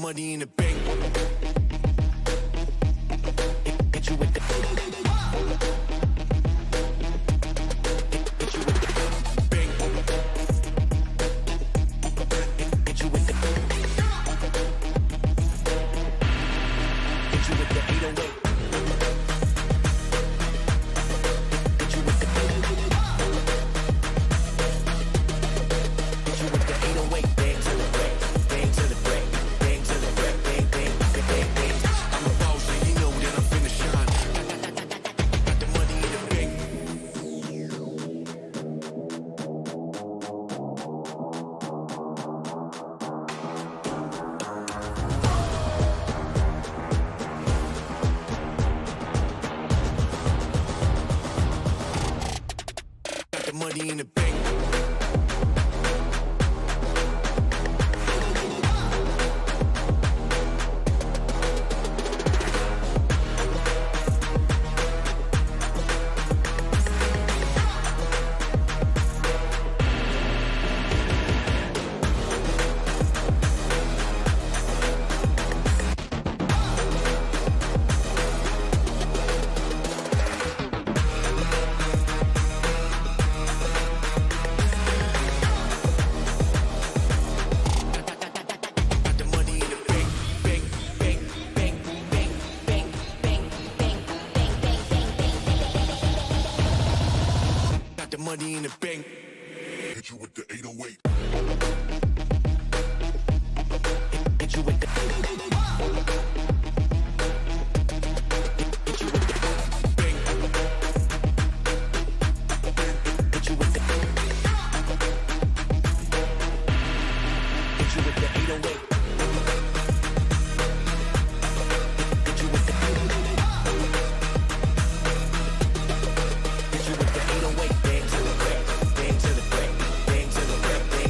money in the bank. Hit you with the. Hit you with the bank. Hit you with the. Hit you with the 808. Hit you with the. Hit you with the 808. Bang to the break. Bang to the break. Bang to the break. Bang, bang, bang, bang, bang. I'm a boss and you know that I'm finna shine. Got the money in the bank. Got the money in the bank. Got the money in the bank. Bank, bank, bank, bank, bank, bank, bank, bank, bank, bank, bank. Got the money in the bank. Hit you with the 808. Hit you with the. Hit you with the bank. Hit you with the. Hit you with the 808. Hit you with the. Hit you with the 808. Bang to the break. Bang to the break. Bang to the break. Bang,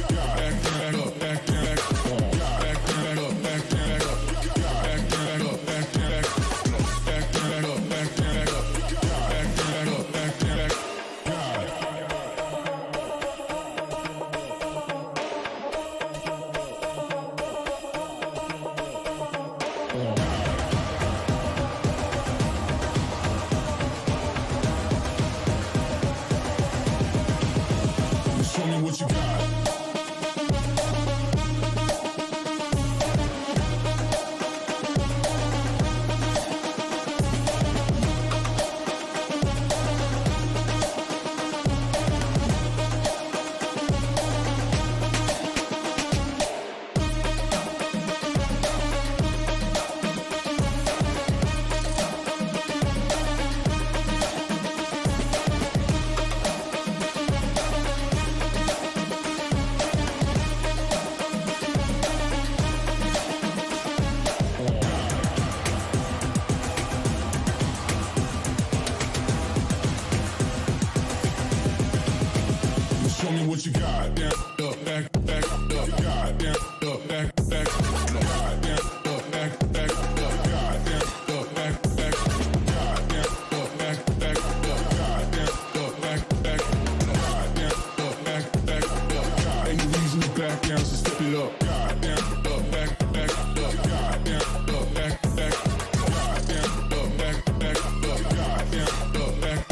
Show me what you got. Show me what you got. Down, up, back, up, got down, up, back, up, got down, up, back, up, got down, up, back, got down, up, back, up, got down, up, back, got down, up, back, got. Any reason to back down, so step it up. Got down, up, back, got down, up, back, got down, up, back, got down, up, back, got down, up, back,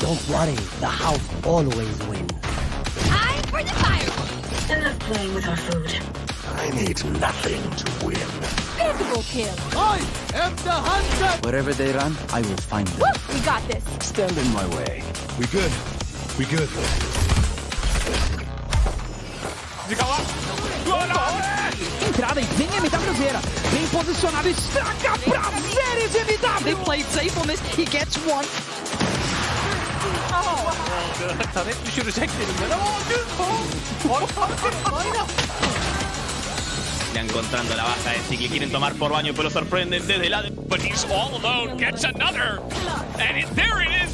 Don't worry, the house always wins. Time for the fireworks. Enough playing with our food. I need nothing to win. Physical kill. I am the hunter! Wherever they run, I will find them. Woo, we got this. Stand in my way. We good? We good. Entrada e vem evitar Cruzeira. Bem posicionado, estraga prazeres evitável. They played safe on this. He gets one. Taret düşürecek elimden ama encontrando la baja de Siki, quieren tomar por baño, pero sorprenden desde la... But he's all alone, gets another, and there it is!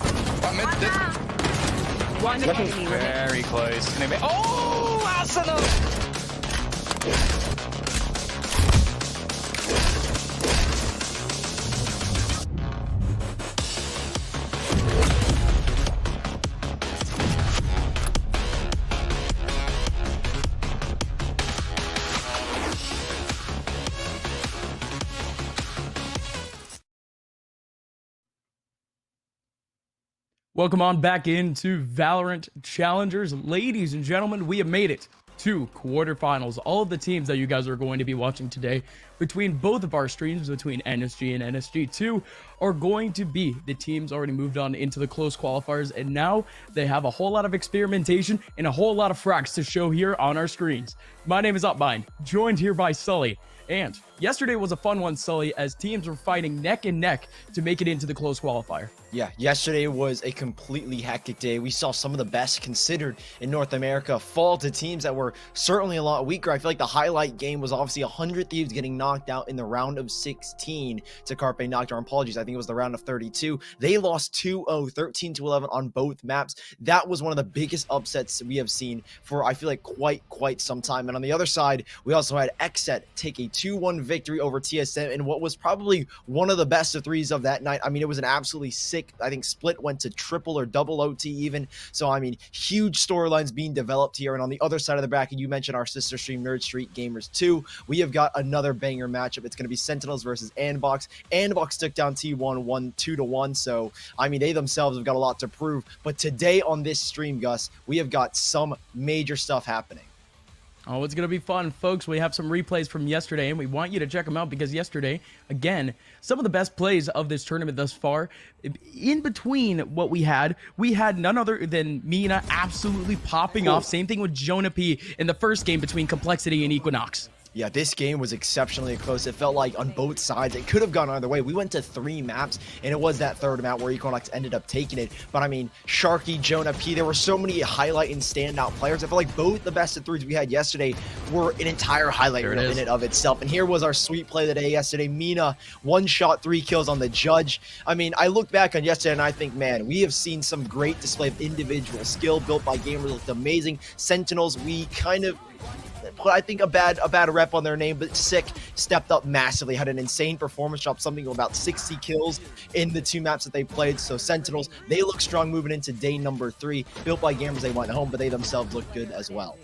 Very close. Oh, Asano! Welcome on back into Valorant Challengers. Ladies and gentlemen, we have made it to quarterfinals. All of the teams that you guys are going to be watching today between both of our streams, between NSG and NSG2, are going to be the teams already moved on into the close qualifiers, and now they have a whole lot of experimentation and a whole lot of frags to show here on our screens. My name is Upbind, joined here by Sully. And yesterday was a fun one, Sully, as teams were fighting neck and neck to make it into the close qualifier. Yeah, yesterday was a completely hectic day. We saw some of the best considered in North America fall to teams that were certainly a lot weaker. I feel like the highlight game was obviously 100 Thieves getting knocked out in the round of 16 to Carpe Nocturne. Apologies, I think it was the round of 32. They lost 2-0, 13-11 on both maps. That was one of the biggest upsets we have seen for, I feel like, quite some time. And on the other side, we also had XSET take a 2-1 victory over TSM in what was probably one of the best of threes of that night. I mean, it was an absolutely sick, I think split went to triple or double OT even. So, I mean, huge storylines being developed here. And on the other side of the bracket, you mentioned our sister stream, Nerd Street Gamers 2. We have got another banger matchup. It's going to be Sentinels versus Andbox. Andbox took down T1 2-1. So, I mean, they themselves have got a lot to prove. But today on this stream, Gus, we have got some major stuff happening. Oh, it's going to be fun, folks. We have some replays from yesterday, and we want you to check them out because yesterday, again, some of the best plays of this tournament thus far. In between what we had none other than Mina absolutely popping off. Same thing with Jonah P in the first game between Complexity and Equinox. Yeah, this game was exceptionally close. It felt like on both sides, it could have gone either way. We went to 3 maps, and it was that third map where Equinox ended up taking it. But I mean, Sharky, Jonah P, there were so many highlight and standout players. I feel like both the best of threes we had yesterday were an entire highlight reel in it of itself. And here was our sweet play of the day yesterday. Mina, 1 shot, 3 kills on the judge. I mean, I look back on yesterday, and I think, man, we have seen some great display of individual skill built by gamers. Looked amazing. Sentinels, we kind of put, I think, a bad rep on their name, but Sick stepped up massively, had an insane performance, dropped something about 60 kills in the 2 maps that they played. So Sentinels, they look strong moving into day number 3. Built by gamers, they went home, but they themselves look good as well.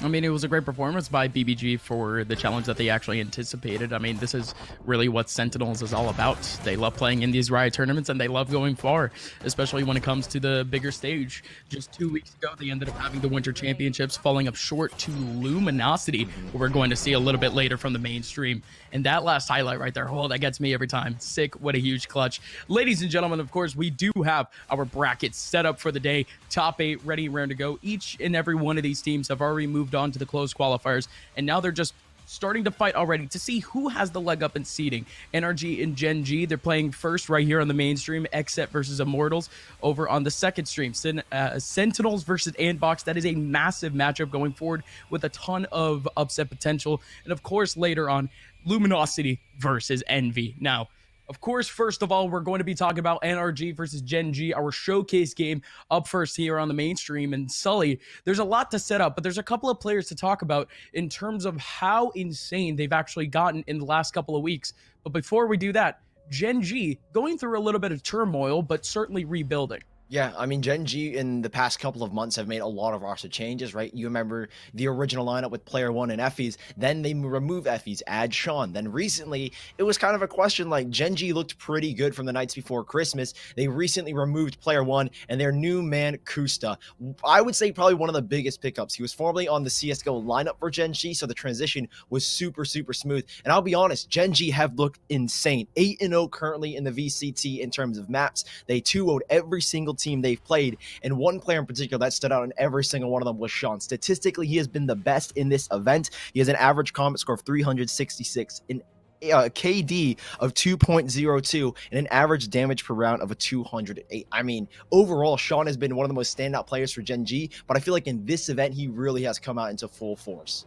I mean, it was a great performance by BBG for the challenge that they actually anticipated. I mean, this is really what Sentinels is all about. They love playing in these Riot tournaments, and they love going far, especially when it comes to the bigger stage. Just 2 weeks ago, they ended up having the Winter Championships, falling up short to Luminosity, who we're going to see a little bit later from the mainstream. And that last highlight right there, oh, that gets me every time. Sick, what a huge clutch. Ladies and gentlemen, of course, we do have our brackets set up for the day. Top 8 ready, raring to go. Each and every one of these teams have already moved on to the close qualifiers, and now they're just starting to fight already to see who has the leg up in seeding. NRG and Gen G, they're playing first right here on the mainstream. XSET versus Immortals over on the second stream. Sentinels versus Andbox. That is a massive matchup going forward with a ton of upset potential. And of course, later on, Luminosity versus Envy. Now, of course, first of all, we're going to be talking about NRG versus Gen G, our showcase game up first here on the mainstream. And Sully, there's a lot to set up, but there's a couple of players to talk about in terms of how insane they've actually gotten in the last couple of weeks. But before we do that, Gen G going through a little bit of turmoil, but certainly rebuilding. Yeah, I mean, Gen G in the past couple of months have made a lot of roster changes, right? You remember the original lineup with Player 1 and Effie's, then they remove Effie's, add Sean. Then recently, it was kind of a question like Gen G looked pretty good from the nights before Christmas. They recently removed Player 1 and their new man, Kusta. I would say probably one of the biggest pickups. He was formerly on the CSGO lineup for Gen G, so the transition was super smooth. And I'll be honest, Gen G have looked insane. 8-0 currently in the VCT in terms of maps. They 2-0'd every single team they've played, and one player in particular that stood out in every single one of them was Sean. Statistically, he has been the best in this event. He has an average combat score of 366, an KD of 2.02, and an average damage per round of a 208. I mean, overall, Sean has been one of the most standout players for Gen G, but I feel like in this event, he really has come out into full force.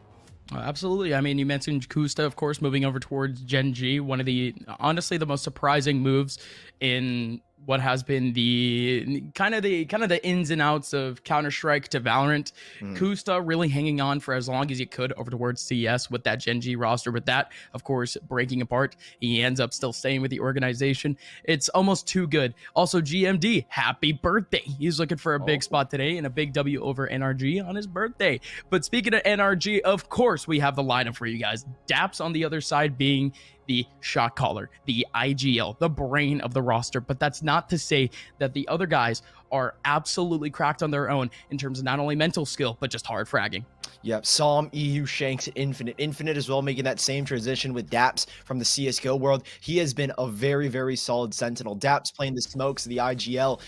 Absolutely. I mean, you mentioned Kusta, of course, moving over towards Gen G. One of the, honestly, the most surprising moves in what has been the kind of the ins and outs of Counter-Strike to Valorant. Kusta really hanging on for as long as he could over towards CS with that Gen G roster. With that, of course, breaking apart, he ends up still staying with the organization. It's almost too good. Also, GMD, happy birthday. He's looking for a big spot today and a big W over NRG on his birthday. But speaking of NRG, of course, we have the lineup for you guys. Daps on the other side being the shot caller, the IGL, the brain of the roster. But that's not to say that the other guys are absolutely cracked on their own in terms of not only mental skill, but just hard fragging. Yep, Psalm, EU, Shanks, Infinite. Infinite as well, making that same transition with Daps from the CSGO world. He has been a very, very solid Sentinel. Daps playing the smokes, the IGL.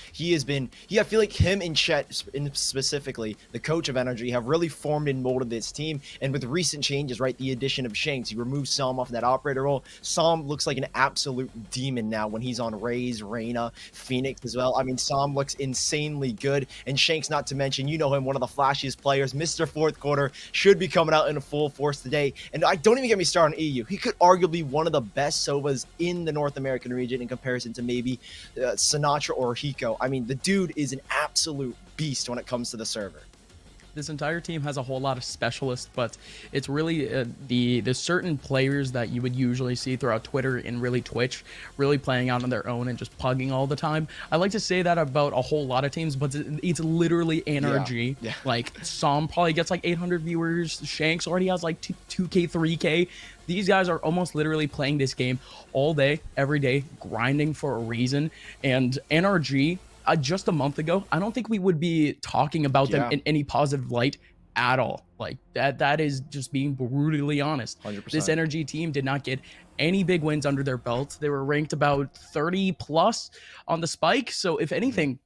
I feel like him and Chet, specifically, the coach of Energy, have really formed and molded this team. And with recent changes, right, the addition of Shanks, he removed Psalm off that operator role. Psalm looks like an absolute demon now when he's on Raze, Reyna, Phoenix as well. I mean, Psalm looks insanely good. And Shanks, not to mention, you know him, one of the flashiest players, Mr. Fourth Quarter, should be coming out in full force today. And I don't even get me started on EU. He could arguably be one of the best Sovas in the North American region in comparison to maybe Sinatra or Hiko. I mean, the dude is an absolute beast when it comes to the server. This entire team has a whole lot of specialists, but it's really the certain players that you would usually see throughout Twitter and really Twitch really playing out on their own and just pugging all the time. I like to say that about a whole lot of teams, but it's literally NRG. Yeah. Like Psalm probably gets like 800 viewers. Shanks already has like 2K, 3K. These guys are almost literally playing this game all day, every day, grinding for a reason. And NRG, just a month ago, I don't think we would be talking about them in any positive light at all. Like that is just being brutally honest. 100%. This Energy team did not get any big wins under their belt. They were ranked about 30 plus on the spike. So if anything,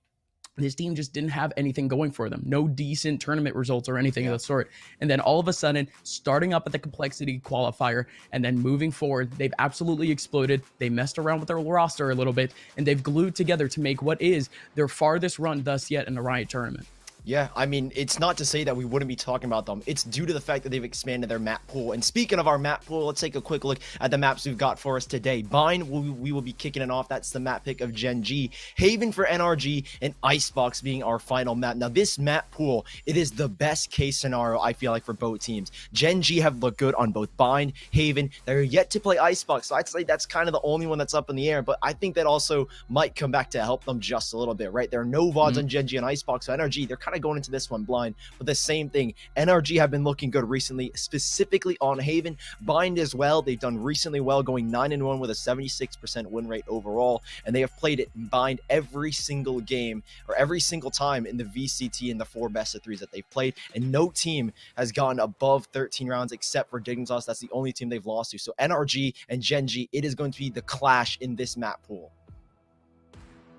this team just didn't have anything going for them. No decent tournament results or anything of the sort. And then all of a sudden, starting up at the complexity qualifier and then moving forward, they've absolutely exploded. They messed around with their roster a little bit, and they've glued together to make what is their farthest run thus yet in the Riot tournament. Yeah, I mean, it's not to say that we wouldn't be talking about them. It's due to the fact that they've expanded their map pool. And speaking of our map pool, let's take a quick look at the maps we've got for us today. Bind, we will be kicking it off. That's the map pick of Gen G. Haven for NRG, and Icebox being our final map. Now, this map pool, it is the best case scenario, I feel like, for both teams. Gen G have looked good on both Bind, Haven. They're yet to play Icebox, so I'd say that's kind of the only one that's up in the air. But I think that also might come back to help them just a little bit, right? There are no VODs on Gen G and Icebox, so NRG, they're kind of going into this one blind. But the same thing, NRG have been looking good recently, specifically on Haven. Bind as well, they've done recently well, going 9-1 with a 76% win rate overall, and they have played it in Bind every single game, or every single time in the VCT in the 4 best of 3s that they've played, and no team has gone above 13 rounds except for Dignitas. That's the only team they've lost to. So NRG and Gen G, it is going to be the clash in this map pool.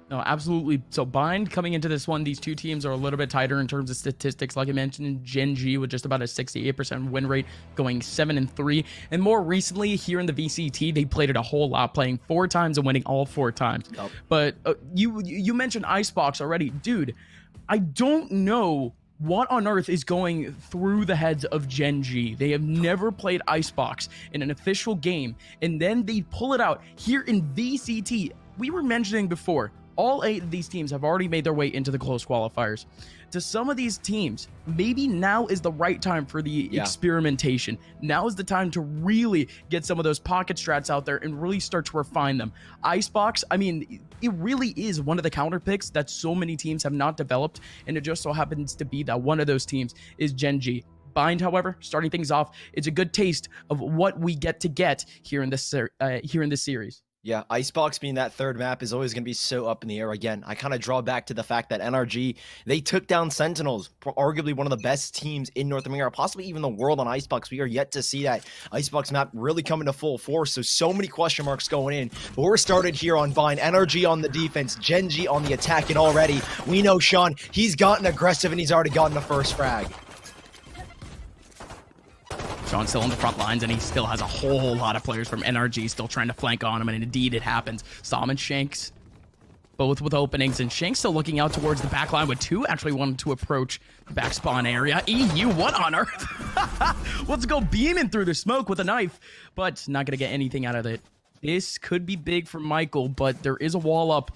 No, absolutely. So Bind coming into this one, these two teams are a little bit tighter in terms of statistics. Like I mentioned, Gen G with just about a 68% win rate, going 7-3. And more recently here in the VCT, they played it a whole lot, playing 4 times and winning all 4 times. Yep. But you mentioned Icebox already. Dude, I don't know what on earth is going through the heads of Gen G. They have never played Icebox in an official game, and then they pull it out here in VCT. We were mentioning before, all 8 of these teams have already made their way into the close qualifiers. To some of these teams, maybe now is the right time for the experimentation. Now is the time to really get some of those pocket strats out there and really start to refine them. Icebox, I mean, it really is one of the counter picks that so many teams have not developed, and it just so happens to be that one of those teams is Gen G. Bind, however, starting things off, it's a good taste of what we get here in this series. Yeah, Icebox being that third map is always going to be so up in the air. Again, I kind of draw back to the fact that NRG, they took down Sentinels, arguably one of the best teams in North America, possibly even the world on Icebox. We are yet to see that Icebox map really coming to full force, so many question marks going in. But we're started here on Bind, NRG on the defense, Gen G on the attack, and already we know Sean, he's gotten aggressive and he's already gotten the first frag. Sean's still on the front lines, and he still has a whole lot of players from NRG still trying to flank on him, and indeed it happens. Psalm and Shanks, both with openings, and Shanks still looking out towards the back line with 2 actually wanted to approach the back spawn area. EU, what on earth? Let's go beaming through the smoke with a knife, but not going to get anything out of it. This could be big for Michael, but there is a wall up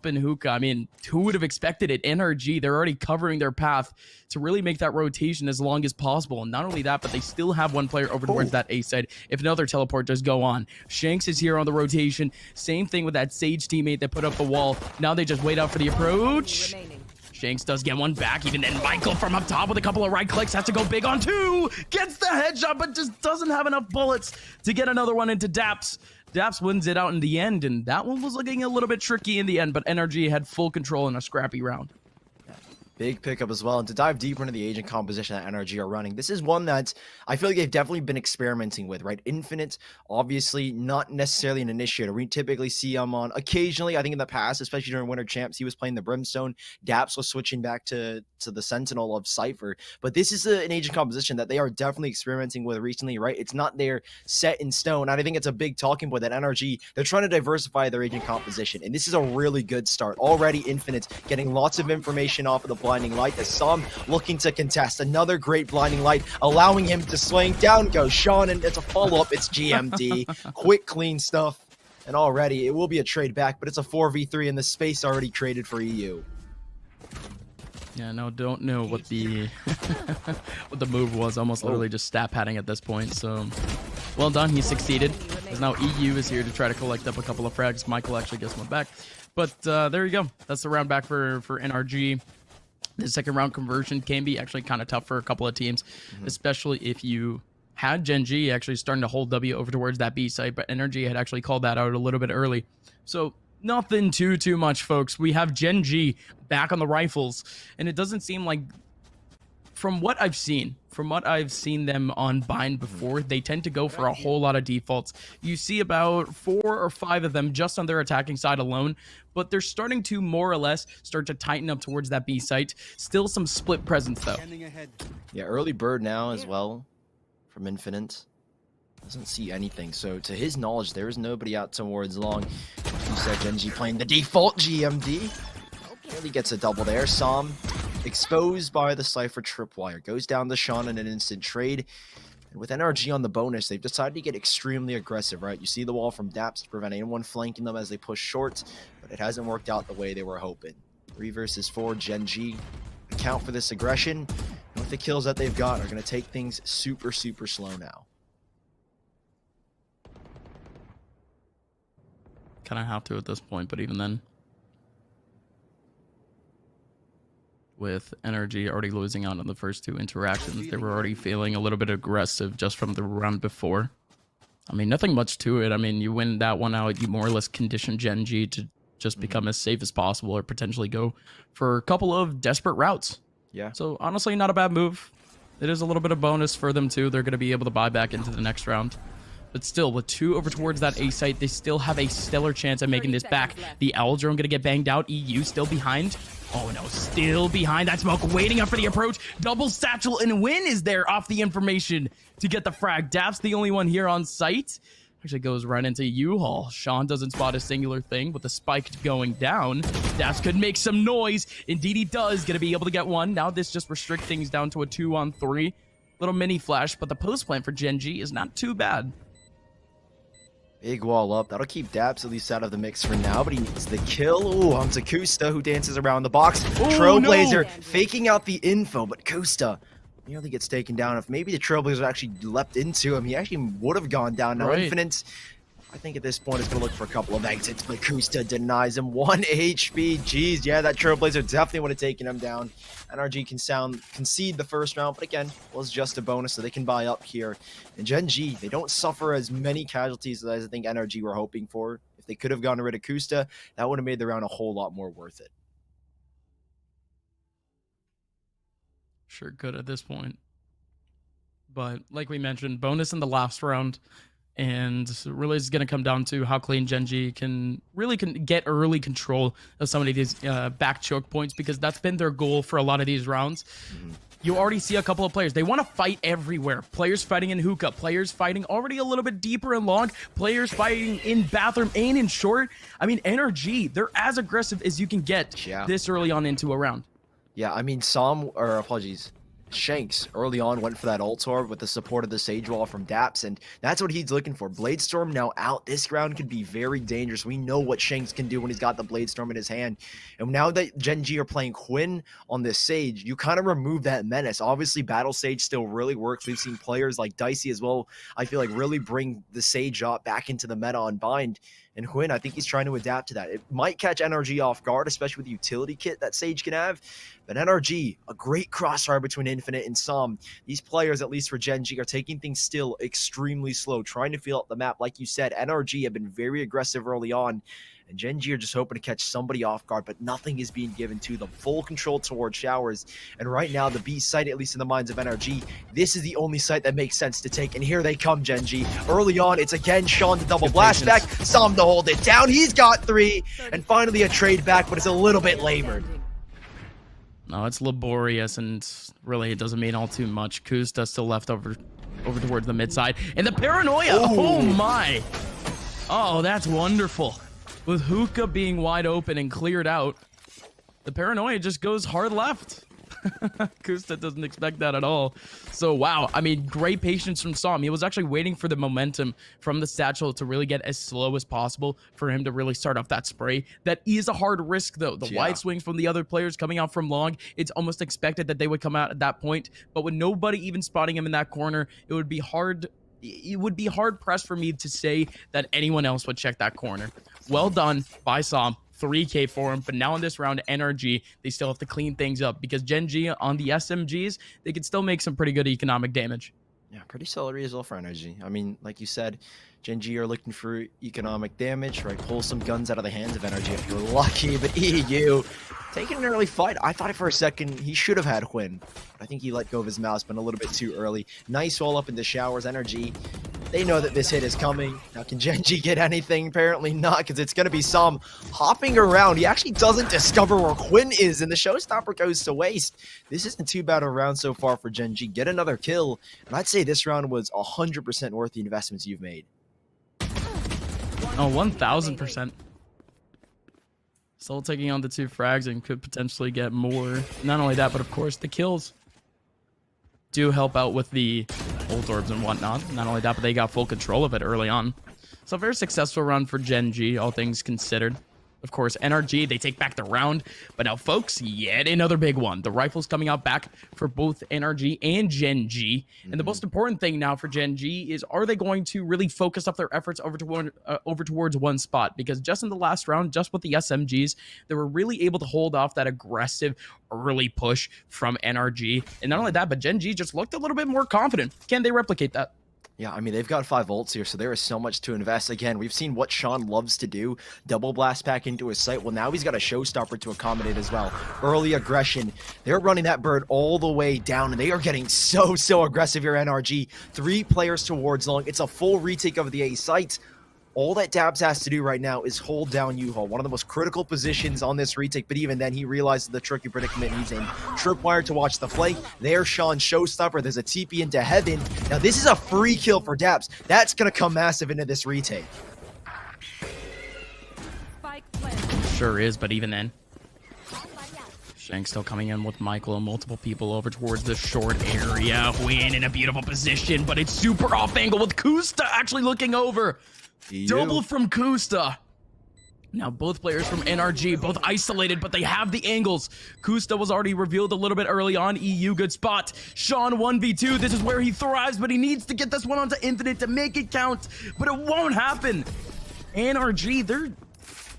in hookah. I mean, who would have expected it? NRG, they're already covering their path to really make that rotation as long as possible. And not only that, but they still have one player over towards that A side if another teleport does go on. Shanks is here on the rotation. Same thing with that Sage teammate that put up the wall. Now they just wait out for the approach. Shanks does get one back. Even then, Michael from up top with a couple of right clicks has to go big on 2. Gets the headshot, but just doesn't have enough bullets to get another one into Daps. Daps wins it out in the end, and that one was looking a little bit tricky in the end, but NRG had full control in a scrappy round. Big pickup as well. And to dive deeper into the agent composition that NRG are running, this is one that I feel like they've definitely been experimenting with, right? Infinite, obviously not necessarily an initiator. We typically see him on occasionally, I think in the past, especially during Winter Champs, he was playing the Brimstone. Daps was switching back to the Sentinel of Cypher. But this is an agent composition that they are definitely experimenting with recently, right? It's not their set in stone. And I think it's a big talking point that NRG, they're trying to diversify their agent composition. And this is a really good start. Already Infinite getting lots of information off of the blinding light. As Sam looking to contest another great blinding light, allowing him to swing. Down goes Sean, and it's a follow-up. It's GMD. Quick, clean stuff. And already it will be a trade back, but it's a 4v3 in the space already created for EU. Yeah, no, don't know what the what the move was. Almost literally just stat padding at this point. So, well done. He succeeded. As now EU is here to try to collect up a couple of frags. Michael actually gets one back. But there you go. That's the round back for NRG. The second round conversion can be actually kind of tough for a couple of teams, especially if you had Gen G actually starting to hold W over towards that B site, but NRG had actually called that out a little bit early. So nothing too much, folks. We have Gen G back on the rifles, and it doesn't seem like, from what I've seen them on Bind before, they tend to go for a whole lot of defaults. You see about 4 or 5 of them just on their attacking side alone, but they're starting to more or less start to tighten up towards that B site. Still some split presence though. Yeah, early bird now as well from Infinite. Doesn't see anything. So to his knowledge, there is nobody out towards long. You said Gen G playing the default GMD. Really gets a double there. Sam exposed by the Cypher tripwire. Goes down to Sean in an instant trade. And with NRG on the bonus, they've decided to get extremely aggressive, right? You see the wall from Daps to prevent anyone flanking them as they push short, but it hasn't worked out the way they were hoping. 3 versus 4, Gen G account for this aggression. And with the kills that they've got, are going to take things super slow now. Kind of have to at this point, but even then, with NRG already losing out on the first 2 interactions, they were already feeling a little bit aggressive just from the round before. I mean, nothing much to it. I mean, you win that one out, you more or less condition Gen G to just become as safe as possible or potentially go for a couple of desperate routes. Yeah. So honestly, not a bad move. It is a little bit of bonus for them too. They're going to be able to buy back into the next round. But still, with 2 over towards that A site, they still have a stellar chance at making this back. The Owl Drone going to get banged out. EU still behind. Oh no, still behind that smoke, waiting up for the approach. Double satchel, and Win is there off the information to get the frag. Daps the only one here on site. Actually goes right into U-Haul. Sean doesn't spot a singular thing with the spike going down. Daps could make some noise. Indeed he does. Going to be able to get one. Now this just restricts things down to a 2-on-3. Little mini flash, but the post plan for Gen G is not too bad. Big wall up. That'll keep Daps at least out of the mix for now, but he needs the kill. Ooh, onto Kusta, who dances around the box. Trailblazer faking out the info, but Kusta nearly gets taken down. If maybe the Trailblazer actually leapt into him, he actually would have gone down. Now Infinite, I think at this point is going to look for a couple of exits, but Kusta denies him 1 HP. Jeez, yeah, that Trailblazer definitely would have taken him down. NRG can concede the first round, but again, was just a bonus, so they can buy up here. And Gen G, they don't suffer as many casualties as I think NRG were hoping for. If they could have gotten rid of Kusta, that would have made the round a whole lot more worth it. Sure could at this point. But like we mentioned, bonus in the last round. And really it's going to come down to how clean Gen G can get early control of some of these back choke points, because that's been their goal for a lot of these rounds. You already see a couple of players. They want to fight everywhere. Players fighting in hookah. Players fighting already a little bit deeper and long. Players fighting in bathroom and in short. I mean, NRG, they're as aggressive as you can get this early on into a round. Yeah, I mean, Shanks early on went for that ult orb with the support of the Sage Wall from Daps, and that's what he's looking for. Bladestorm now out. This round could be very dangerous. We know what Shanks can do when he's got the Bladestorm in his hand. And now that Gen G are playing Quinn on this Sage, you kind of remove that menace. Obviously, Battle Sage still really works. We've seen players like Dicey as well, I feel like, really bring the Sage up back into the meta on Bind. And Quinn, I think he's trying to adapt to that. It might catch NRG off guard, especially with the utility kit that Sage can have. But NRG, a great crossfire between Infinite and Som. These players, at least for Gen G, are taking things still extremely slow, trying to feel out the map. Like you said, NRG have been very aggressive early on. and Gen G are just hoping to catch somebody off guard, but nothing is being given to them. Full control towards Showers, and right now the B site, at least in the minds of NRG, this is the only site that makes sense to take, and here they come, Gen G. Early on, it's again Sean to double blast back, Sam to hold it down, he's got 3, and finally a trade back, but it's a little bit labored. No, it's laborious, and really it doesn't mean all too much. Kusta still left over towards the mid side, and the paranoia. Ooh. Oh my! Oh, that's wonderful. With Hookah being wide open and cleared out, the paranoia just goes hard left. Kusta doesn't expect that at all. So wow, I mean, great patience from Sam. He was actually waiting for the momentum from the satchel to really get as slow as possible for him to really start off that spray. That is a hard risk though. The wide swings from the other players coming out from long, it's almost expected that they would come out at that point. But with nobody even spotting him in that corner, it would be hard pressed for me to say that anyone else would check that corner. Well done by Sam. 3K for him, but now in this round, NRG, they still have to clean things up because Gen G on the SMGs, they could still make some pretty good economic damage. Yeah, pretty solid result for NRG. I mean, like you said, Gen G are looking for economic damage, right? Pull some guns out of the hands of NRG if you're lucky, but EU taking an early fight. I thought for a second he should have had Hwin, but I think he let go of his mouse, but a little bit too early. Nice wall up into Showers. NRG, they know that this hit is coming. Now, can Gen G get anything? Apparently not, because it's going to be Sam hopping around. He actually doesn't discover where Hwin is, and the showstopper goes to waste. This isn't too bad a round so far for Gen G. Get another kill, and I'd say this round was 100% worth the investments you've made. Oh, 1,000%. Still taking on the 2 frags and could potentially get more. Not only that, but of course the kills do help out with the ult orbs and whatnot. Not only that, but they got full control of it early on. So a very successful run for Gen G, all things considered. Of course, NRG, they take back the round. But now, folks, yet another big one. The rifles coming out back for both NRG and Gen G. And the most important thing now for Gen G is, are they going to really focus up their efforts over towards one spot? Because just in the last round, just with the SMGs, they were really able to hold off that aggressive early push from NRG. And not only that, but Gen G just looked a little bit more confident. Can they replicate that? Yeah, I mean, they've got 5 ults here, so there is so much to invest. Again, we've seen what Sean loves to do. Double blast back into his site. Well, now he's got a showstopper to accommodate as well. Early aggression. They're running that bird all the way down, and they are getting so aggressive here, NRG. 3 players towards long. It's a full retake of the A site. All that Dabs has to do right now is hold down U-Haul, one of the most critical positions on this retake, but even then, he realizes the tricky predicament he's in. Tripwire to watch the flank. There's Sean's showstopper. There's a TP into heaven. Now, this is a free kill for Dabs. That's going to come massive into this retake. Sure is, but even then, Shank still coming in with Michael and multiple people over towards the short area. Hwin in a beautiful position, but it's super off angle with Kusta actually looking over. Double from Kusta. Now both players from NRG, both isolated, but they have the angles. Kusta was already revealed a little bit early on. EU, good spot. Sean 1v2. This is where he thrives, but he needs to get this one onto Infinite to make it count. But it won't happen. NRG,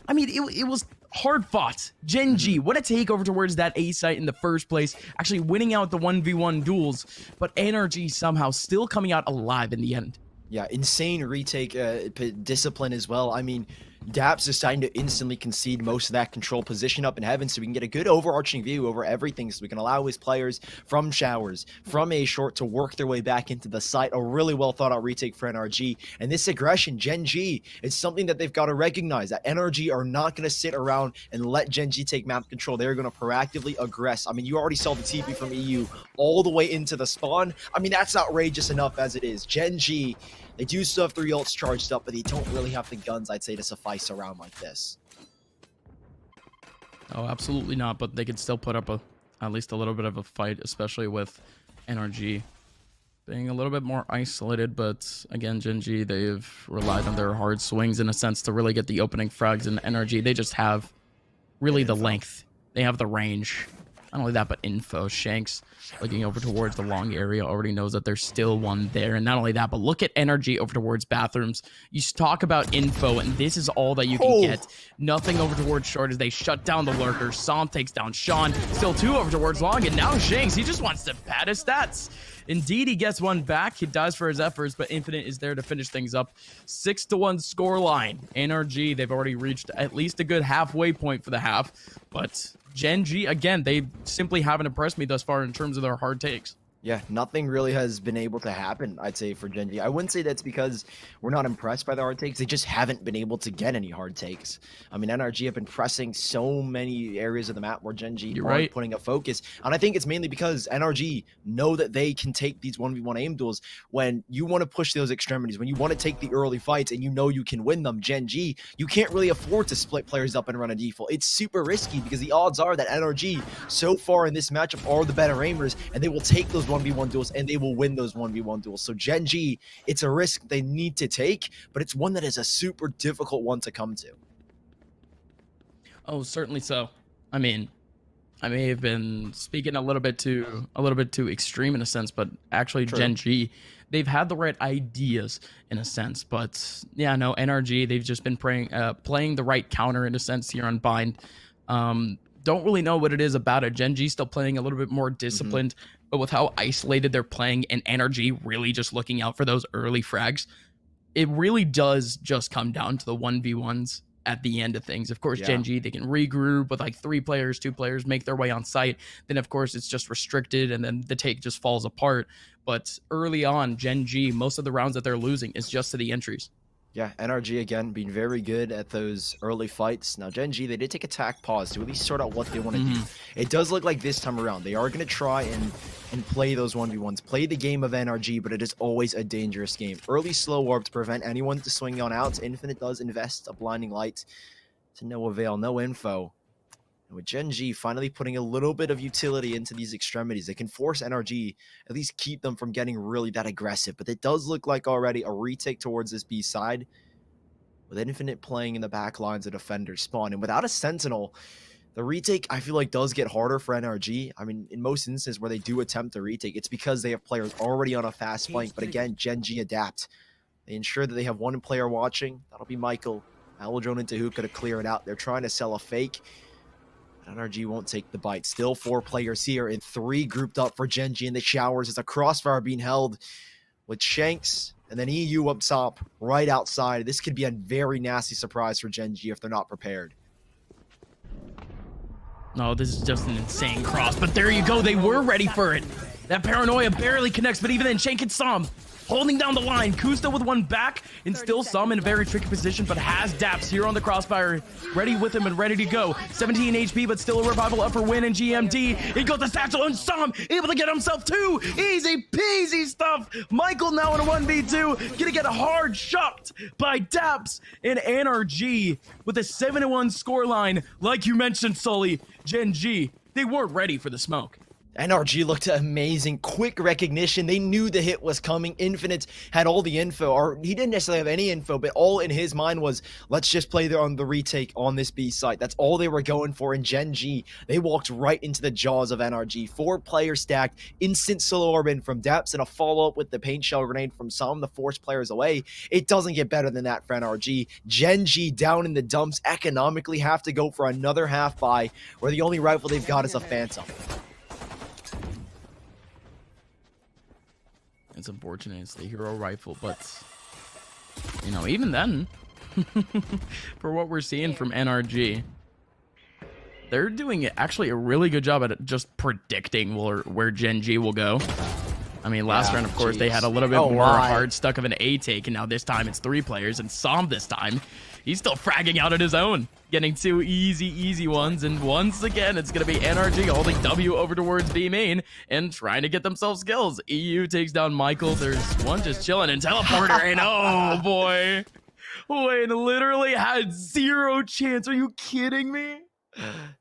it was hard fought. Gen G, what a takeover towards that A site in the first place. Actually winning out the 1v1 duels. But NRG somehow still coming out alive in the end. Yeah, insane retake discipline as well. I mean, Daps deciding to instantly concede most of that control position up in heaven so we can get a good overarching view over everything, so we can allow his players from Showers, from A short to work their way back into the site. A really well thought out retake for NRG. And this aggression, Gen G, is something that they've got to recognize, that NRG are not going to sit around and let Gen G take map control. They're going to proactively aggress. I mean, you already saw the TP from EU all the way into the spawn. I mean, that's outrageous enough as it is. Gen G, they do still have 3 ults charged up, but they don't really have the guns, I'd say, to suffice around like this. Oh, absolutely not, but they could still put up at least a little bit of a fight, especially with NRG being a little bit more isolated. But again, Gen G, they've relied on their hard swings in a sense to really get the opening frags, and NRG, they just have really the length. They have the range. Not only that, but info. Shanks looking over towards the long area already knows that there's still one there. And not only that, but look at energy over towards bathrooms. You talk about info, and this is all that you can get. Nothing over towards short as they shut down the lurker. Som takes down Sean. Still 2 over towards long, and now Shanks, he just wants to pad his stats. Indeed, he gets one back. He dies for his efforts, but Infinite is there to finish things up. 6-1 scoreline. NRG, they've already reached at least a good halfway point for the half. But Gen G, again, they simply haven't impressed me thus far in terms of their hard takes. Yeah, nothing really has been able to happen, I'd say, for Gen G. I wouldn't say that's because we're not impressed by the hard takes. They just haven't been able to get any hard takes. I mean, NRG have been pressing so many areas of the map where Gen G aren't putting a focus. And I think it's mainly because NRG know that they can take these 1v1 aim duels when you want to push those extremities, when you want to take the early fights and you know you can win them. Gen G, you can't really afford to split players up and run a default. It's super risky because the odds are that NRG, so far in this matchup, are the better aimers, and they will take those 1v1 duels and they will win those 1v1 duels. So Gen G, it's a risk they need to take, but it's one that is a super difficult one to come to. Oh, certainly so. I mean, I may have been speaking a little bit too extreme in a sense, but actually Gen G, they've had the right ideas in a sense. But yeah, no, NRG, they've just been playing the right counter in a sense here on Bind. Don't really know what it is about it. Gen G still playing a little bit more disciplined, but with how isolated they're playing and NRG really just looking out for those early frags, it really does just come down to the 1v1s at the end of things. Of course, Gen G, they can regroup with like 3 players, 2 players, make their way on site. Then, of course, it's just restricted and then the take just falls apart. But early on, Gen G, most of the rounds that they're losing is just to the entries. Yeah, NRG again being very good at those early fights. Now, Gen G, they did take attack pause to at least sort out what they want to do. It does look like this time around they are going to try and play those 1v1s, play the game of NRG, but it is always a dangerous game. Early slow warp to prevent anyone to swing on outs. Infinite does invest a blinding light to no avail, no info. And with Gen G finally putting a little bit of utility into these extremities, they can force NRG, at least keep them from getting really that aggressive. But it does look like already a retake towards this B side, with Infinite playing in the back lines of defenders spawn. And without a Sentinel, the retake, I feel like, does get harder for NRG. I mean, in most instances where they do attempt a retake, it's because they have players already on a fast flank. But again, Gen G adapt. They ensure that they have one player watching. That'll be Michael. Owl drone into Hookah to clear it out. They're trying to sell a fake. NRG won't take the bite. Still 4 players here and 3 grouped up for Gen G in the showers as a crossfire being held with Shanks and then EU up top right outside. This could be a very nasty surprise for Gen G if they're not prepared. No, this is just an insane cross, but there you go. They were ready for it. That paranoia barely connects, but even then, Shank and Som holding down the line. Kusta with one back, and still Som in a very tricky position, but has Daps here on the crossfire, ready with him and ready to go. 17 HP, but still a revival up for Win and GMD. He got the satchel, and Som able to get himself 2. Easy peasy stuff. Michael now in a 1v2, gonna get hard shocked by Daps and NRG with a 7-1 scoreline. Like you mentioned, Sully, Gen G, they weren't ready for the smoke. NRG looked amazing. Quick recognition. They knew the hit was coming. Infinite had all the info, or he didn't necessarily have any info, but all in his mind was, let's just play there on the retake on this B site. That's all they were going for. In Gen G, they walked right into the jaws of NRG. 4 players stacked, instant solo orb from Daps, and a follow-up with the paint shell grenade from Som to force players away. It doesn't get better than that for NRG. Gen G down in the dumps, economically have to go for another half buy, where the only rifle they've got is a Phantom. It's unfortunate it's the hero rifle, but you know, even then, for what we're seeing from NRG, they're doing actually a really good job at just predicting where Gen G will go. I mean, last round, of course, they had a little bit more hard stuck of an A take, and now this time it's 3 players, and Som this time, he's still fragging out on his own, getting 2 easy ones, and once again, it's going to be NRG holding W over towards B main and trying to get themselves kills. EU takes down Michael. There's one just chilling, and Teleporter, and oh boy, Wayne literally had 0 chance. Are you kidding me?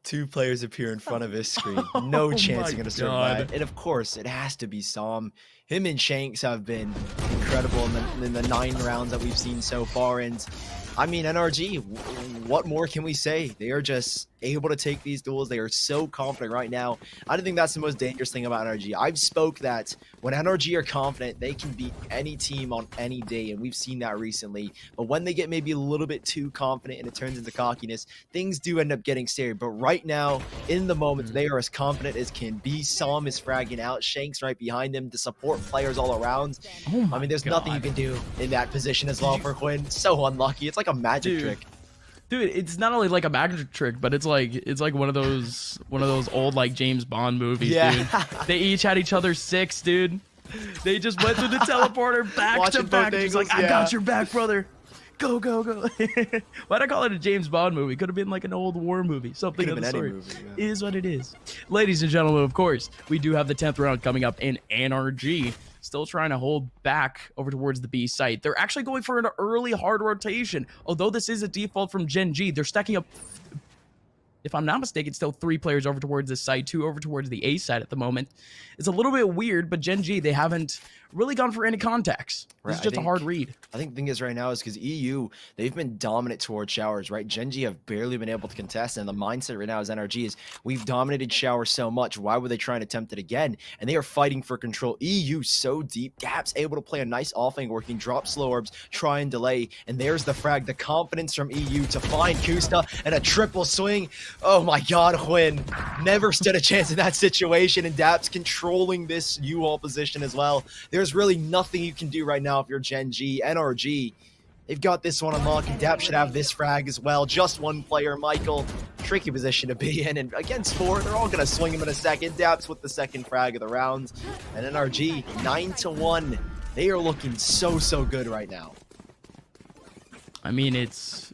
2 players appear in front of his screen. No chance you're going to survive. And of course, it has to be Som. Him and Shanks have been incredible in the 9 rounds that we've seen so far. And I mean, NRG, what more can we say? They are just able to take these duels. They are so confident right now. I don't think that's the most dangerous thing about NRG. I've spoke that when NRG are confident, they can beat any team on any day, and we've seen that recently. But when they get maybe a little bit too confident and it turns into cockiness, things do end up getting scary. But right now, in the moment, they are as confident as can be. Psalm is fragging out. Shank's right behind him to support players all around. I mean, there's nothing you can do in that position as well for Quinn. So unlucky. It's like a magic trick. Dude, it's not only like a magic trick, but it's like one of those old like James Bond movies, dude. They each had each other's six, dude. They just went through the teleporter back to back. He's like, I got your back, brother. Go, go, go. Why'd I call it a James Bond movie? Could have been like an old war movie. Something of the sort. It is what it is. Ladies and gentlemen, of course, we do have the 10th round coming up in NRG. Still trying to hold back over towards the B site. They're actually going for an early hard rotation. Although this is a default from Gen G, they're stacking up, if I'm not mistaken, still 3 players over towards this side, 2 over towards the A side at the moment. It's a little bit weird, but Gen G, they haven't really gone for any contacts. This is just a hard read. I think the thing is right now is because EU, they've been dominant towards showers, right? Gen G have barely been able to contest, and the mindset right now is NRG is we've dominated showers so much. Why would they try and attempt it again? And they are fighting for control. EU so deep. Daps able to play a nice offlane where he can drop slow orbs, try and delay. And there's the frag, the confidence from EU to find Kusta and a triple swing. Oh my God, Quinn never stood a chance in that situation, and Daps controlling this U-haul position as well. There's really nothing you can do right now if you're Gen G. NRG, they've got this one unlocked, and Daps should have this frag as well. Just one player, Michael. Tricky position to be in, and against 4, they're all going to swing him in a second. Daps with the second frag of the round, and NRG 9-1. They are looking so good right now. I mean, it's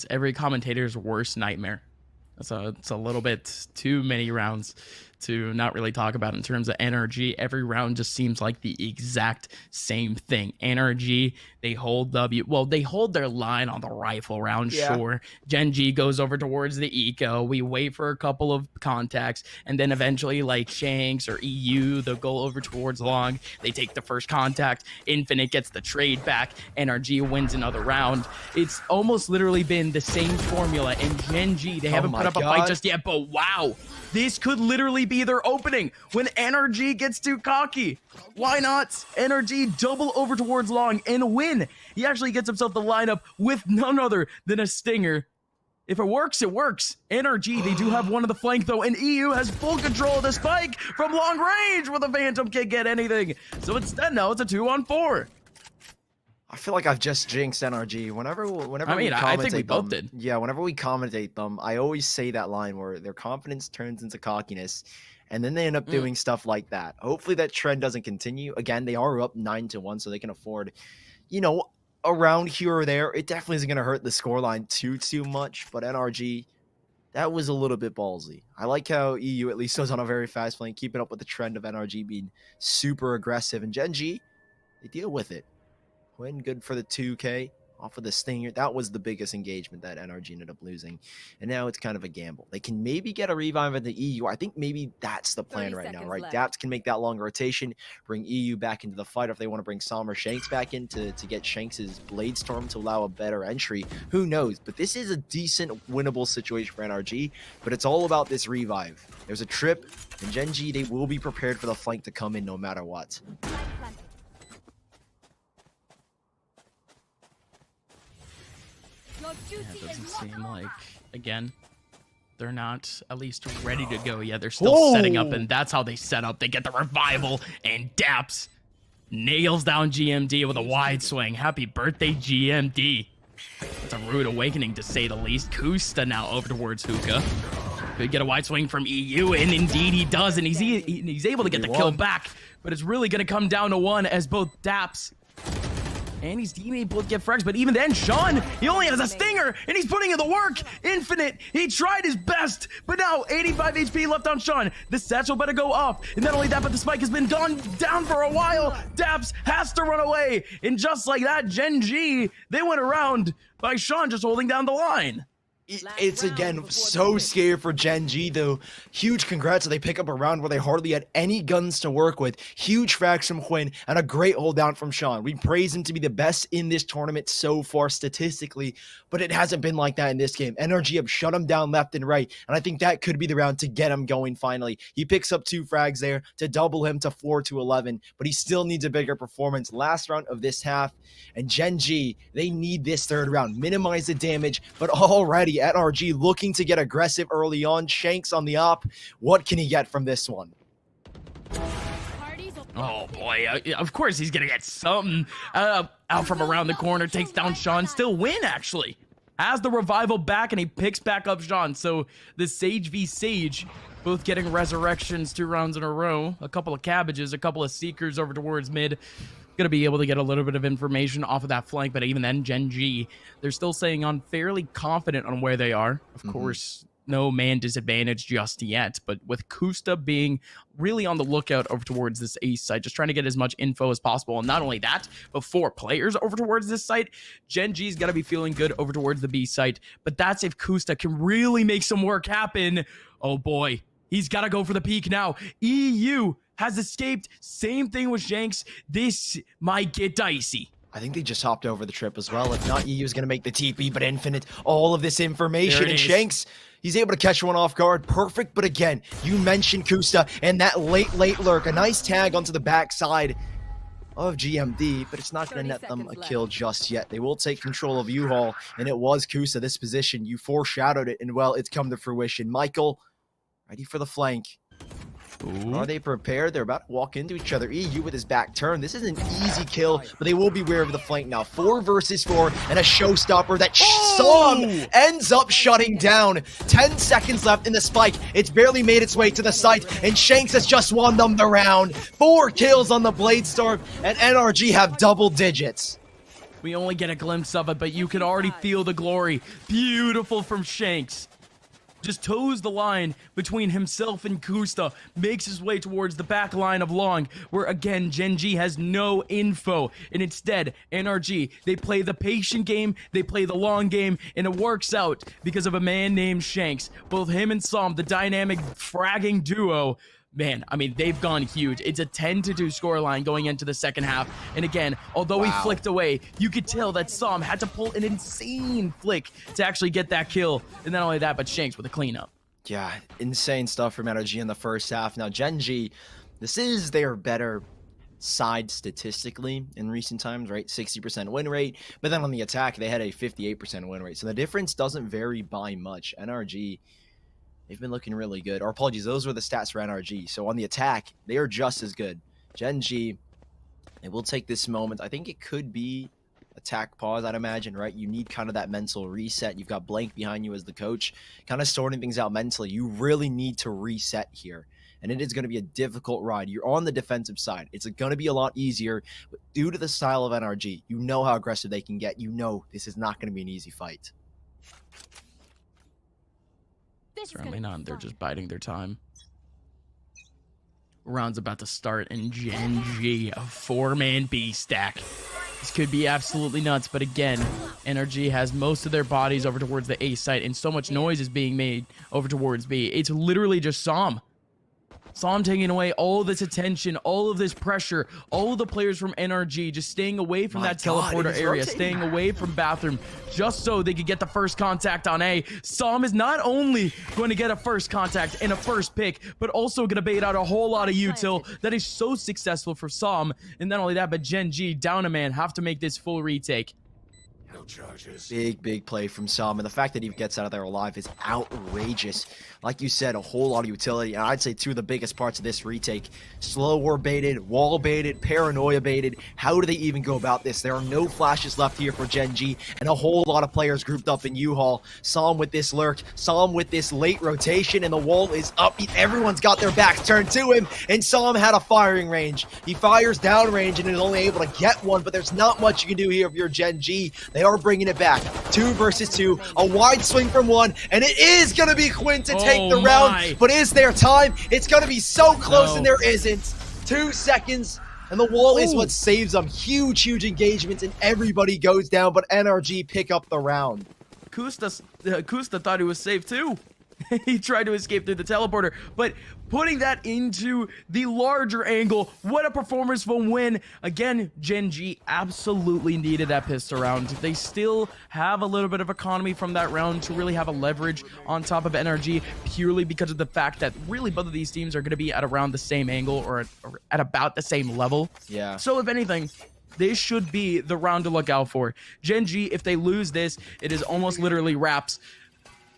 every commentator's worst nightmare. It's a little bit too many rounds to not really talk about in terms of NRG. Every round just seems like the exact same thing. NRG, they hold they hold their line on the rifle round, sure. Gen G goes over towards the eco. We wait for a couple of contacts, and then eventually, like Shanks or EU, they'll go over towards long. They take the first contact. Infinite gets the trade back. NRG wins another round. It's almost literally been the same formula in Gen G. They haven't put up a fight just yet, but wow. This could literally be their opening when NRG gets too cocky. Why not? NRG double over towards long and win. He actually gets himself the lineup with none other than a stinger. If it works, it works. NRG, they do have one of the flank though, and EU has full control of the spike from long range where the Phantom can't get anything. So instead now it's a 2-on-4. I feel like I've just jinxed NRG. Whenever I mean, I think we both did. Yeah, whenever we commentate them, I always say that line where their confidence turns into cockiness, and then they end up doing stuff like that. Hopefully that trend doesn't continue. Again, they are up 9-1, so they can afford, you know, around here or there. It definitely isn't going to hurt the scoreline too much, but NRG, that was a little bit ballsy. I like how EU at least goes on a very fast lane, keeping up with the trend of NRG being super aggressive, and Gen G, they deal with it. Win good for the 2K off of the stinger. That was the biggest engagement that NRG ended up losing, and now it's kind of a gamble. They can maybe get a revive at the EU. I think maybe that's the plan right now, right? Daps can make that longer rotation, bring EU back into the fight if they want to bring Sam or Shanks back in to get Shanks' Blade Storm to allow a better entry. Who knows? But this is a decent winnable situation for NRG, but it's all about this revive. There's a trip, and Gen G, they will be prepared for the flank to come in no matter what. Yeah, it doesn't seem like, again, they're not at least ready to go yet. They're still setting up, and that's how they set up. They get the revival, and Daps nails down GMD with a wide swing. Happy birthday, GMD. It's a rude awakening, to say the least. Kusta now over towards Hookah. Could get a wide swing from EU, and indeed he does, and he's able to get the kill back. But it's really going to come down to one, as both Daps and his teammate both get frags, but even then, Sean, he only has a stinger, and he's putting in the work. Infinite, he tried his best, but now 85 HP left on Sean. The satchel better go up, and not only that, but the spike has been gone down for a while. Daps has to run away, and just like that, Gen G, they went around by Sean just holding down the line. It's again so scary for Gen G though. Huge congrats that they pick up a round where they hardly had any guns to work with. Huge frags from Quinn and a great hold down from Sean. We praise him to be the best in this tournament so far statistically, but it hasn't been like that in this game. NRG have shut him down left and right, and I think that could be the round to get him going finally. He picks up 2 frags there to double him to 4-11, but he still needs a bigger performance last round of this half, and Gen G, they need this third round. Minimize the damage, but already NRG looking to get aggressive early on. Shanks on the op. What can he get from this one? Oh boy, of course he's gonna get something. Out from around the corner, takes down Sean, still win actually. Has the revival back and he picks back up Sean. So the Sage v Sage, both getting resurrections 2 rounds in a row. A couple of cabbages, a couple of seekers over towards mid. Gonna be able to get a little bit of information off of that flank, but even then, Gen G, they're still staying on fairly confident on where they are. Of course, no man disadvantage just yet, but with Kusta being really on the lookout over towards this A site, just trying to get as much info as possible. And not only that, but 4 players over towards this site, Gen G's got to be feeling good over towards the B site, but that's if Kusta can really make some work happen. Oh boy, he's got to go for the peak now. EU has escaped. Same thing with Shanks. This might get dicey. I think they just hopped over the trip as well. If not, EU is going to make the TP, but Infinite, all of this information. And Shanks, he's able to catch one off guard. Perfect, but again, you mentioned Kusta and that late lurk. A nice tag onto the backside of GMD, but it's not going to net them a kill just yet. They will take control of U-Haul, and it was Kusta, this position. You foreshadowed it, and well, it's come to fruition. Michael, ready for the flank. Ooh. Are they prepared? They're about to walk into each other. EU with his back turn. This is an easy kill, but they will be wary of the flank now. 4 versus 4 and a showstopper that Som ends up shutting down. 10 seconds left in the spike. It's barely made its way to the site, and Shanks has just won them the round. 4 kills on the Bladestorm, and NRG have double digits. We only get a glimpse of it, but you can already feel the glory. Beautiful from Shanks. Just toes the line between himself and Kusta, makes his way towards the back line of Long, where again, Gen G has no info, and instead, NRG, they play the patient game, they play the long game, and it works out because of a man named Shanks. Both him and Som, the dynamic fragging duo, man, I mean, they've gone huge. It's a 10-2 scoreline going into the second half. And again, although he flicked away, you could tell that Som had to pull an insane flick to actually get that kill. And not only that, but Shanks with a cleanup. Yeah, insane stuff from NRG in the first half. Now, Gen G, this is their better side statistically in recent times, right? 60% win rate. But then on the attack, they had a 58% win rate. So the difference doesn't vary by much. NRG, they've been looking really good. Or apologies, those were the stats for NRG. So on the attack, they are just as good. Gen G, they will take this moment. I think it could be attack pause, I'd imagine, right? You need kind of that mental reset. You've got Blank behind you as the coach, kind of sorting things out mentally. You really need to reset here. And it is going to be a difficult ride. You're on the defensive side. It's going to be a lot easier. But due to the style of NRG, you know how aggressive they can get. You know this is not going to be an easy fight. Certainly not. They're just biding their time. Round's about to start, and Gen G, a 4-man B stack. This could be absolutely nuts, but again, NRG has most of their bodies over towards the A site, and so much noise is being made over towards B. It's literally just Som. Som taking away all this attention, all of this pressure, all of the players from NRG just staying away from that teleporter area, staying away from bathroom, just so they could get the first contact on A. Som is not only going to get a first contact and a first pick, but also going to bait out a whole lot of util that is so successful for Som. And not only that, but Gen G, down a man, have to make this full retake. No charges. Big play from Som, and the fact that he gets out of there alive is outrageous. Like you said, a whole lot of utility, and I'd say 2 of the biggest parts of this retake. Slow war baited, wall baited, paranoia baited. How do they even go about this? There are no flashes left here for Gen G, and a whole lot of players grouped up in U-Haul. Som with this lurk, Som with this late rotation, and the wall is up. Everyone's got their backs turned to him, and Som had a firing range. He fires down range and is only able to get one, but there's not much you can do here if you're Gen G. They are bringing it back. 2 versus 2, a wide swing from 1, and it is going to be Quinn to take the round, but is there time? It's going to be so close, and there isn't. 2 seconds, and the wall is what saves them. Huge engagement, and everybody goes down, but NRG pick up the round. Kusta thought he was safe too. He tried to escape through the teleporter, but putting that into the larger angle, what a performance for win. Again, Gen G absolutely needed that pistol round. They still have a little bit of economy from that round to really have a leverage on top of NRG, purely because of the fact that really both of these teams are going to be at around the same angle or at about the same level. Yeah. So if anything, this should be the round to look out for. Gen G, if they lose this, it is almost literally wraps.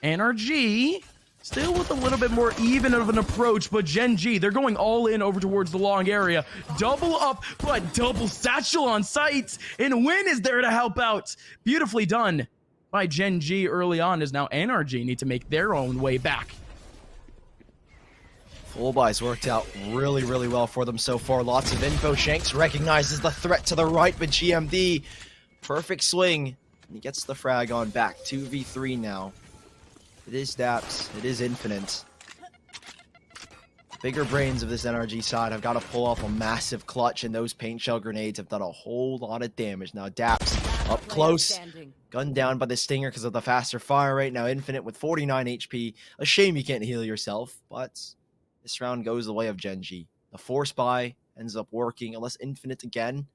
NRG still with a little bit more even of an approach, but Gen G, they're going all in over towards the long area. Double up, but double satchel on sight, and Win is there to help out. Beautifully done by Gen G early on, as now NRG need to make their own way back. Full buys worked out really, really well for them so far. Lots of info. Shanks recognizes the threat to the right, but GMD, perfect swing. He gets the frag on back. 2v3 now. It is Daps. It is Infinite. Bigger brains of this NRG side have got to pull off a massive clutch, and those paint shell grenades have done a whole lot of damage. Now Daps up close, gunned down by the Stinger because of the faster fire rate. Now Infinite with 49 HP. A shame you can't heal yourself, but this round goes the way of Gen G. The force buy ends up working, unless Infinite again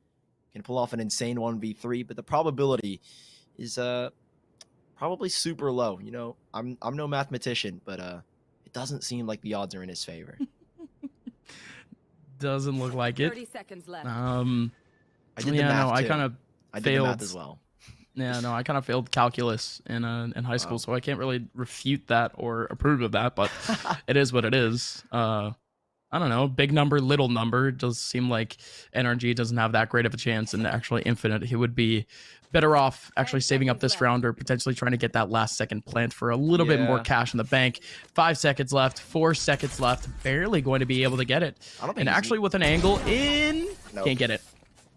can pull off an insane 1v3, but the probability is probably super low. You know, I'm no mathematician, but it doesn't seem like the odds are in his favor. Doesn't look like it. 30 seconds left. I did the math I too. kind of I did failed the math as well. Yeah, no, I kind of failed calculus in high school, so I can't really refute that or approve of that, but it is what it is. I don't know, big number, little number. It does seem like NRG doesn't have that great of a chance, and actually Infinite, he would be better off actually saving up this round or potentially trying to get that last second plant for a little bit more cash in the bank. 5 seconds left, 4 seconds left, barely going to be able to get it. And actually with an angle in, can't get it.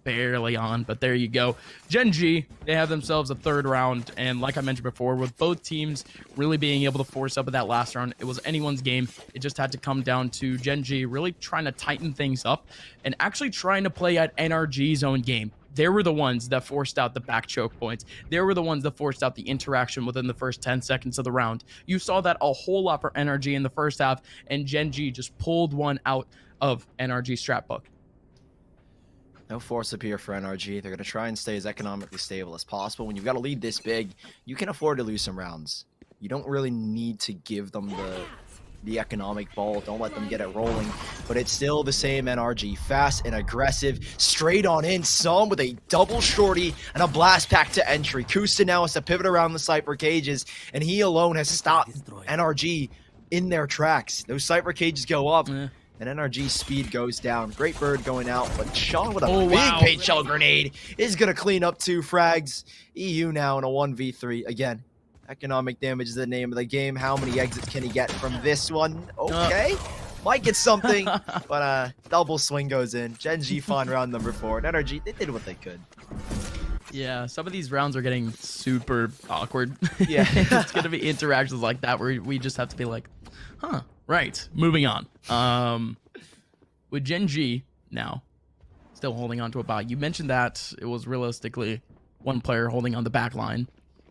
Barely on, but there you go. Gen G, they have themselves a third round, and like I mentioned before, with both teams really being able to force up at that last round, it was anyone's game. It just had to come down to Gen G really trying to tighten things up and actually trying to play at NRG's own game. They were the ones that forced out the back choke points. They were the ones that forced out the interaction within the first 10 seconds of the round. You saw that a whole lot for NRG in the first half, and Gen G just pulled one out of NRG strat book. No force up here for NRG. They're going to try and stay as economically stable as possible. When you've got a lead this big, you can afford to lose some rounds. You don't really need to give them the economic ball. Don't let them get it rolling. But it's still the same NRG. Fast and aggressive. Straight on in. Some with a double shorty and a blast pack to entry. Kusta now has to pivot around the Cypher cages, and he alone has stopped NRG in their tracks. Those Cypher cages go up. And NRG's speed goes down. Great bird going out, but Sean with a big paint shell grenade is going to clean up 2 frags. EU now in a 1v3. Again, economic damage is the name of the game. How many exits can he get from this one? Okay. Might get something, but double swing goes in. Gen G fun round number 4. And NRG, they did what they could. Yeah, some of these rounds are getting super awkward. Yeah. It's going to be interactions like that where we just have to be like, huh. Right, moving on. With Gen G now, still holding on to a buy. You mentioned that it was realistically one player holding on the back line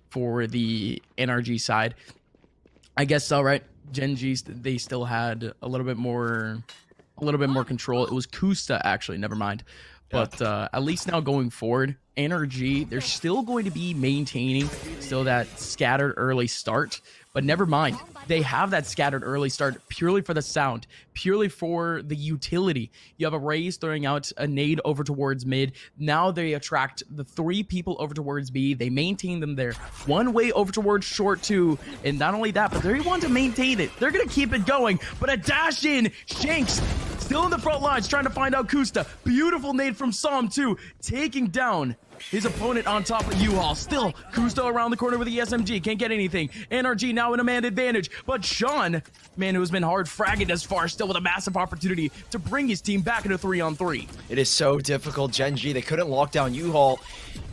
for the NRG side. I guess so, right? Gen G, they still had a little bit more control. It was Kusta, actually, never mind. But at least now going forward, NRG, they're still going to be maintaining still that scattered early start. But never mind, they have that scattered early start purely for the sound, purely for the utility. You have a Raze throwing out a nade over towards mid. Now they attract the 3 people over towards B. They maintain them there. 1 way over towards short 2. And not only that, but they want to maintain it. They're going to keep it going. But a dash in, Shanks still in the front lines trying to find out Kusta. Beautiful nade from Psalm 2, taking down his opponent on top of U-Haul. Still, Kusta around the corner with the SMG. Can't get anything. NRG now in a man advantage. But Sean, man who has been hard fragged as far, still with a massive opportunity to bring his team back into 3-on-3. It is so difficult. Gen G, they couldn't lock down U-Haul.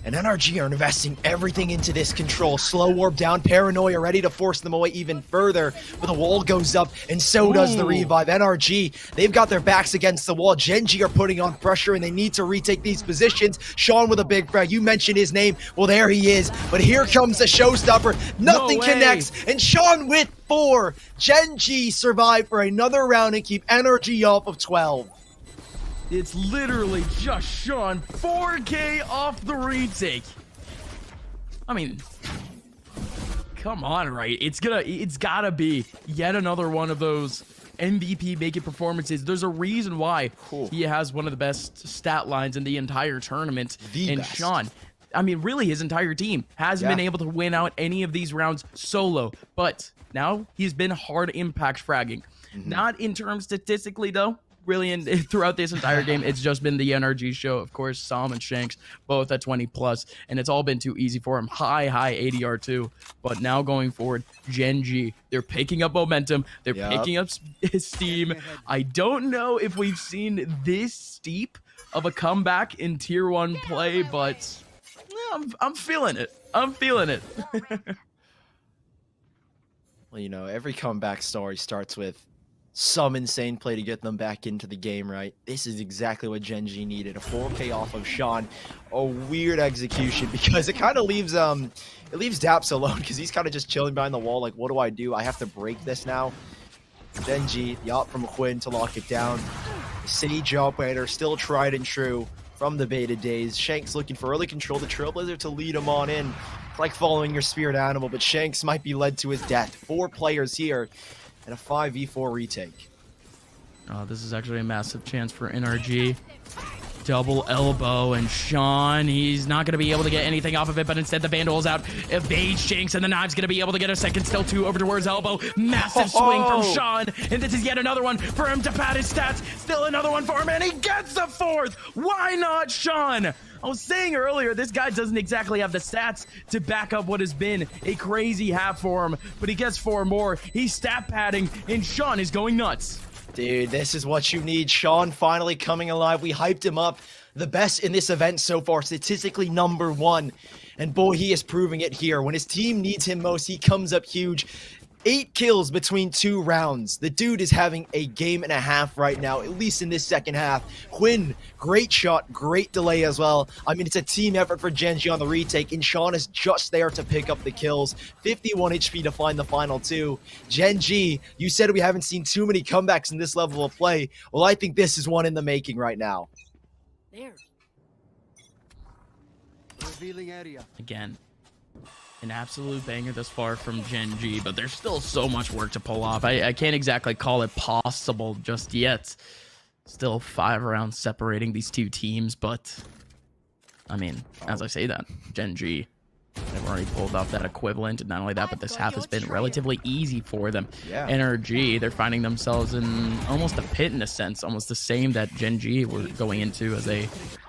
And NRG are investing everything into this control. Slow warp down, Paranoia ready to force them away even further. But the wall goes up, and so does the revive. NRG, they've got their backs against the wall. Gen G are putting on pressure, and they need to retake these positions. Sean with a big frag. You mentioned his name. Well, there he is. But here comes the showstopper. Nothing connects. And Sean with 4. Gen G survived for another round and keep energy off of 12. It's literally just Sean 4K off the retake. I mean, come on, right? It's gotta be yet another one of those MVP making performances. There's a reason why he has one of the best stat lines in the entire tournament. And best. Sean, I mean, really his entire team hasn't been able to win out any of these rounds solo, but now he's been hard impact fragging. Not in terms statistically though. Really, throughout this entire game, it's just been the NRG show. Of course, Sam and Shanks both at 20+, and it's all been too easy for him. High ADR too. But now going forward, Gen G, they're picking up momentum. They're picking up steam. I don't know if we've seen this steep of a comeback in Tier 1 play, but I'm feeling it. I'm feeling it. Well, you know, every comeback story starts with some insane play to get them back into the game, right? This is exactly what Gen G needed. A 4K off of Sean. A weird execution because it kind of leaves Daps alone because he's kind of just chilling behind the wall like, what do? I have to break this now. Gen G, the op from Quinn to lock it down. The Sage operator still tried and true from the beta days. Shanks looking for early control. The Trailblazer to lead him on in. It's like following your spirit animal, but Shanks might be led to his death. 4 players here. And a 5v4 retake. Oh, this is actually a massive chance for NRG. Double elbow, and Sean, he's not going to be able to get anything off of it, but instead the Vandal's out. Evades Shanks, and the Knives going to be able to get a second still 2 over towards elbow. Massive swing from Sean, and this is yet another one for him to pad his stats. Still another one for him, and he gets the 4th. Why not Sean? I was saying earlier, this guy doesn't exactly have the stats to back up what has been a crazy half for him, but he gets 4 more. He's stat padding, and Sean is going nuts. Dude, this is what you need. Sean finally coming alive. We hyped him up. The best in this event so far, statistically #1. And boy, he is proving it here. When his team needs him most, he comes up huge. 8 kills between 2 rounds. The dude is having a game and a half right now, at least in this second half. Quinn, great shot, great delay as well. I mean, it's a team effort for Gen G on the retake, and Sean is just there to pick up the kills. 51 HP to find the final 2. Gen G, you said we haven't seen too many comebacks in this level of play. Well, I think this is one in the making right now. There. Revealing area. Again, an absolute banger thus far from Gen G, but there's still so much work to pull off. I can't exactly call it possible just yet. Still 5 rounds separating these two teams, but I mean, as I say that, Gen G, they've already pulled off that equivalent, and not only that, but this half has been relatively easy for them. NRG, they're finding themselves in almost a pit in a sense, almost the same that Gen G were going into as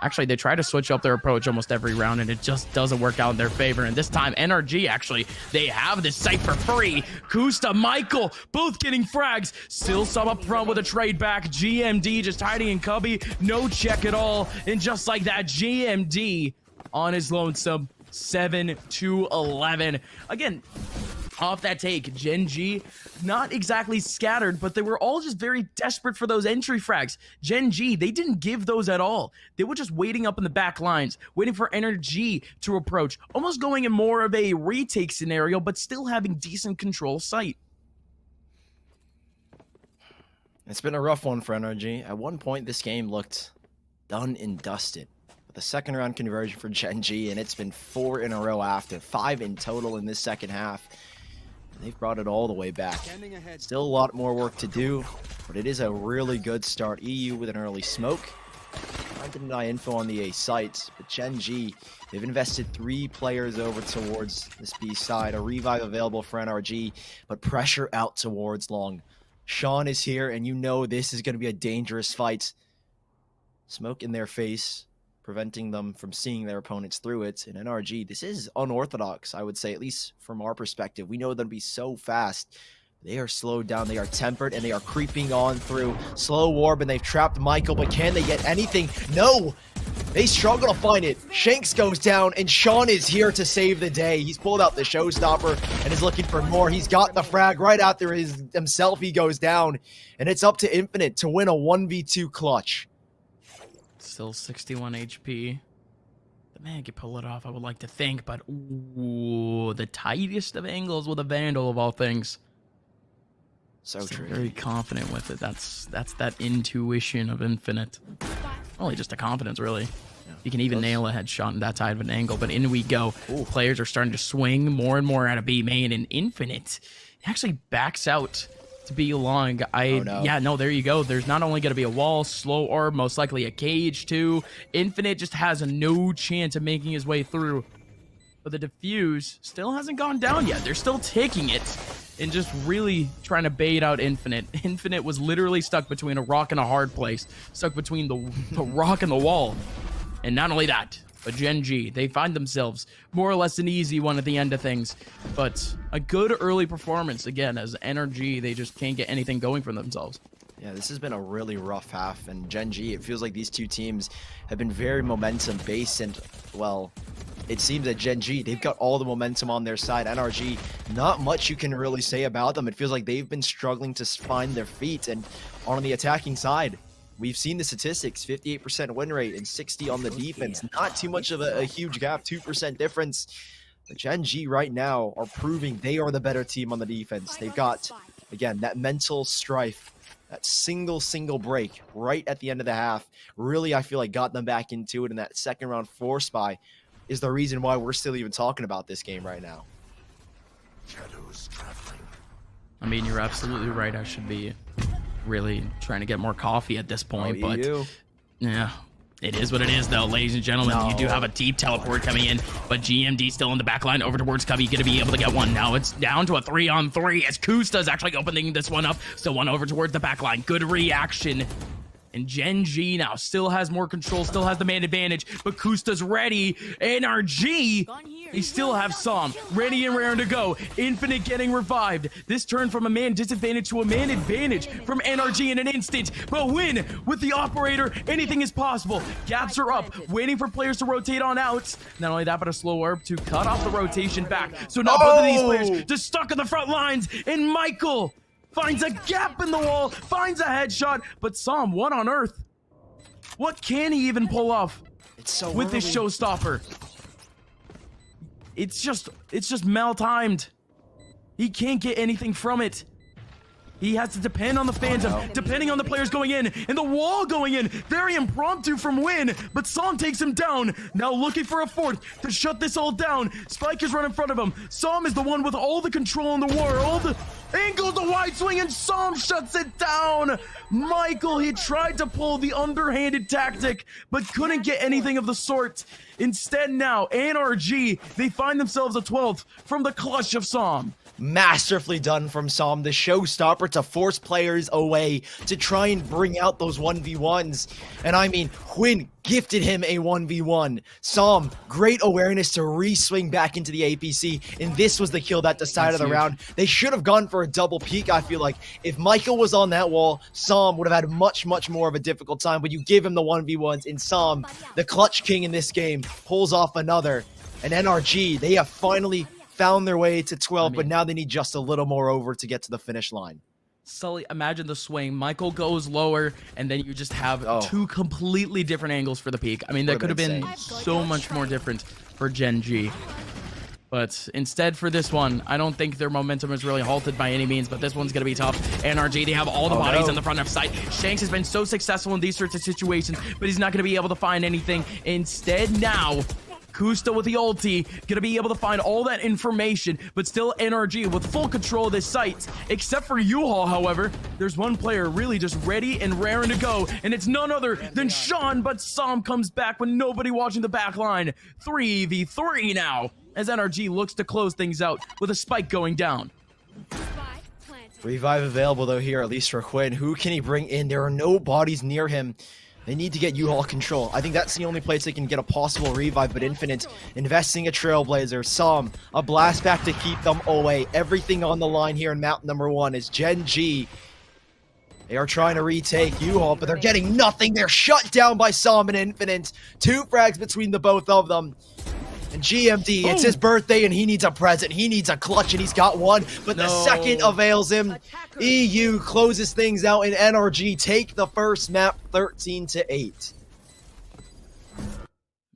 actually they try to switch up their approach almost every round, and it just doesn't work out in their favor. And this time, NRG actually, they have this site for free. Kusta, Michael, both getting frags. Still some up front with a trade back. GMD just hiding in cubby, no check at all, and just like that, GMD on his lonesome. 7-11. Again, off that take, Gen G, not exactly scattered, but they were all just very desperate for those entry frags. Gen G, they didn't give those at all. They were just waiting up in the back lines, waiting for NRG to approach, almost going in more of a retake scenario, but still having decent control sight. It's been a rough one for NRG. At one point, this game looked done and dusted. The second round conversion for Gen G, and it's been 4 in a row after, 5 in total in this second half. And they've brought it all the way back. Still a lot more work to do, but it is a really good start. EU with an early smoke. I didn't deny info on the A site, but Gen G, they've invested 3 players over towards this B side. A revive available for NRG, but pressure out towards long. Sean is here, and you know this is going to be a dangerous fight. Smoke in their face, preventing them from seeing their opponents through it. And NRG, this is unorthodox, I would say, at least from our perspective. We know them to be so fast. They are slowed down, they are tempered, and they are creeping on through. Slow warp, and they've trapped Michael, but can they get anything? No! They struggle to find it. Shanks goes down, and Sean is here to save the day. He's pulled out the showstopper and is looking for more. He's got the frag right after himself. He goes down, and it's up to Infinite to win a 1v2 clutch. Still 61 HP. The man could pull it off, I would like to think, but ooh, the tightest of angles with a Vandal of all things. So true. Very confident with it. That's that intuition of Infinite. Only just a confidence, really. You can even nail a headshot in that tight of an angle, but in we go. Ooh. Players are starting to swing more and more out of B main, and Infinite actually backs out to be long. Yeah, no, there you go. There's not only going to be a wall, slow orb, most likely a cage too. Infinite just has no chance of making his way through. But the defuse still hasn't gone down yet. They're still taking it and just really trying to bait out Infinite. Infinite was literally stuck between a rock and a hard place, stuck between the rock and the wall. And not only that, but Gen G, they find themselves more or less an easy one at the end of things. But a good early performance, again, as NRG, they just can't get anything going for themselves. Yeah, this has been a really rough half, and Gen G, it feels like these two teams have been very momentum-based, and, well, it seems that Gen G, they've got all the momentum on their side. NRG, not much you can really say about them. It feels like they've been struggling to find their feet, and on the attacking side, we've seen the statistics, 58% win rate and 60 on the defense. Not too much of a huge gap, 2% difference. But Gen G right now are proving they are the better team on the defense. They've got, again, that mental strife, that single break right at the end of the half. Really, I feel like got them back into it, and that second round force buy is the reason why we're still even talking about this game right now. Shadows traveling. I mean, you're absolutely right. I should be really trying to get more coffee at this point, but yeah, it is what it is, though, ladies and gentlemen. You do have a deep teleport coming in, but GMD still in the back line over towards Cubby, gonna be able to get one. Now it's down to a 3-on-3 as Kusta's actually opening this one up. Still one over towards the back line. Good reaction. And Gen G now still has more control, still has the man advantage, but Kusta's ready. NRG, they still have Som ready and raring to go. Infinite getting revived. This turn from a man disadvantage to a man advantage from NRG in an instant. But win with the operator, anything is possible. Gaps are up, waiting for players to rotate on out. Not only that, but a slow orb to cut off the rotation back. So now both of these players just stuck on the front lines. And Michael finds a gap in the wall, finds a headshot, but Som, what on earth? What can he even pull off with this showstopper? It's just mal-timed. He can't get anything from it. He has to depend on the phantom, depending on the players going in, and the wall going in. Very impromptu from Win, but Som takes him down. Now looking for a fourth to shut this all down. Spike is right in front of him. Som is the one with all the control in the world. Angles the wide swing, and Som shuts it down. Michael, he tried to pull the underhanded tactic, but couldn't get anything of the sort. Instead now, NRG, they find themselves a 12th from the clutch of Som. Masterfully done from Som, the showstopper to force players away, to try and bring out those 1v1s. And I mean, Quinn gifted him a 1v1. Som, great awareness to re-swing back into the APC, and this was the kill that decided the round. They should have gone for a double peek, I feel like. If Michael was on that wall, Som would have had much more of a difficult time, but you give him the 1v1s, and Som, the clutch king in this game, pulls off another. And NRG, they have finally found their way to 12, but now they need just a little more over to get to the finish line. Sully, imagine the swing. Michael goes lower, and then you just have two completely different angles for the peak. I mean, that could have been so much more different for Gen G. But instead for this one, I don't think their momentum is really halted by any means, but this one's going to be tough. NRG, they have all the bodies on the front of sight. Shanks has been so successful in these sorts of situations, but he's not going to be able to find anything. Instead now, Kusta with the ulti, gonna be able to find all that information, but still NRG with full control of this site. Except for U-Haul, however, there's one player really just ready and raring to go, and it's none other than Sean, but Som comes back with nobody watching the back line. 3v3 now, as NRG looks to close things out with a spike going down. Revive available, though, here, at least for Quinn. Who can he bring in? There are no bodies near him. They need to get U-Haul control. I think that's the only place they can get a possible revive, but Infinite investing a Trailblazer. Som, a blast back to keep them away. Everything on the line here in map number 1 is Gen G. They are trying to retake U-Haul, but they're getting nothing. They're shut down by Som and Infinite. 2 frags between the both of them. And GMD, it's his birthday, and he needs a present. He needs a clutch, and he's got one, but the second avails him. EU closes things out, and NRG take the first map 13-8.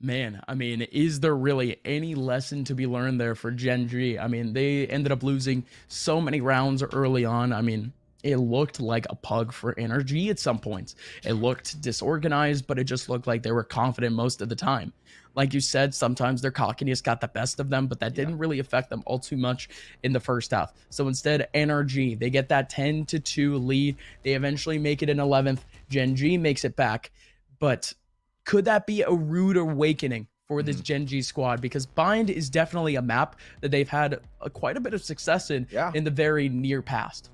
Man, I mean, is there really any lesson to be learned there for Gen G? I mean, they ended up losing so many rounds early on. I mean, it looked like a pug for energy at some points. It looked disorganized, but it just looked like they were confident most of the time. Like you said, sometimes their cockiness got the best of them, but that didn't really affect them all too much in the first half. So instead, NRG, they get that 10-2 lead. They eventually make it in 11th. Gen G makes it back, but could that be a rude awakening for this Gen G squad? Because Bind is definitely a map that they've had quite a bit of success in the very near past.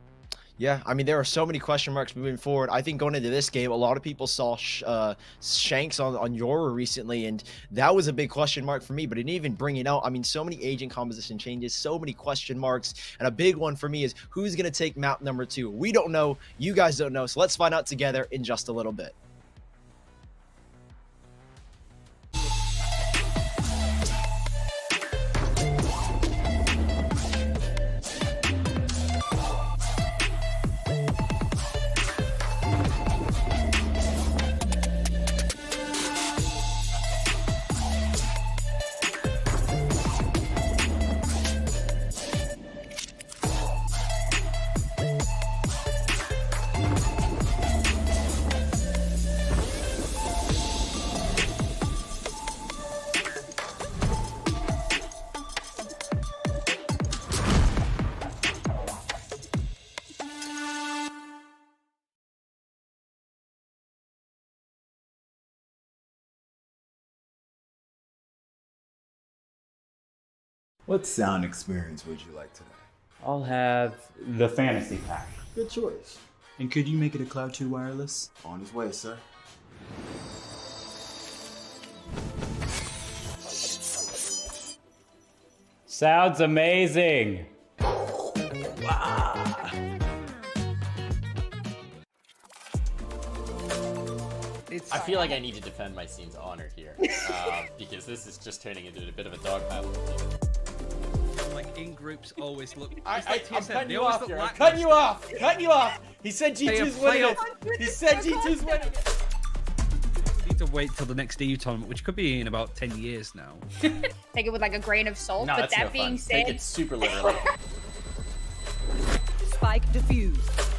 Yeah, I mean, there are so many question marks moving forward. I think going into this game, a lot of people saw Shanks on Yoru recently, and that was a big question mark for me, but it didn't even bring it out. I mean, so many agent composition changes, so many question marks, and a big one for me is who's going to take map number 2? We don't know. You guys don't know, so let's find out together in just a little bit. What sound experience would you like today? I'll have the fantasy pack. Good choice. And could you make it a Cloud 2 wireless? On his way, sir. Sounds amazing. I feel like I need to defend my scene's honor here, because this is just turning into a bit of a dog battle. Like in groups always look. I'm cutting you off here. I'm cutting you off. Cutting you off. He said G2's winning it. He said G2's winning it. We need to wait till the next EU tournament, which could be in about 10 years now. Take it with like a grain of salt. No, but that's that no being fun. said, Take it super literally. Spike defused.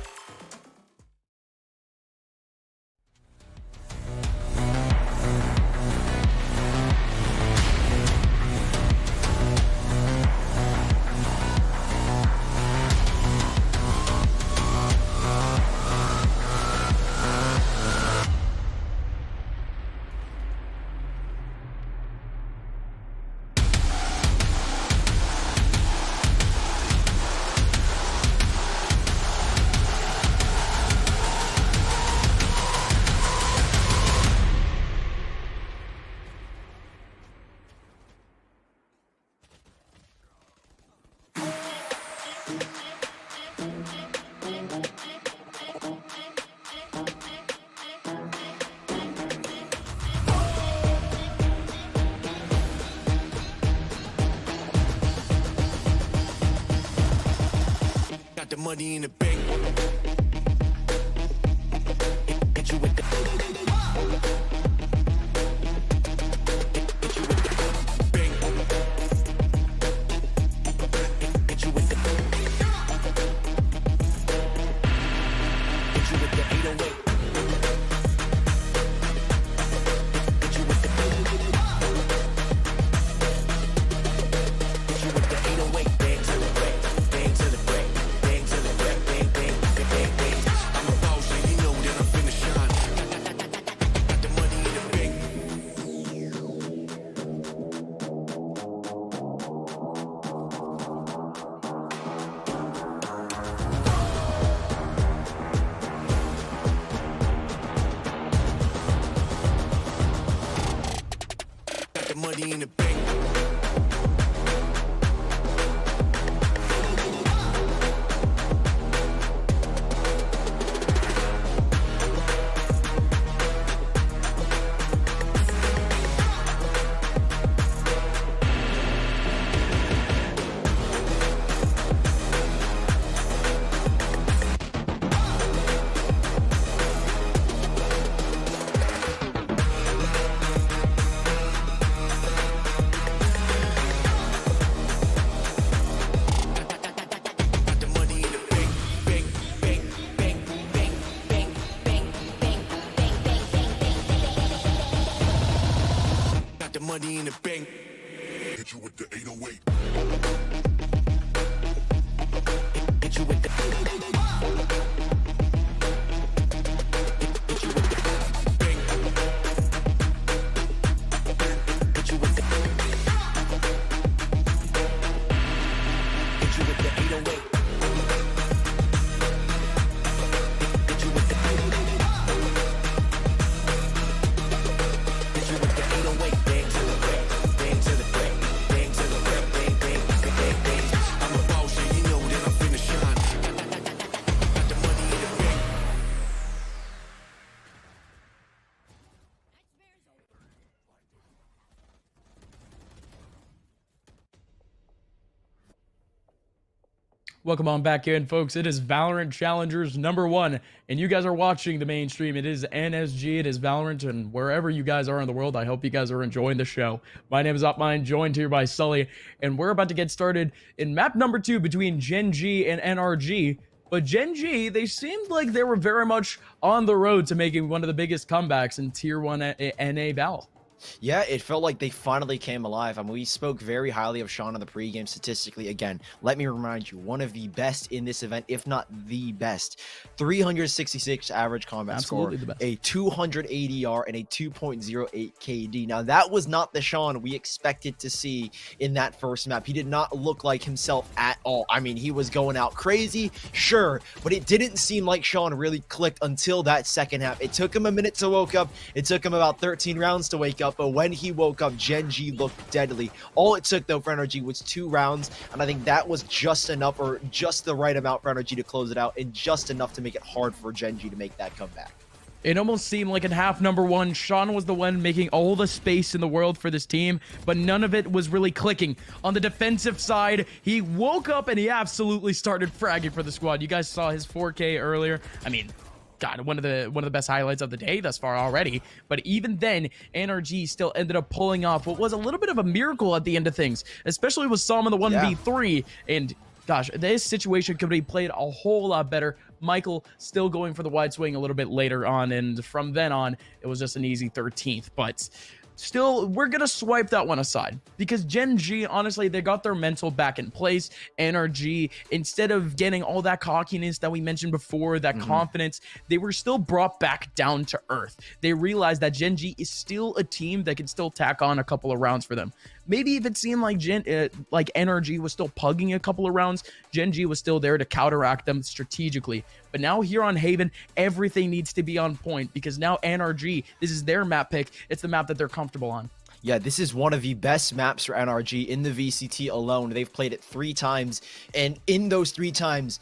Got the money in the bank. Hit you with the bank. Hit you with the 808. Hit you with the 808. Bang to the break. Bang to the break. Bang to the break. Bang, bang, bang, bang, bang. I'm a boss, and you know that I'm finna shine. Got the money in the bank. Got the money in the bank. the money in the bank. Hit you with the 808. Hit you with the Welcome on back in, folks. It is Valorant Challengers #1, and you guys are watching the mainstream. It is NSG, it is Valorant, and wherever you guys are in the world, I hope you guys are enjoying the show. My name is Upmine, joined here by Sully, and we're about to get started in map number 2 between Gen G and NRG. But Gen G, they seemed like they were very much on the road to making one of the biggest comebacks in Tier 1 NA Val. Yeah, it felt like they finally came alive. I mean, we spoke very highly of Sean in the pregame statistically. Again, let me remind you, one of the best in this event, if not the best. 366 average combat Absolutely score, the best. a 200 ADR, and a 2.08 KD. Now, that was not the Sean we expected to see in that first map. He did not look like himself at all. I mean, he was going out crazy, sure, but it didn't seem like Sean really clicked until that second half. It took him a minute to woke up. It took him about 13 rounds to wake up. But when he woke up, Gen G looked deadly. All it took, though, for NRG was 2 rounds, and I think that was just enough, or just the right amount for NRG to close it out, and just enough to make it hard for Gen G to make that comeback. It almost seemed like in half number 1, Sean was the one making all the space in the world for this team, but none of it was really clicking. On the defensive side, he woke up and he absolutely started fragging for the squad. You guys saw his 4K earlier. I mean, God, one of the best highlights of the day thus far already. But even then, NRG still ended up pulling off what was a little bit of a miracle at the end of things, especially with Sam in the 1v3. And gosh, this situation could be played a whole lot better. Michael still going for the wide swing a little bit later on, and from then on, it was just an easy 13th. But still, we're going to swipe that one aside because Gen G, honestly, they got their mental back in place. NRG, instead of getting all that cockiness that we mentioned before, that confidence, they were still brought back down to earth. They realized that Gen G is still a team that can still tack on a couple of rounds for them. Maybe if it seemed like NRG was still pugging a couple of rounds, Gen G was still there to counteract them strategically. But now here on Haven, everything needs to be on point because now NRG, this is their map pick. It's the map that they're comfortable on. Yeah, this is one of the best maps for NRG in the VCT alone. They've played it 3 times, and in those 3 times,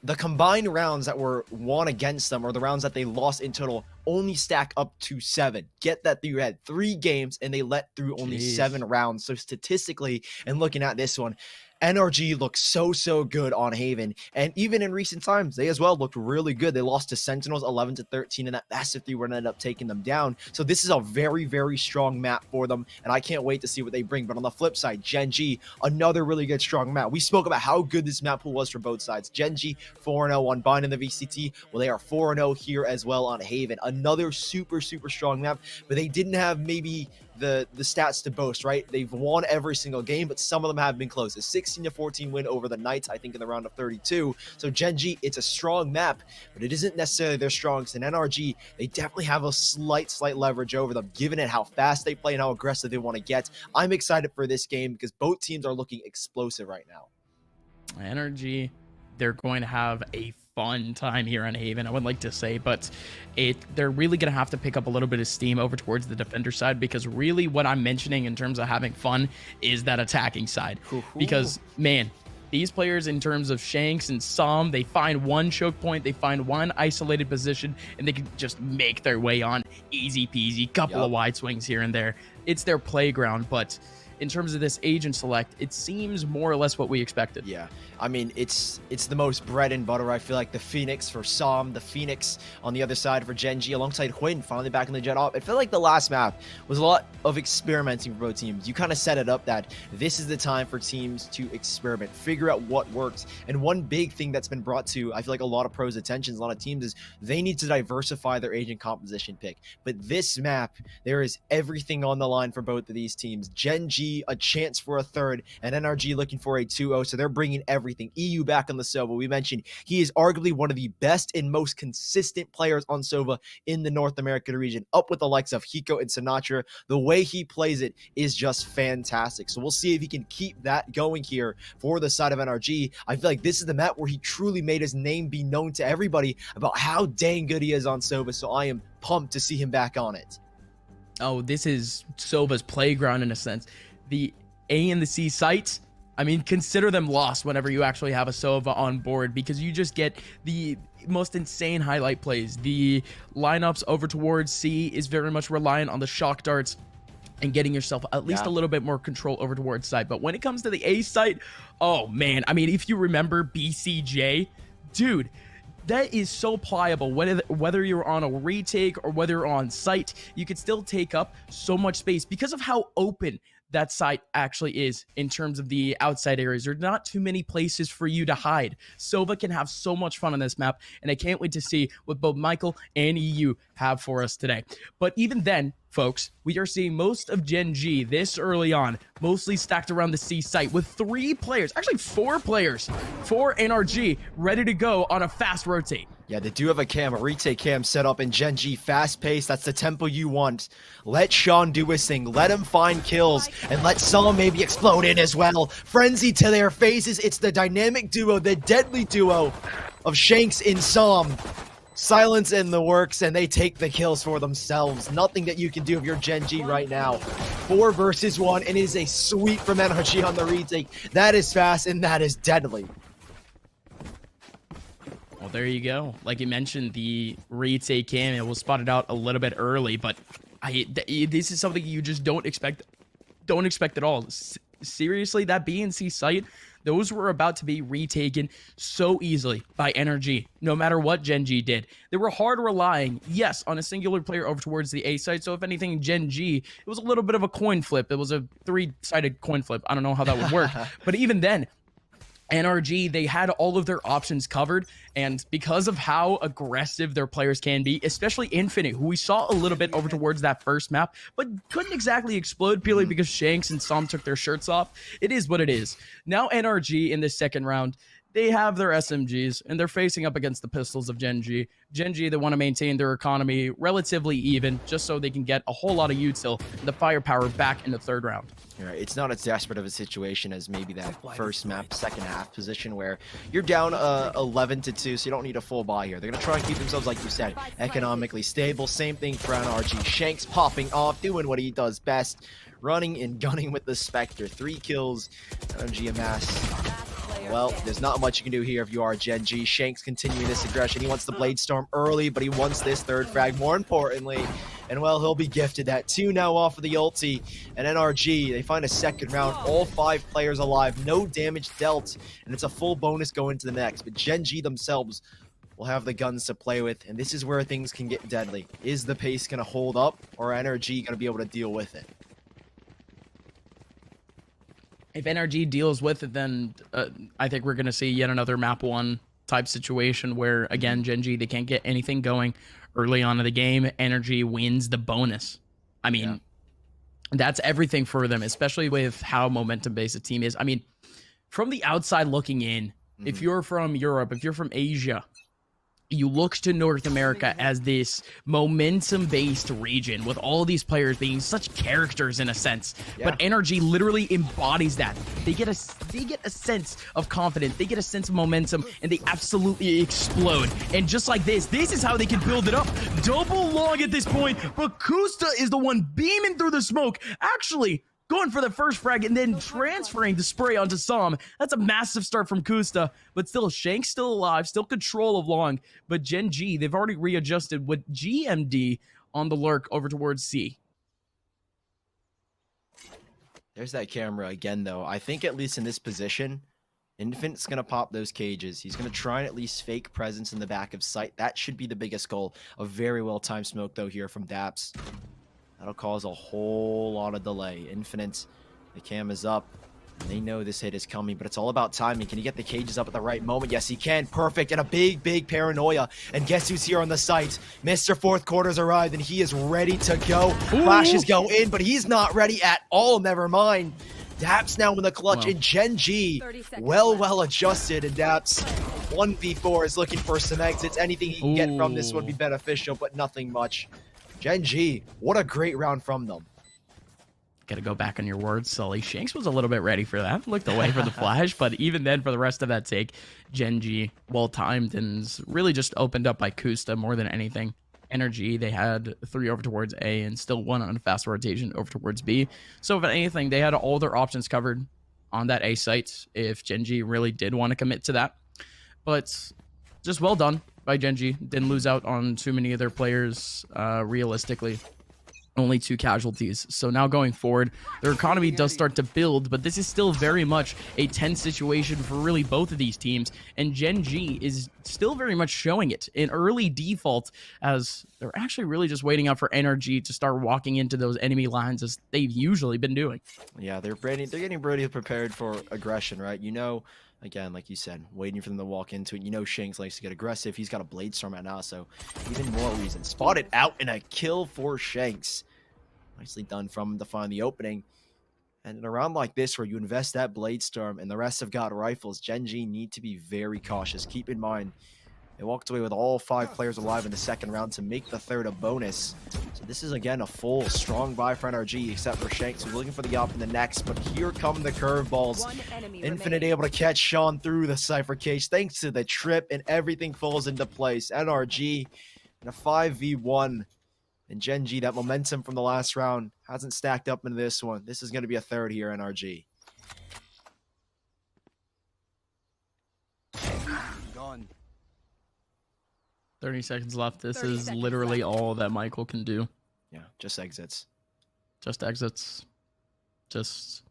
the combined rounds that were won against them, or the rounds that they lost in total, only stack up to 7. Get that you had 3 games and they let through only 7 rounds. So statistically, and looking at this one, NRG looks so good on Haven, and even in recent times they as well looked really good. They lost to Sentinels 11-13 and that massive 3-1 ended up taking them down. So this is a very strong map for them, and I can't wait to see what they bring. But on the flip side, Gen G, another really good strong map. We spoke about how good this map pool was for both sides. Gen G 4-0 on Bind in the VCT, well, they are 4-0 here as well on Haven. Another super strong map, but they didn't have maybe the stats to boast, right? They've won every single game, but some of them have been close. A 16-14 win over the Knights, I think, in the round of 32. So Gen G, it's a strong map, but it isn't necessarily their strongest. And NRG, they definitely have a slight leverage over them, given it how fast they play and how aggressive they want to get. I'm excited for this game because both teams are looking explosive right now. NRG, they're going to have a fun time here on Haven, I would like to say, but they're really going to have to pick up a little bit of steam over towards the defender side, because really what I'm mentioning in terms of having fun is that attacking side. Because, man, these players in terms of Shanks and Sam, they find one choke point, they find one isolated position, and they can just make their way on easy peasy, couple of wide swings here and there. It's their playground, but in terms of this agent select, it seems more or less what we expected. Yeah, I mean, it's the most bread and butter. I feel like the Phoenix for Sam, the Phoenix on the other side for Gen G, alongside Huynh, finally back in the Jet Op. I feel like the last map was a lot of experimenting for both teams. You kind of set it up that this is the time for teams to experiment, figure out what works. And one big thing that's been brought to, I feel like, a lot of pros' attentions, a lot of teams, is they need to diversify their agent composition pick. But this map, there is everything on the line line for both of these teams. Gen G, a chance for a third, and NRG looking for a 2-0, so they're bringing everything. EU back on the Sova. We mentioned he is arguably one of the best and most consistent players on Sova in the North American region, up with the likes of Hiko and Sinatra. The way he plays it is just fantastic. So we'll see if he can keep that going here for the side of NRG. I feel like this is the map where he truly made his name be known to everybody about how dang good he is on Sova, so I am pumped to see him back on it. Oh, this is Sova's playground in a sense. The A and the C sites, I mean, consider them lost whenever you actually have a Sova on board, because you just get the most insane highlight plays. The lineups over towards C is very much reliant on the shock darts and getting yourself at least a little bit more control over towards site. But when it comes to the A site, oh man, I mean, if you remember BCJ, dude, that is so pliable. Whether you're on a retake or whether you're on site, you could still take up so much space because of how open that site actually is in terms of the outside areas. There's not too many places for you to hide. Sova can have so much fun on this map, and I can't wait to see what both Michael and EU have for us today. But even then, folks, we are seeing most of Gen G this early on, mostly stacked around the C site with 3 players, actually 4 players for NRG ready to go on a fast rotate. Yeah, they do have a retake cam set up in Gen G. Fast pace, that's the tempo you want. Let Sean do his thing. Let him find kills, and let Saw maybe explode in as well. Frenzy to their faces. It's the dynamic duo, the deadly duo of Shanks and Som. Silence in the works, and they take the kills for themselves. Nothing that you can do if you're Gen G right now. 4 versus 1, and it is a sweep from NRG on the retake. That is fast, and that is deadly. Well, there you go. Like you mentioned, the retake cam, it was spotted out a little bit early, but this is something you just don't expect at all. Seriously, that B and C site, those were about to be retaken so easily by NRG, no matter what Gen G did. They were hard relying, yes, on a singular player over towards the A site, so if anything, Gen G, it was a little bit of a coin flip. It was a 3-sided coin flip. I don't know how that would work, but even then, NRG, they had all of their options covered, and because of how aggressive their players can be, especially Infinite, who we saw a little bit over towards that first map, but couldn't exactly explode purely because Shanks and Som took their shirts off. It is what it is. Now NRG in this second round, they have their SMGs, and they're facing up against the pistols of Gen G. Gen G, they want to maintain their economy relatively even, just so they can get a whole lot of util, the firepower back in the third round. Right, it's not as desperate of a situation as maybe that first map, second half position where you're down 11-2, so you don't need a full buy here. They're going to try and keep themselves, like you said, economically stable. Same thing for NRG. Shanks popping off, doing what he does best, running and gunning with the Spectre. 3 kills, NRG amass. Well, there's not much you can do here if you are Gen G. Shanks continuing this aggression. He wants the Blade Storm early, but he wants this third frag more importantly. And well, he'll be gifted that. 2 now off of the ulti. And NRG, they find a second round. All 5 players alive. No damage dealt. And it's a full bonus going to the next. But Gen G themselves will have the guns to play with. And this is where things can get deadly. Is the pace going to hold up? Or NRG going to be able to deal with it? If NRG deals with it, then I think we're going to see yet another map 1 type situation where, again, Gen G, they can't get anything going early on in the game. NRG wins the bonus. I mean, that's everything for them, especially with how momentum-based the team is. I mean, from the outside looking in, if you're from Europe, if you're from Asia, you look to North America as this momentum-based region with all these players being such characters in a sense. But NRG literally embodies that. They get a sense of confidence. They get a sense of momentum, and they absolutely explode. And just like this is how they can build it up. Double long at this point, but Kusta is the one beaming through the smoke. Actually, going for the first frag and then transferring the spray onto Som. That's a massive start from Kusta, but still, Shank's still alive, still control of long. But Gen G, they've already readjusted with GMD on the lurk over towards C. There's that camera again, though. I think at least in this position, Infinite's going to pop those cages. He's going to try and at least fake presence in the back of sight. That should be the biggest goal. A very well-timed smoke, though, here from Daps. That'll cause a whole lot of delay. Infinite, the cam is up. They know this hit is coming, but it's all about timing. Can he get the cages up at the right moment? Yes, he can. Perfect. And a big, big paranoia. And guess who's here on the site? Mr. Fourth Quarter's arrived, and he is ready to go. Flashes go in, but he's not ready at all. Never mind. Daps now in the clutch, and Gen G well adjusted. And Daps 1v4 is looking for some exits. Anything he can get from this would be beneficial, but nothing much. Gen G, what a great round from them. Gotta go back on your words, Sully. Shanks was a little bit ready for that. Looked away for the flash, but even then, for the rest of that take, Gen G, well-timed, and really just opened up by Kusta more than anything. Energy, they had 3 over towards A and still 1 on a fast rotation over towards B. So if anything, they had all their options covered on that A site if Gen G really did want to commit to that. But just well done by Gen G. Didn't lose out on too many of their players realistically. Only 2 casualties. So now going forward, their economy does start to build, but this is still very much a tense situation for really both of these teams. And Gen G is still very much showing it in early default, as they're actually really just waiting out for NRG to start walking into those enemy lines as they've usually been doing. Yeah, they're getting ready prepared for aggression, right? You know, again, like you said, waiting for them to walk into it. You know Shanks likes to get aggressive. He's got a Blade Storm right now, so even more reason. Spotted out and a kill for Shanks. Nicely done from him to find the opening. And in a round like this where you invest that Blade Storm and the rest have got rifles, Gen G need to be very cautious. Keep in mind, they walked away with all 5 players alive in the second round to make the third a bonus. So this is, again, a full, strong buy for NRG, except for Shanks, who's looking for the op in the next. But here come the curveballs. Infinite able to catch Sean through the Cypher cage, thanks to the trip, and everything falls into place. NRG in a 5v1. And Gen G, that momentum from the last round hasn't stacked up into this one. This is going to be a third here, NRG. Gone. 30 seconds left. This is literally all that Michael can do. Yeah, just exits. Just exits. Just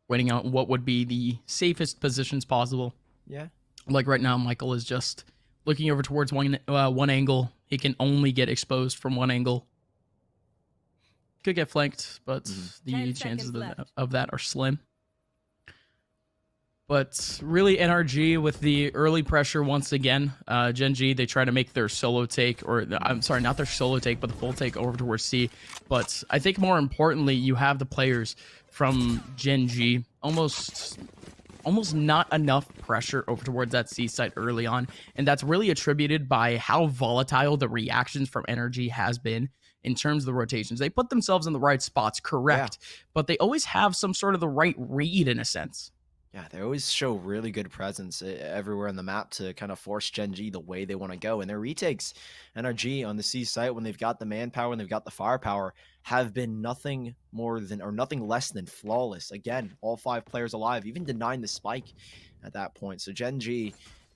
waiting out what would be the safest positions possible. Yeah. Like right now, Michael is just looking over towards one angle. He can only get exposed from one angle. Could get flanked, but the chances of that are slim. But really, NRG with the early pressure once again. Gen G, they try to make their solo take, or I'm sorry, not their solo take, but the full take over towards C. But I think more importantly, you have the players from Gen G almost not enough pressure over towards that C site early on. And that's really attributed by how volatile the reactions from NRG has been in terms of the rotations. They put themselves in the right spots, correct, but they always have some sort of the right read in a sense. Yeah, they always show really good presence everywhere on the map to kind of force Gen G the way they want to go. And their retakes, NRG on the C site, when they've got the manpower and they've got the firepower, have been nothing more than, or nothing less than flawless. Again, all 5 players alive, even denying the spike at that point. So Gen G,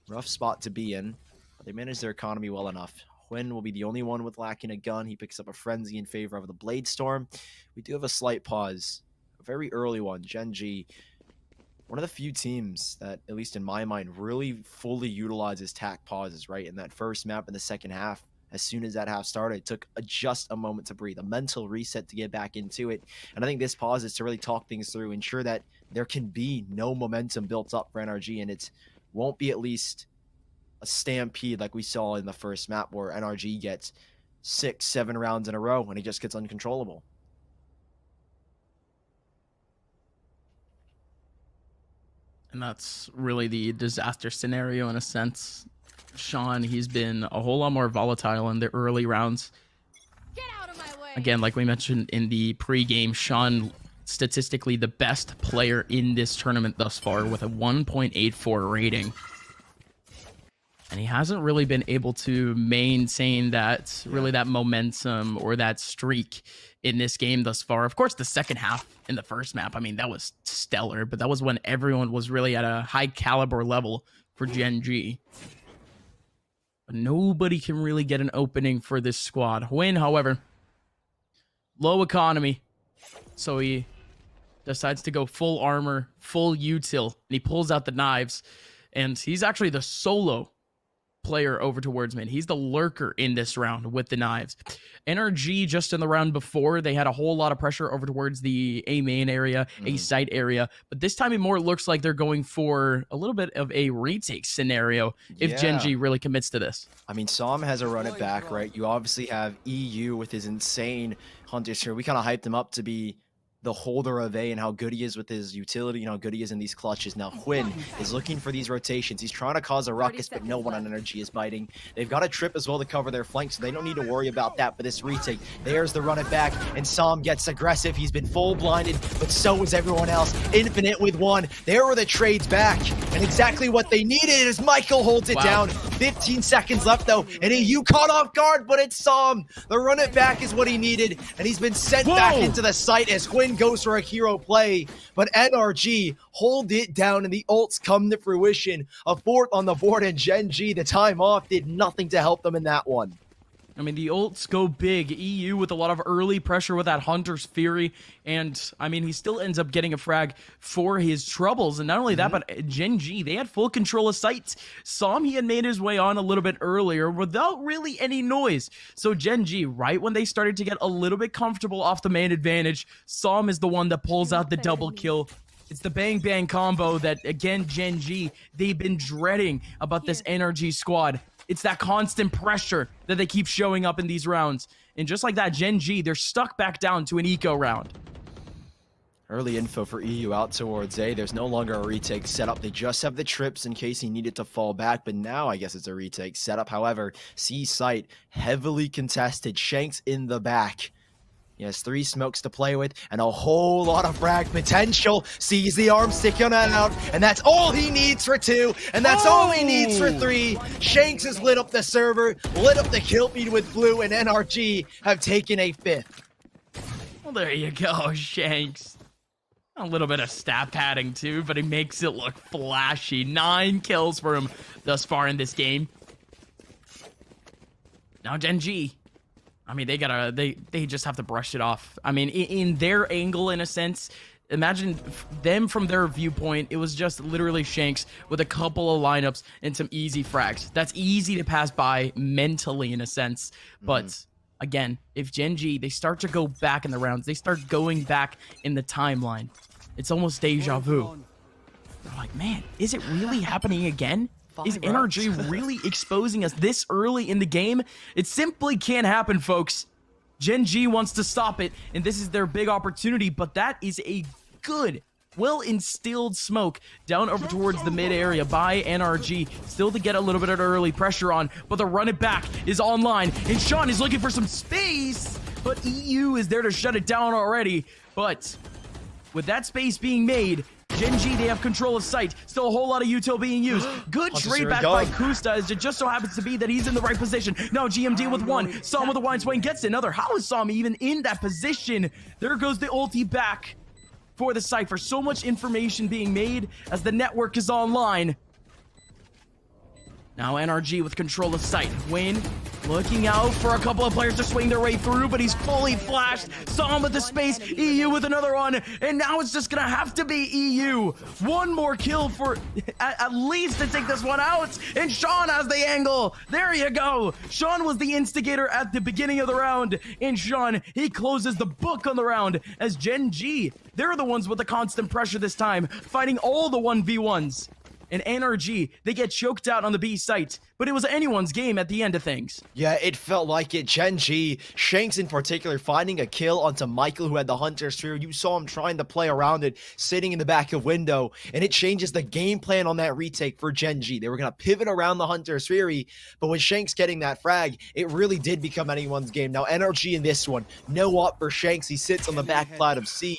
rough spot to be in, but they manage their economy well enough. Quinn will be the only one with lacking a gun. He picks up a frenzy in favor of the Blade Storm. We do have a slight pause, a very early one. Gen G, one of the few teams that, at least in my mind, really fully utilizes tac pauses, right? In that first map in the second half, as soon as that half started, it took just a moment to breathe, a mental reset to get back into it. And I think this pause is to really talk things through, ensure that there can be no momentum built up for NRG, and it won't be at least a stampede like we saw in the first map where NRG gets 6-7 rounds in a row and he just gets uncontrollable. And that's really the disaster scenario in a sense. Sean, he's been a whole lot more volatile in the early rounds. Get out of my way. Again, like we mentioned in the pregame, Sean, statistically the best player in this tournament thus far with a 1.84 rating. And he hasn't really been able to maintain that, really that momentum or that streak in this game thus far. Of course, the second half in the first map, I mean, that was stellar, but that was when everyone was really at a high caliber level for Gen G. But nobody can really get an opening for this squad. Win, however, low economy. So he decides to go full armor, full util, and he pulls out the knives. And he's actually the solo player over towards mid. He's the lurker in this round with the knives. NRG, just in the round before, they had a whole lot of pressure over towards the A main area, A site area. But this time it more looks like they're going for a little bit of a retake scenario if Gen G really commits to this. I mean, Som has a run it back, right? You obviously have EU with his insane hunters here. We kind of hyped him up to be the holder of A and how good he is with his utility and how good he is in these clutches. Now Quinn is looking for these rotations. He's trying to cause a ruckus, but no one on energy is biting. They've got a trip as well to cover their flank, so they don't need to worry about that. But this retake, there's the run it back, and Som gets aggressive. He's been full blinded, but so is everyone else. Infinite with one. There were the trades back, and exactly what they needed as Michael holds it down. 15 seconds left though, and EU caught off guard, but it's Som. The run it back is what he needed, and he's been sent back into the site as Quinn goes for a hero play, but NRG hold it down and the ults come to fruition. A fourth on the board, and Gen G, the time off, did nothing to help them in that one. I mean, the ults go big. EU with a lot of early pressure with that Hunter's Fury. And, I mean, he still ends up getting a frag for his troubles. And not only that, but Gen G, they had full control of sight. Som, he had made his way on a little bit earlier without really any noise. So Gen G, right when they started to get a little bit comfortable off the main advantage, Som is the one that pulls out the double kill. It's the bang-bang combo that, again, Gen G, they've been dreading about this NRG squad. It's that constant pressure that they keep showing up in these rounds. And just like that, Gen G, they're stuck back down to an eco round. Early info for EU out towards A. There's no longer a retake setup. They just have the trips in case he needed to fall back, but now I guess it's a retake setup. However, C site heavily contested. Shanks in the back. He has 3 smokes to play with and a whole lot of frag potential. Sees the arm sticking out, and that's all he needs for 2, and that's all he needs for 3. Shanks has lit up the server, lit up the kill feed with blue, and NRG have taken a 5th. Well, there you go, Shanks. A little bit of stat padding too, but he makes it look flashy. 9 kills for him thus far in this game. Now Gen G. I mean, they just have to brush it off. I mean, in their angle, in a sense, imagine them from their viewpoint. It was just literally Shanks with a couple of lineups and some easy frags. That's easy to pass by mentally, in a sense. But again, if Gen G, they start to go back in the rounds, they start going back in the timeline. It's almost deja vu. They're like, man, is it really happening again? Is NRG really exposing us this early in the game? It simply can't happen, folks. Gen G wants to stop it, and this is their big opportunity, but that is a good, well-instilled smoke down over towards the mid area by NRG, still to get a little bit of early pressure on, but the run it back is online, and Sean is looking for some space, but EU is there to shut it down already. But with that space being made, Gen G, they have control of sight. Still a whole lot of util being used. Good trade back by Kusta, as it just so happens to be that he's in the right position. Now GMD with 1. Som with a wide swing gets another. How is Som even in that position? There goes the ulti back for the Cypher. So much information being made as the network is online. Now NRG with control of sight. Win looking out for a couple of players to swing their way through, but he's fully flashed. Som with the space, EU with another one, and now it's just gonna have to be EU. One more kill for at least to take this one out, and Sean has the angle. There you go. Sean was the instigator at the beginning of the round, and Sean, he closes the book on the round as Gen G, they're the ones with the constant pressure this time, fighting all the 1v1s. And NRG, they get choked out on the B site, but it was anyone's game at the end of things. Yeah, it felt like it. Gen G, Shanks in particular, finding a kill onto Michael, who had the Hunter's Sphere. You saw him trying to play around it, sitting in the back of window, and it changes the game plan on that retake for Gen G. They were going to pivot around the Hunter's Fury, but with Shanks getting that frag, it really did become anyone's game. Now, NRG in this one, no up for Shanks. He sits on the back plat of C.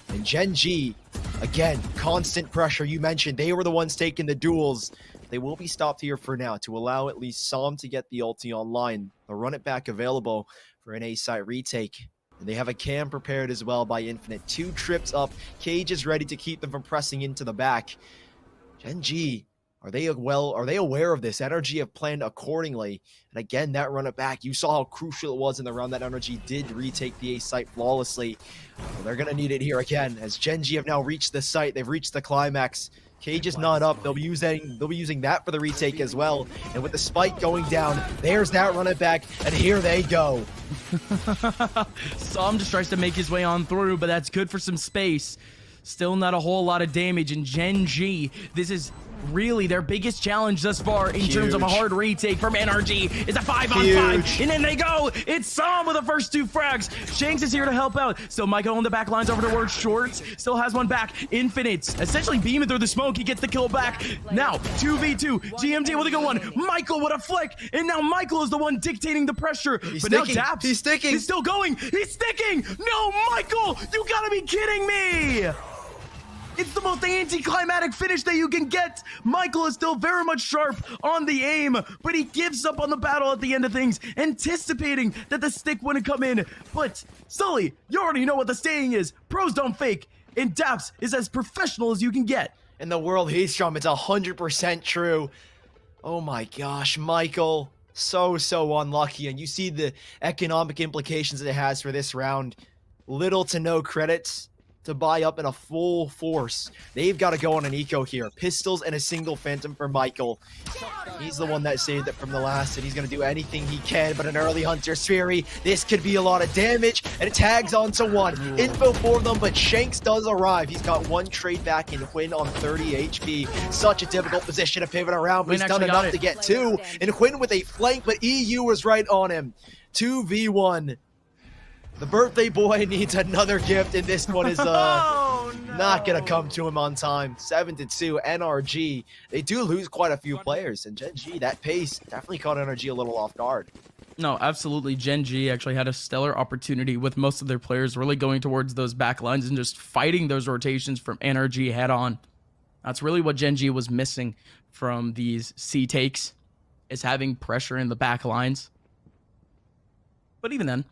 And Gen G, again, constant pressure. You mentioned they were the ones taking the duels. They will be stopped here for now to allow at least Som to get the ulti online. They'll run it back available for an A-site retake. And they have a cam prepared as well by Infinite. 2 trips up. Cage is ready to keep them from pressing into the back. Gen G Are they aware of this? NRG have planned accordingly. And again, that run it back, you saw how crucial it was in the round that NRG did retake the A site flawlessly. Well, they're going to need it here again, as Gen G have now reached the site. They've reached the climax. Cage is not up. They'll be using that for the retake as well. And with the spike going down, there's that run it back, and here they go. Som just tries to make his way on through, but that's good for some space. Still not a whole lot of damage. And Gen G, this is really their biggest challenge thus far in terms of a hard retake from NRG. It's a 5-on-5, and then they go. It's Som with the first 2 frags. Shanks is here to help out. So Michael on the back lines over towards Shorts. Still has one back. Infinite essentially beaming through the smoke. He gets the kill back. Now 2v2. GMD with a good one. Michael with a flick, and now Michael is the one dictating the pressure. But now Daps, he's sticking. He's still going. He's sticking. No, Michael, you gotta be kidding me. It's the most anticlimactic finish that you can get. Michael is still very much sharp on the aim, but he gives up on the battle at the end of things, anticipating that the stick wouldn't come in. But, Sully, you already know what the saying is. Pros don't fake, and Daps is as professional as you can get. In the world he's from, it's 100% true. Oh my gosh, Michael. So unlucky, and you see the economic implications it has for this round. Little to no credits to buy up in a full force. They've got to go on an eco here. Pistols and a single phantom for Michael. He's the one that saved it from the last, and he's going to do anything he can, but an early Hunter's Fury. This could be a lot of damage, and it tags onto one. Info for them, but Shanks does arrive. He's got one trade back in Quinn on 30 HP. Such a difficult position to pivot around, but he's done enough to get 2. And Quinn with a flank, but EU was right on him. 2v1. The birthday boy needs another gift, and this one is not going to come to him on time. 7-2, NRG. They do lose quite a few players, and Gen G, that pace definitely caught NRG a little off guard. No, absolutely. Gen G actually had a stellar opportunity with most of their players really going towards those back lines and just fighting those rotations from NRG head on. That's really what Gen G was missing from these C takes, is having pressure in the back lines. But even then,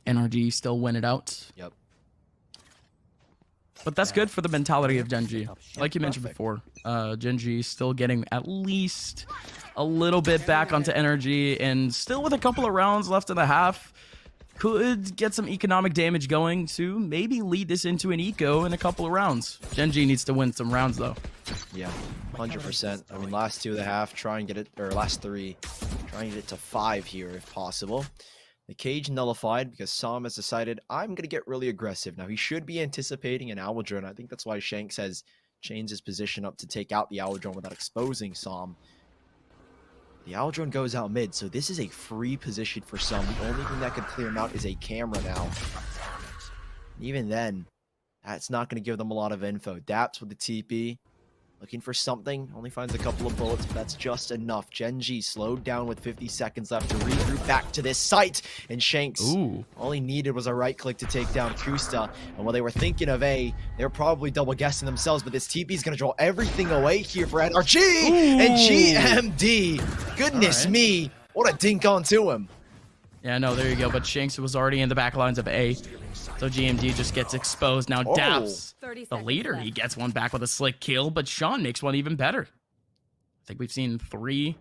NRG still win it out. Yep. But that's good for the mentality of Gen G. Like you mentioned before, Gen G still getting at least a little bit back onto NRG, and still with a couple of rounds left in the half, could get some economic damage going to maybe lead this into an eco in a couple of rounds. Gen G needs to win some rounds though. Yeah, 100%. I mean, last 2 of the half, try and get it, or last 3, try and get it to 5 here if possible. The cage nullified because Som has decided, I'm going to get really aggressive. Now, he should be anticipating an Owl Drone. I think that's why Shanks has changed his position up to take out the Owl Drone without exposing Som. The Owl Drone goes out mid, so this is a free position for Som. The only thing that could clear him out is a camera now. Even then, that's not going to give them a lot of info. Daps with the TP. Looking for something, only finds a couple of bullets, but that's just enough. Gen G slowed down with 50 seconds left to regroup back to this site. And Shanks, all he needed was a right click to take down Kusta. And while they were thinking of A, they were probably double guessing themselves, but this TP is going to draw everything away here for NRG. And GMD. Goodness me, what a dink onto him. Yeah, no, there you go. But Shanks was already in the back lines of A. So GMD just gets exposed. Now Daps, the leader, he gets one back with a slick kill, but Sean makes one even better. I think we've seen 3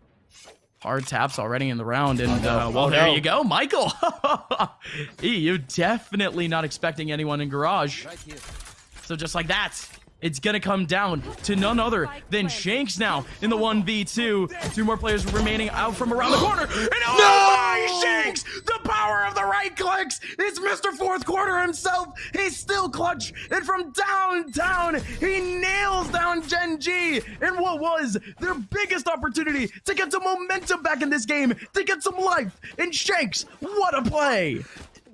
hard taps already in the round, and well, there you go, Michael. You're definitely not expecting anyone in garage. So just like that, it's gonna come down to none other than Shanks now in the 1v2. 2 more players remaining out from around the corner. And oh, Shanks! The power of the right clicks! It's Mr. Fourth Quarter himself! He's still clutch! And from downtown, he nails down Gen G in what was their biggest opportunity to get some momentum back in this game, to get some life. And Shanks, what a play!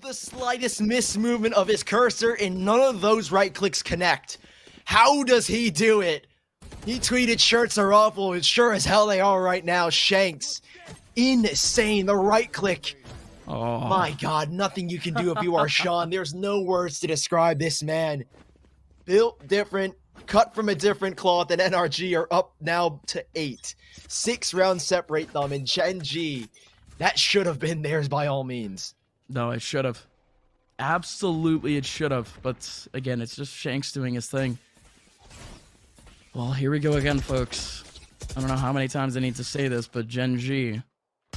The slightest mismovement of his cursor, and none of those right clicks connect. How does he do it? He tweeted shirts are awful, and sure as hell they are right now. Shanks, insane. The right click. Oh my god, nothing you can do if you are Sean. There's no words to describe this man. Built different, cut from a different cloth, and NRG are up now to 8. 6 rounds separate them, and Gen G, that should have been theirs by all means. No, it should have. Absolutely, it should have. But again, it's just Shanks doing his thing. Well, here we go again, folks. I don't know how many times I need to say this, but Gen G,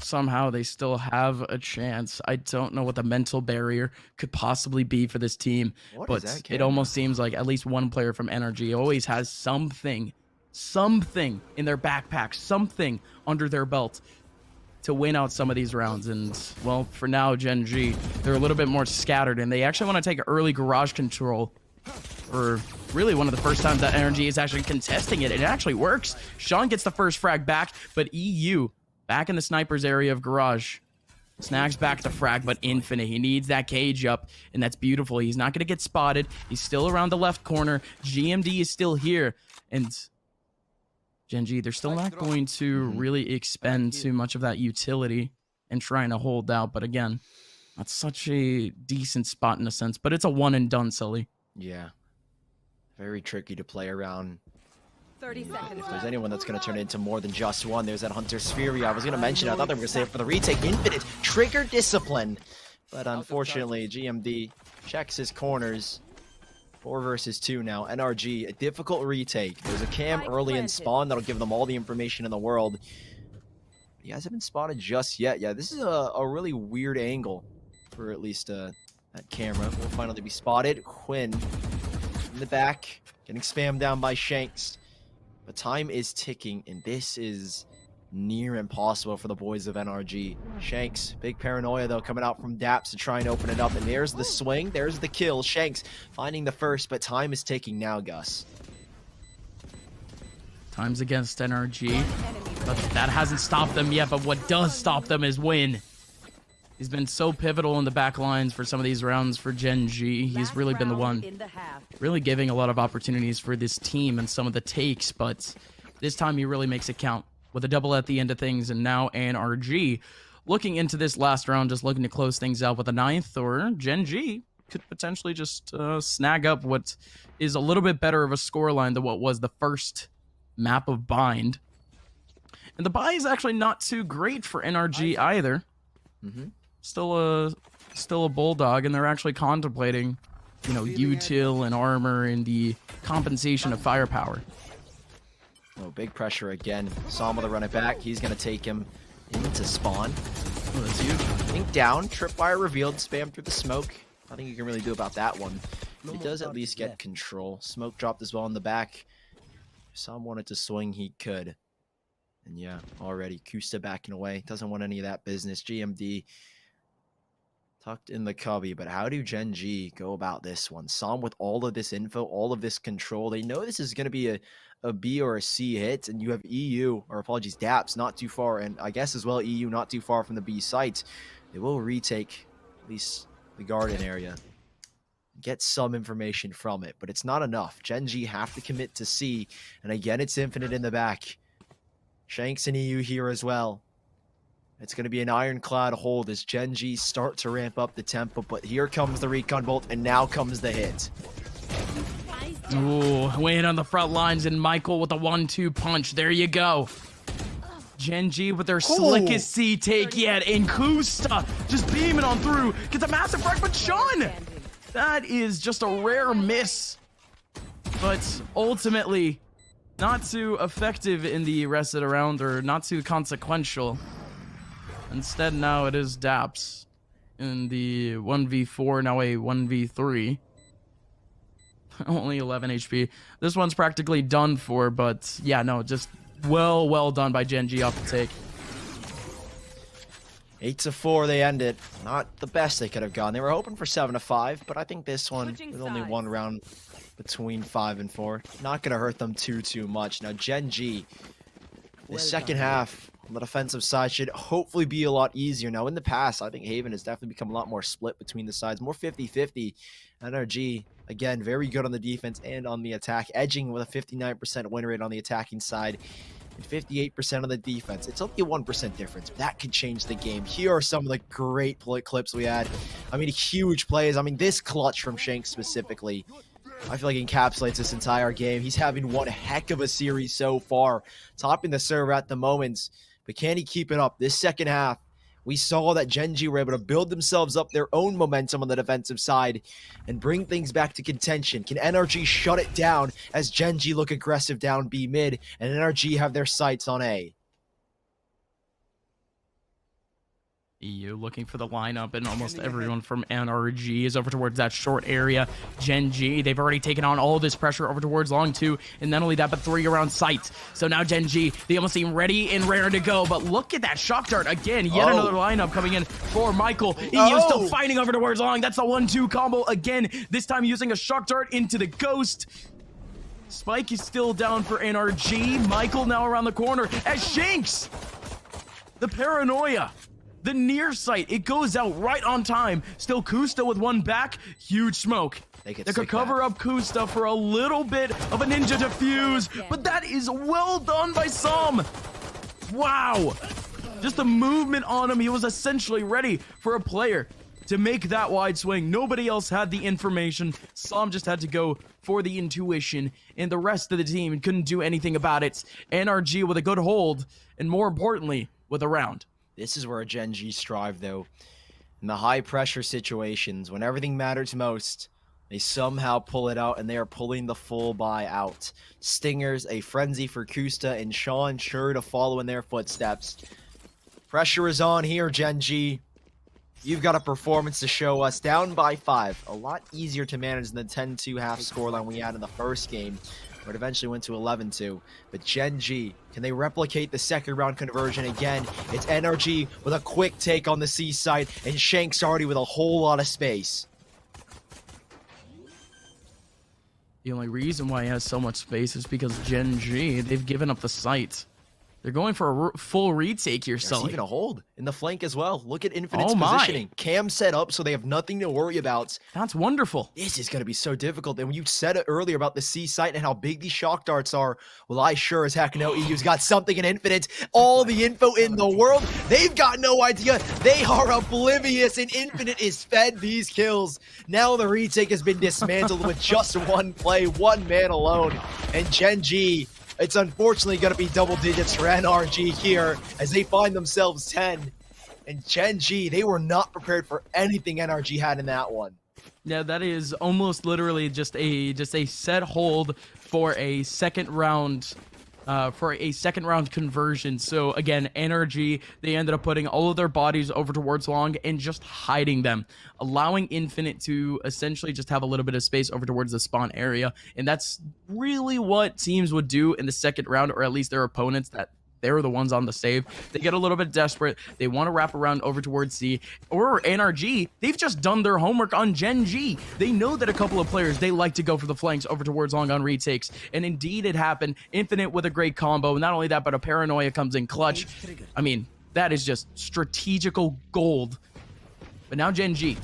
somehow they still have a chance. I don't know what the mental barrier could possibly be for this team, but it almost seems like at least one player from NRG always has something in their backpack, something under their belt to win out some of these rounds. And well, for now, Gen G, they're a little bit more scattered, and they actually want to take early garage control for really one of the first times that NRG is actually contesting it. It actually works. Sean gets the first frag back, but EU back in the sniper's area of garage. Snags back the frag, but Infinite. He needs that cage up, and that's beautiful. He's not going to get spotted. He's still around the left corner. GMD is still here, and Gen G, they're still not going to really expend too much of that utility and trying to hold out. But again, that's such a decent spot in a sense, but it's a one and done, Sully. Yeah. Very tricky to play around. 30 seconds. If there's anyone that's going to turn into more than just one, there's that Hunter Sphere. I was going to mention, I thought they were going to save it for the retake. Infinite trigger discipline. But unfortunately, GMD checks his corners. 4 versus 2 now. NRG, a difficult retake. There's a cam early in spawn that'll give them all the information in the world. He hasn't been spotted just yet. Yeah, this is a really weird angle for at least that camera. Will finally be spotted. Quinn in the back, getting spammed down by Shanks. But time is ticking, and this is near impossible for the boys of NRG. Shanks, big paranoia though, coming out from Daps to try and open it up. And there's the swing, there's the kill. Shanks finding the first, but time is ticking now, Gus. Time's against NRG, but that hasn't stopped them yet. But what does stop them is Win. He's been so pivotal in the back lines for some of these rounds for Gen G. He's really been the one really giving a lot of opportunities for this team and some of the takes, but this time he really makes it count with a double at the end of things. And now NRG looking into this last round, just looking to close things out with a 9th, or Gen G could potentially just snag up what is a little bit better of a scoreline than what was the first map of Bind. And the buy is actually not too great for NRG either. Still a bulldog, and they're actually contemplating, you know, util and armor and the compensation of firepower. Oh, big pressure again. Saw him with a run it back. He's going to take him into spawn. Oh, that's huge. I think down. Tripwire revealed. Spam through the smoke. Nothing you can really do about that one. He does at least get control. Smoke dropped as well in the back. If Sam wanted to swing, he could. And yeah, already Kusta backing away. Doesn't want any of that business. GMD tucked in the cubby, but how do Gen G go about this one? Sam with all of this info, all of this control. They know this is going to be a B or a C hit, and you have EU, or apologies, Daps not too far, and I guess as well EU not too far from the B site. They will retake at least the garden area, get some information from it, but it's not enough. Gen G have to commit to C, and again, it's Infinite in the back. Shanks and EU here as well. It's going to be an ironclad hold as Gen G start to ramp up the tempo, but here comes the recon bolt, and now comes the hit. Ooh, Wayne on the front lines, and Michael with a 1-2 punch. There you go. Gen G with their slickest C take yet, and Kusta just beaming on through. Gets a massive frag, but Sean! That is just a rare miss. But ultimately, not too effective in the rest of the round, or not too consequential. Instead, now it is Daps in the 1v4, now a 1v3. Only 11 HP. This one's practically done for, but yeah, no, just well done by Gen G off the take. 8-4, they end it. Not the best they could have gone. They were hoping for 7-5, but I think this one, with only one round between 5 and 4, not going to hurt them too much. Now, Gen G, the second half on the defensive side should hopefully be a lot easier. Now, in the past, I think Haven has definitely become a lot more split between the sides, more 50-50. NRG, again, very good on the defense and on the attack, edging with a 59% win rate on the attacking side and 58% on the defense. It's only a 1% difference, but that could change the game. Here are some of the great clips we had. I mean, huge plays. I mean, this clutch from Shanks specifically, I feel like encapsulates this entire game. He's having one heck of a series so far, topping the server at the moment. But can he keep it up? This second half We saw that Gen G were able to build themselves up their own momentum on the defensive side and bring things back to contention. Can NRG shut it down as Gen G look aggressive down B mid and NRG have their sights on A? EU looking for the lineup, and almost everyone from NRG is over towards that short area. Gen G, they've already taken on all this pressure over towards long 2, and not only that, but 3 around sight. So now Gen G, they almost seem ready and raring to go, but look at that shock dart again. Yet another lineup coming in for Michael. EU still fighting over towards long. That's the 1-2 combo again, this time using a shock dart into the ghost. Spike is still down for NRG. Michael now around the corner as Shanks, the paranoia. The near sight, it goes out right on time. Still Kusta with one back. Huge smoke. They could cover up Kusta for a little bit of a ninja defuse, but that is well done by Sam. Wow. Just the movement on him. He was essentially ready for a player to make that wide swing. Nobody else had the information. Sam just had to go for the intuition, and the rest of the team couldn't do anything about it. NRG with a good hold, and more importantly, with a round. This is where Gen G strive, though. In the high-pressure situations, when everything matters most, they somehow pull it out, and they are pulling the full buy out. Stingers, a frenzy for Kusta, and Sean sure to follow in their footsteps. Pressure is on here, Gen G. You've got a performance to show us. Down by 5. A lot easier to manage than the 10-2 half scoreline we had in the first game, where it eventually went to 11-2. But Gen G, can they replicate the second round conversion again? It's NRG with a quick take on the C side, and Shanks already with a whole lot of space. The only reason why he has so much space is because Gen G, they've given up the sight. They're going for a full retake here, Sully. There's even a hold in the flank as well. Look at Infinite's positioning. Cam set up so they have nothing to worry about. That's wonderful. This is going to be so difficult. And when you said it earlier about the C site and how big these shock darts are, well, I sure as heck know EU's got something in Infinite. All the info in the world. They've got no idea. They are oblivious, and Infinite is fed these kills. Now the retake has been dismantled with just one play, one man alone. And Gen G, it's unfortunately going to be double digits for NRG here as they find themselves 10. And Gen G, they were not prepared for anything NRG had in that one. Yeah, that is almost literally just a set hold for a second round conversion. So again, NRG, they ended up putting all of their bodies over towards long and just hiding them, allowing Infinite to essentially just have a little bit of space over towards the spawn area. And that's really what teams would do in the second round, or at least their opponents that they're the ones on the save. They get a little bit desperate. They want to wrap around over towards C. Or NRG, they've just done their homework on Gen G. They know that a couple of players, they like to go for the flanks over towards long on retakes. And indeed it happened. Infinite with a great combo. Not only that, but a paranoia comes in clutch. I mean, that is just strategical gold. But now Gen G,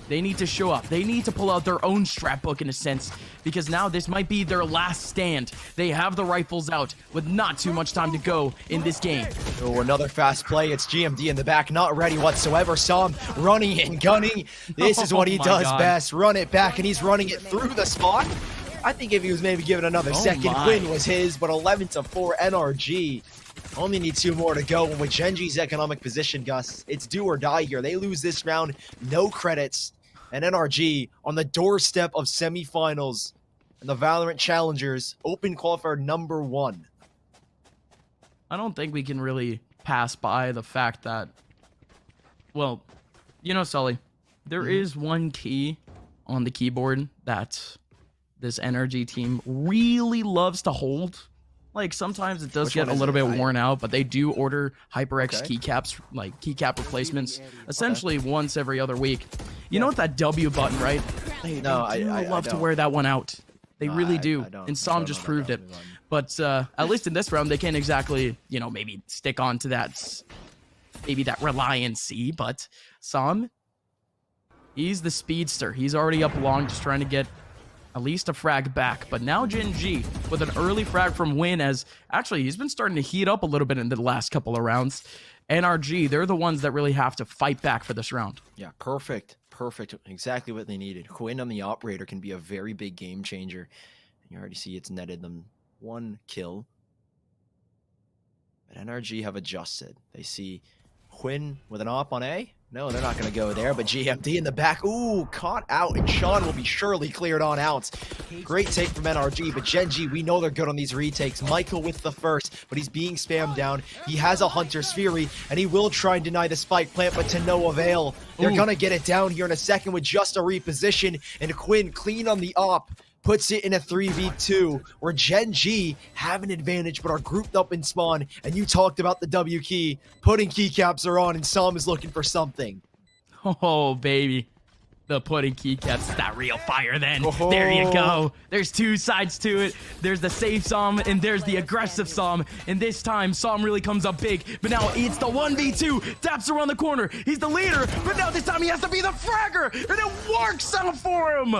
they need to show up. They need to pull out their own strap book in a sense, because now this might be their last stand. They have the rifles out with not too much time to go in this game. Oh, another fast play. It's GMD in the back, not ready whatsoever. Saw him running and gunning. This is what he does best. Run it back, and he's running it through the spot. I think if he was maybe given another second, win was his, but 11-4 NRG. Only need 2 more to go. And with Gen G's economic position, Gus, it's do or die here. They lose this round, no credits. And NRG on the doorstep of semifinals and the Valorant Challengers Open Qualifier number 1. I don't think we can really pass by the fact that, well, you know, Sully, there is one key on the keyboard that this NRG team really loves to hold. Like, sometimes it does get a little bit worn out, but they do order HyperX keycaps, like keycap replacements, essentially once every other week. You know what, that W button, right? They love to wear that one out. They really do. And Sam just proved it. But at least in this round, they can't exactly, you know, maybe stick on to that, maybe that reliancy. But Sam, he's the speedster. He's already up long, just trying to get at least a frag back. But now Gen G with an early frag from Win, as actually he's been starting to heat up a little bit in the last couple of rounds. NRG, they're the ones that really have to fight back for this round. Yeah, perfect. Perfect. Exactly what they needed. Quinn on the operator can be a very big game changer. You already see it's netted them 1 kill. But NRG have adjusted. They see Quinn with an op on A. No, they're not going to go there, but GMD in the back. Ooh, caught out, and Sean will be surely cleared on out. Great take from NRG, but Gen G, we know they're good on these retakes. Michael with the first, but he's being spammed down. He has a Hunter's Fury, and he will try and deny the spike plant, but to no avail. They're going to get it down here in a second with just a reposition, and Quinn clean on the op. Puts it in a 3v2 where Gen G have an advantage but are grouped up in spawn. And you talked about the W key. Putting keycaps are on and Sam is looking for something. Oh, baby. The putting keycaps, that real fire then. There you go. There's two sides to it. There's the safe Sam and there's the aggressive Sam. And this time, Sam really comes up big. But now it's the 1v2. Daps around the corner. He's the leader. But now this time he has to be the fragger. And it works out for him.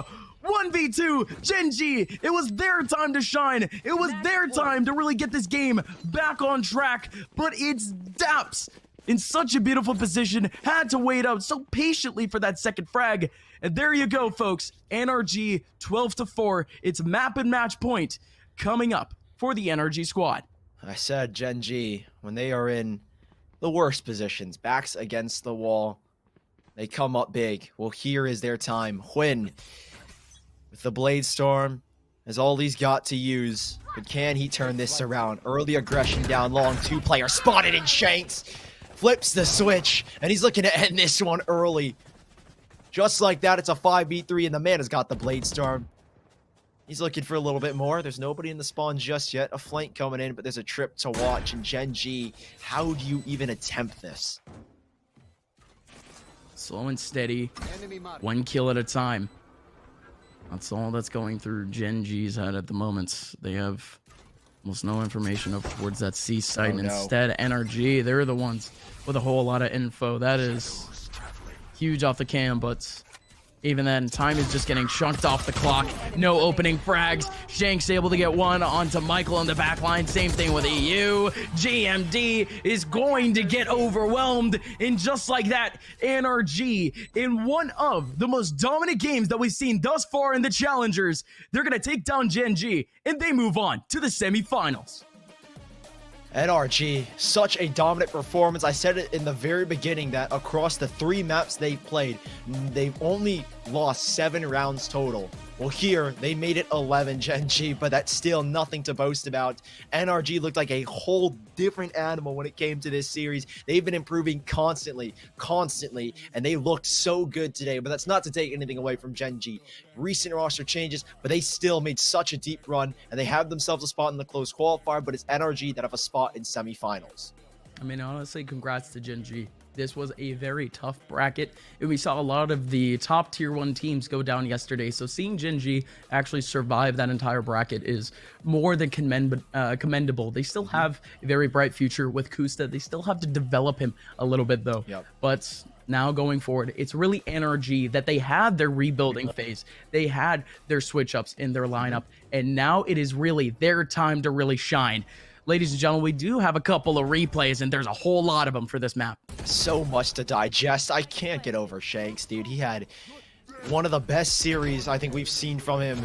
1v2, Gen G, it was their time to shine. It was their time to really get this game back on track. But it's Daps in such a beautiful position, had to wait out so patiently for that second frag. And there you go, folks. NRG 12-4. It's map and match point coming up for the NRG squad. I said Gen G, when they are in the worst positions, backs against the wall, they come up big. Well, here is their time. Quinn with the Blade Storm is all he's got to use. But can he turn this around? Early aggression down long. Two-player spotted in Shanks. Flips the switch, and he's looking to end this one early. Just like that, it's a 5v3, and the man has got the Blade Storm. He's looking for a little bit more. There's nobody in the spawn just yet. A flank coming in, but there's a trip to watch. And Gen G, how do you even attempt this? Slow and steady. 1 kill at a time. That's all that's going through Gen G's head at the moment. They have almost no information up towards that C site. Oh, no. Instead, NRG, they're the ones with a whole lot of info. That is huge off the cam, but even then, time is just getting chunked off the clock. No opening frags. Shanks able to get one onto Michael on the back line. Same thing with EU. GMD is going to get overwhelmed. And just like that, NRG, in one of the most dominant games that we've seen thus far in the Challengers, they're going to take down Gen G, and they move on to the semifinals. NRG, such a dominant performance. I said it in the very beginning that across the 3 maps they've played, they've only lost 7 rounds total. Well, here, they made it 11, Gen G, but that's still nothing to boast about. NRG looked like a whole different animal when it came to this series. They've been improving constantly, and they looked so good today, but that's not to take anything away from Gen G. Recent roster changes, but they still made such a deep run, and they have themselves a spot in the close qualifier, but it's NRG that have a spot in semifinals. I mean, honestly, congrats to Gen G. This was a very tough bracket, and we saw a lot of the top tier 1 teams go down yesterday. So seeing Gen G actually survive that entire bracket is more than commendable. They still have a very bright future with Kusta. They still have to develop him a little bit, though. Yep. But now going forward, it's really NRG that they had their rebuilding phase. They had their switch ups in their lineup, and now it is really their time to really shine. Ladies and gentlemen, we do have a couple of replays, and there's a whole lot of them for this map. So much to digest. I can't get over Shanks, dude. He had one of the best series I think we've seen from him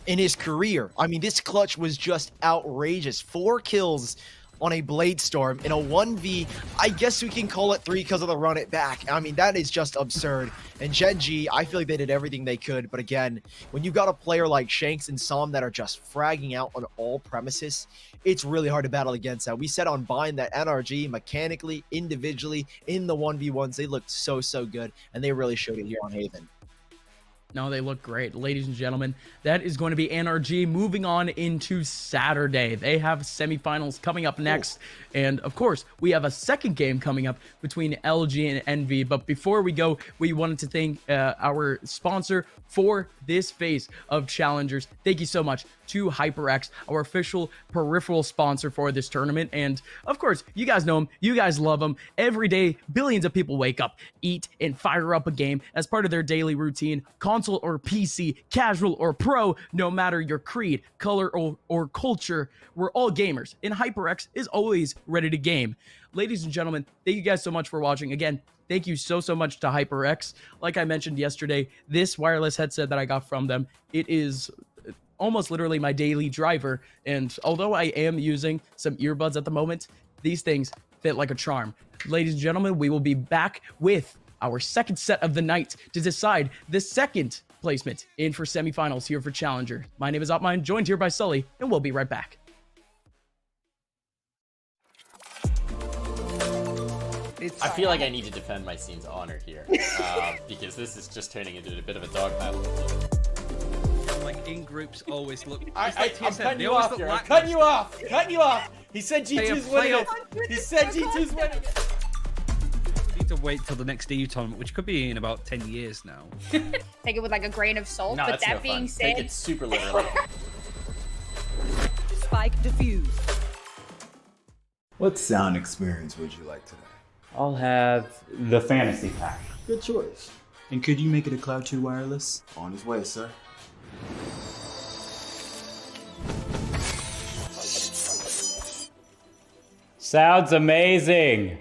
in his career. I mean, this clutch was just outrageous. 4 kills on a Blade Storm in a 1v. I guess we can call it 3 because of the run it back. I mean, that is just absurd. And Gen G, I feel like they did everything they could. But again, when you've got a player like Shanks and Sam that are just fragging out on all premises, it's really hard to battle against that. We said on Bind that NRG, mechanically, individually, in the 1v1s, they looked so good. And they really showed it here on Haven. No, they look great. Ladies and gentlemen, that is going to be NRG moving on into Saturday. They have semifinals coming up next. And of course, we have a second game coming up between LG and NV. But before we go, we wanted to thank our sponsor for this phase of Challengers. Thank you so much to HyperX, our official peripheral sponsor for this tournament. And of course, you guys know them. You guys love them. Every day, billions of people wake up, eat, and fire up a game as part of their daily routine. Console or PC, casual or pro, no matter your creed, color, or culture, we're all gamers, and HyperX is always ready to game. Ladies and gentlemen, thank you guys so much for watching. Again, thank you so much to HyperX. Like I mentioned yesterday, this wireless headset that I got from them, it is almost literally my daily driver, and although I am using some earbuds at the moment, these things fit like a charm. Ladies and gentlemen, we will be back with our second set of the night to decide the second placement in for semifinals here for Challenger. My name is Opmine, joined here by Sully, and we'll be right back. I feel like I need to defend my scene's honor here, because this is just turning into a bit of a dog battle. Like in groups always look. I'm cutting you off here. I'm cutting you off. Cutting you off. He said G2's winning it. He said G2's winning it. We need to wait till the next EU tournament, which could be in about 10 years now. Take it with like a grain of salt. No, but that's that no being fun. said, Take it super literally. Spike defused. What sound experience would you like today? I'll have the fantasy pack. Good choice. And could you make it a Cloud 2 wireless? On his way, sir. Sounds amazing.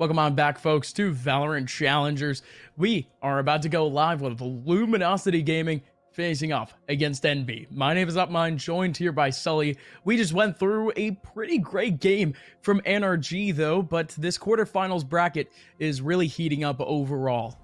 Welcome on back, folks, to Valorant Challengers. We are about to go live with Luminosity Gaming facing off against NV. My name is Upmine, joined here by Sully. We just went through a pretty great game from NRG, though, but this quarterfinals bracket is really heating up overall.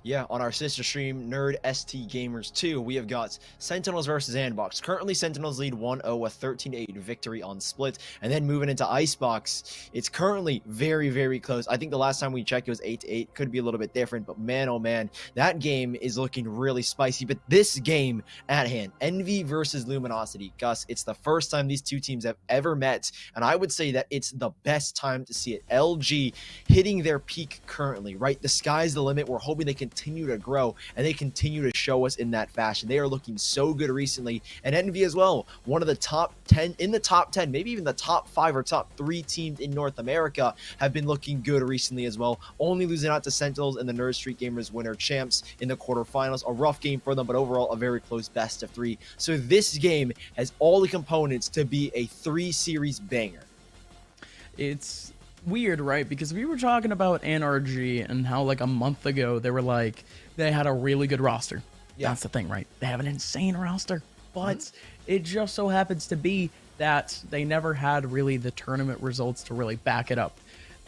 Yeah, on our sister stream, Nerd ST Gamers 2, we have got Sentinels versus Andbox. Currently, Sentinels lead 1-0, a 13-8 victory on Split. And then moving into Icebox, it's currently very, very close. I think the last time we checked, it was 8-8. Could be a little bit different, but man, oh man, that game is looking really spicy. But this game at hand, Envy versus Luminosity. Gus, it's the first time these two teams have ever met, and I would say that it's the best time to see it. LG hitting their peak currently, right? The sky's the limit. We're hoping they continue to grow, and they continue to show us in that fashion. They are looking so good recently, and Envy as well, one of the top 10, in the top 10, maybe even the top 5 or top 3 teams in North America have been looking good recently as well, only losing out to Sentinels and the Nerd Street Gamers winner champs in the quarterfinals. A rough game for them, but overall a very close best of 3. So this game has all the components to be a 3-series banger. It's weird, right? Because we were talking about NRG and how like a month ago they were like they had a really good roster. Yeah. That's the thing, right? They have an insane roster, but it just so happens to be that they never had really the tournament results to really back it up.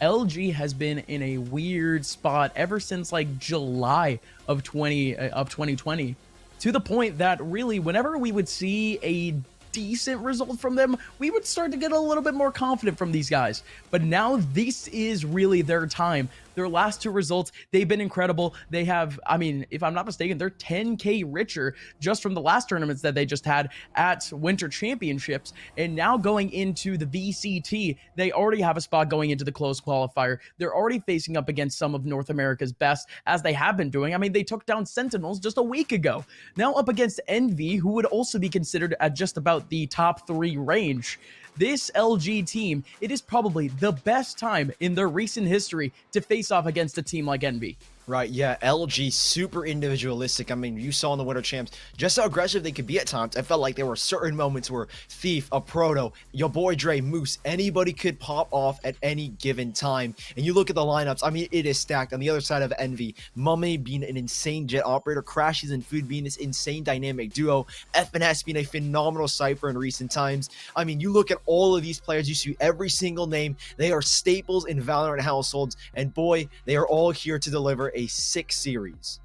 LG has been in a weird spot ever since like July of 2020, to the point that really whenever we would see a decent result from them, we would start to get a little bit more confident from these guys. But now this is really their time. Their last 2 results, they've been incredible. They have, I mean, if I'm not mistaken, they're 10K richer just from the last tournaments that they just had at Winter Championships. And now going into the VCT, they already have a spot going into the closed qualifier. They're already facing up against some of North America's best, as they have been doing. I mean, they took down Sentinels just a week ago. Now up against Envy, who would also be considered at just about the top 3 range. This LG team, it is probably the best time in their recent history to face off against a team like Envy. Right, yeah, LG super individualistic. I mean, you saw in the Winter Champs just how aggressive they could be at times. I felt like there were certain moments where Thief, a Proto, your boy Dre, Moose, anybody could pop off at any given time. And you look at the lineups, I mean, it is stacked. On the other side of Envy, Mummy being an insane jet operator, Crashes and Food being this insane dynamic duo, FNS being a phenomenal Cypher in recent times. I mean, you look at all of these players, you see every single name. They are staples in Valorant households, and boy, they are all here to deliver a 6 series.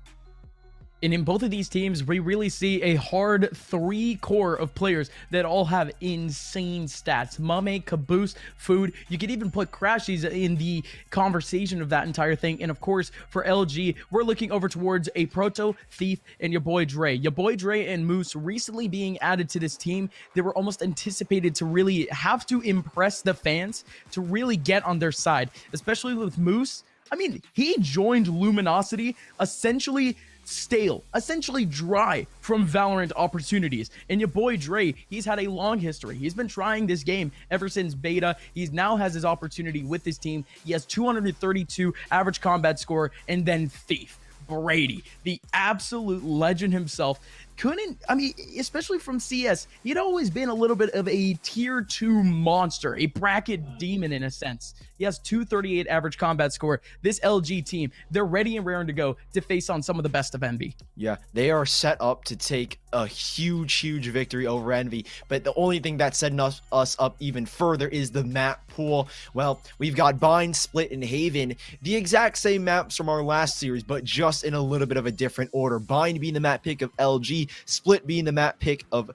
And in both of these teams, we really see a hard 3 core of players that all have insane stats. Mame, Caboose, Food. You could even put Crashies in the conversation of that entire thing. And of course, for LG, we're looking over towards a Proto, Thief, and your boy Dre. Your boy Dre and Moose recently being added to this team. They were almost anticipated to really have to impress the fans to really get on their side, especially with Moose. I mean, he joined Luminosity essentially stale, essentially dry from Valorant opportunities. And your boy Dre, he's had a long history. He's been trying this game ever since beta. He now has his opportunity with his team. He has 232 average combat score, and then Thief. Brady, the absolute legend himself, couldn't, I mean, especially from CS, he'd always been a little bit of a tier 2 monster, a bracket demon in a sense. He has 238 average combat score. This LG team, they're ready and raring to go to face on some of the best of Envy. Yeah, they are set up to take a huge victory over Envy, but the only thing that's setting us up even further is the map pool. Well, we've got Bind, Split, and Haven, the exact same maps from our last series, but just in a little bit of a different order. Bind being the map pick of LG, Split being the map pick of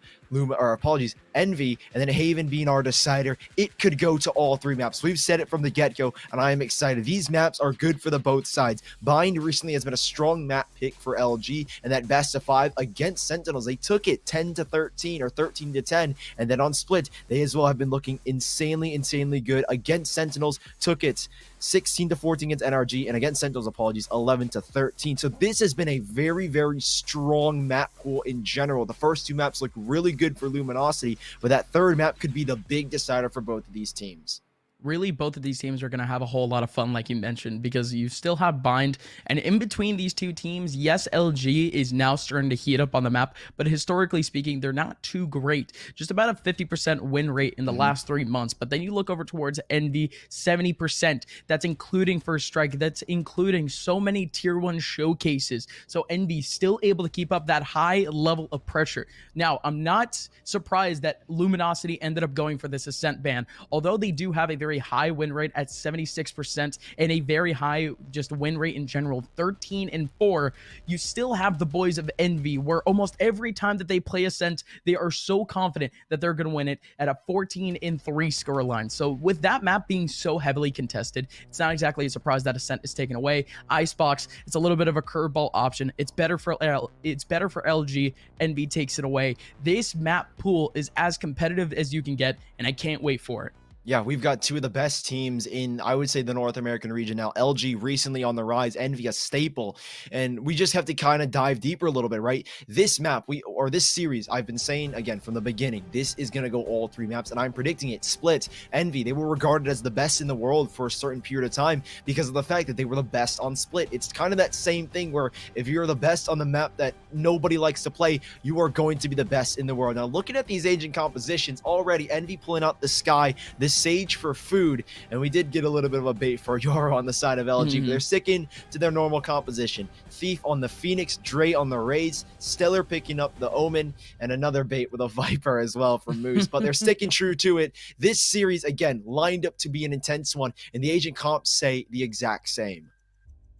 Envy, and then Haven being our decider. It could go to all 3 maps. We've said it from the get-go, and I am excited. These maps are good for the both sides. Bind recently has been a strong map pick for LG, and that best of 5 against Sentinels, they took it 10-13 or 13-10, and then on Split, they as well have been looking insanely good against Sentinels, took it 16-14 against NRG, and against Sentinels, 11-13. So this has been a very strong map pool in general. The first 2 maps look really good for Luminosity, but that 3rd map could be the big decider for both of these teams. really both of these teams are going to have a whole lot of fun, like you mentioned, because you still have Bind, and in between these two teams, yes, LG is now starting to heat up on the map, but historically speaking, they're not too great. Just about a 50% win rate in the last 3 months, but then you look over towards Envy, 70%. That's including First Strike, that's including so many tier 1 showcases. So Envy still able to keep up that high level of pressure. Now, I'm not surprised that Luminosity ended up going for this Ascent ban, although they do have a very high win rate at 76% and a very high just win rate in general, 13-4. You still have the boys of Envy, where almost every time that they play Ascent, they are so confident that they're going to win it at a 14-3 scoreline. So with that map being so heavily contested, it's not exactly a surprise that Ascent is taken away. Icebox, it's a little bit of a curveball option. It's better for LG. Envy takes it away. This map pool is as competitive as you can get, and I can't wait for it. Yeah, we've got two of the best teams in, I would say, the North American region now. LG recently on the rise, Envy a staple, and we just have to kind of dive deeper a little bit, right? This map, or this series, I've been saying again from the beginning, this is going to go all 3 maps, and I'm predicting it. Split, Envy, they were regarded as the best in the world for a certain period of time because of the fact that they were the best on Split. It's kind of that same thing where if you're the best on the map that nobody likes to play, you are going to be the best in the world. Now, looking at these agent compositions, already Envy pulling out the Sky, this Sage for food, and we did get a little bit of a bait for Yoro on the side of LG, but they're sticking to their normal composition. Thief on the Phoenix, Dre on the Rays, Stellar picking up the Omen, and another bait with a Viper as well from Moose, but they're sticking true to it. This series, again, lined up to be an intense one, and the agent comps say the exact same.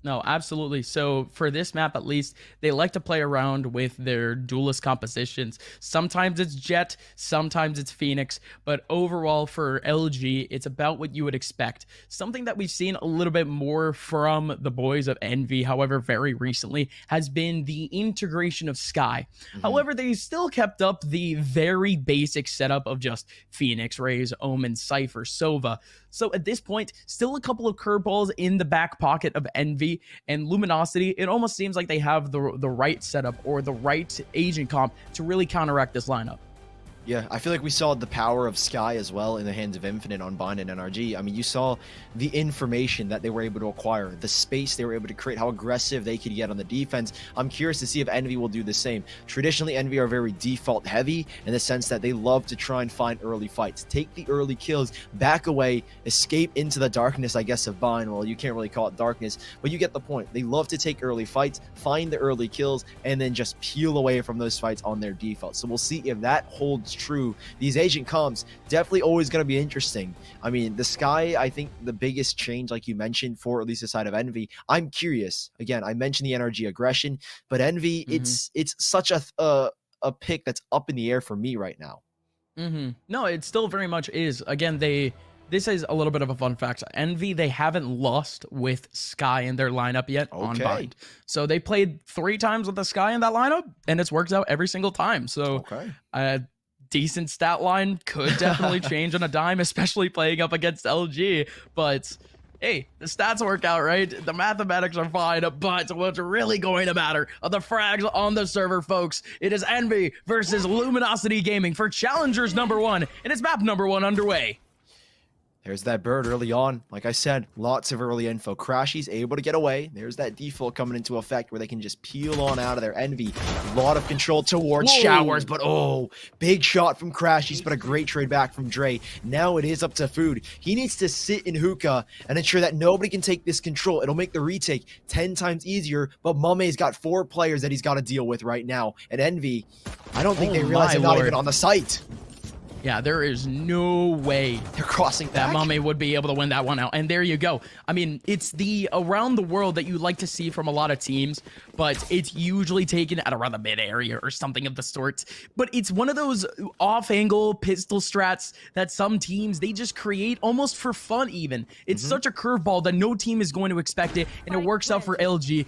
No, absolutely. So for this map, at least, they like to play around with their duelist compositions. Sometimes it's Jet, sometimes it's Phoenix, but overall for LG, it's about what you would expect. Something that we've seen a little bit more from the boys of Envy, however, very recently, has been the integration of Sky. However, they still kept up the very basic setup of just Phoenix, Rays, Omen, Cypher, Sova. So at this point, still a couple of curveballs in the back pocket of Envy and Luminosity. It almost seems like they have the right setup or the right agent comp to really counteract this lineup. Yeah, I feel like we saw the power of Sky as well in the hands of Infinite on Bind and NRG. I mean, you saw the information that they were able to acquire, the space they were able to create, how aggressive they could get on the defense. I'm curious to see if Envy will do the same. Traditionally, Envy are very default heavy in the sense that they love to try and find early fights, take the early kills, back away, escape into the darkness, I guess, of Bind. Well, you can't really call it darkness, but you get the point. They love to take early fights, find the early kills, and then just peel away from those fights on their default. So we'll see if that holds true. These agent comps definitely always going to be interesting. I mean, the Sky, I think the biggest change, like you mentioned, for at least the side of Envy, I'm curious. Again, I mentioned the NRG aggression, but Envy, it's such a pick that's up in the air for me right now. No, it still very much is. Again, this is a little bit of a fun fact. Envy, they haven't lost with Sky in their lineup yet on Bind. So they played 3 times with the Sky in that lineup, and it's worked out every single time. So decent stat line could definitely change on a dime, especially playing up against LG. But hey, the stats work out, right? The mathematics are fine, but what's really going to matter are the frags on the server, folks. It is Envy versus Luminosity Gaming for Challengers #1, and it's map #1 underway. There's that bird early on. Like I said, lots of early info. Crashy's able to get away. There's that default coming into effect where they can just peel on out of their Envy. A lot of control towards Showers, but oh, big shot from Crashy's, but a great trade back from Dre. Now it is up to Food. He needs to sit in hookah and ensure that nobody can take this control. It'll make the retake 10 times easier, but Mame's got 4 players that he's got to deal with right now. And Envy, I don't think they realize they're not even on the site. Yeah, there is no way they're crossing that Mame would be able to win that one out. And there you go. I mean, it's the around the world that you like to see from a lot of teams, but it's usually taken at around the mid area or something of the sort. But it's one of those off-angle pistol strats that some teams, they just create almost for fun even. It's such a curveball that no team is going to expect it, and it works out for LG.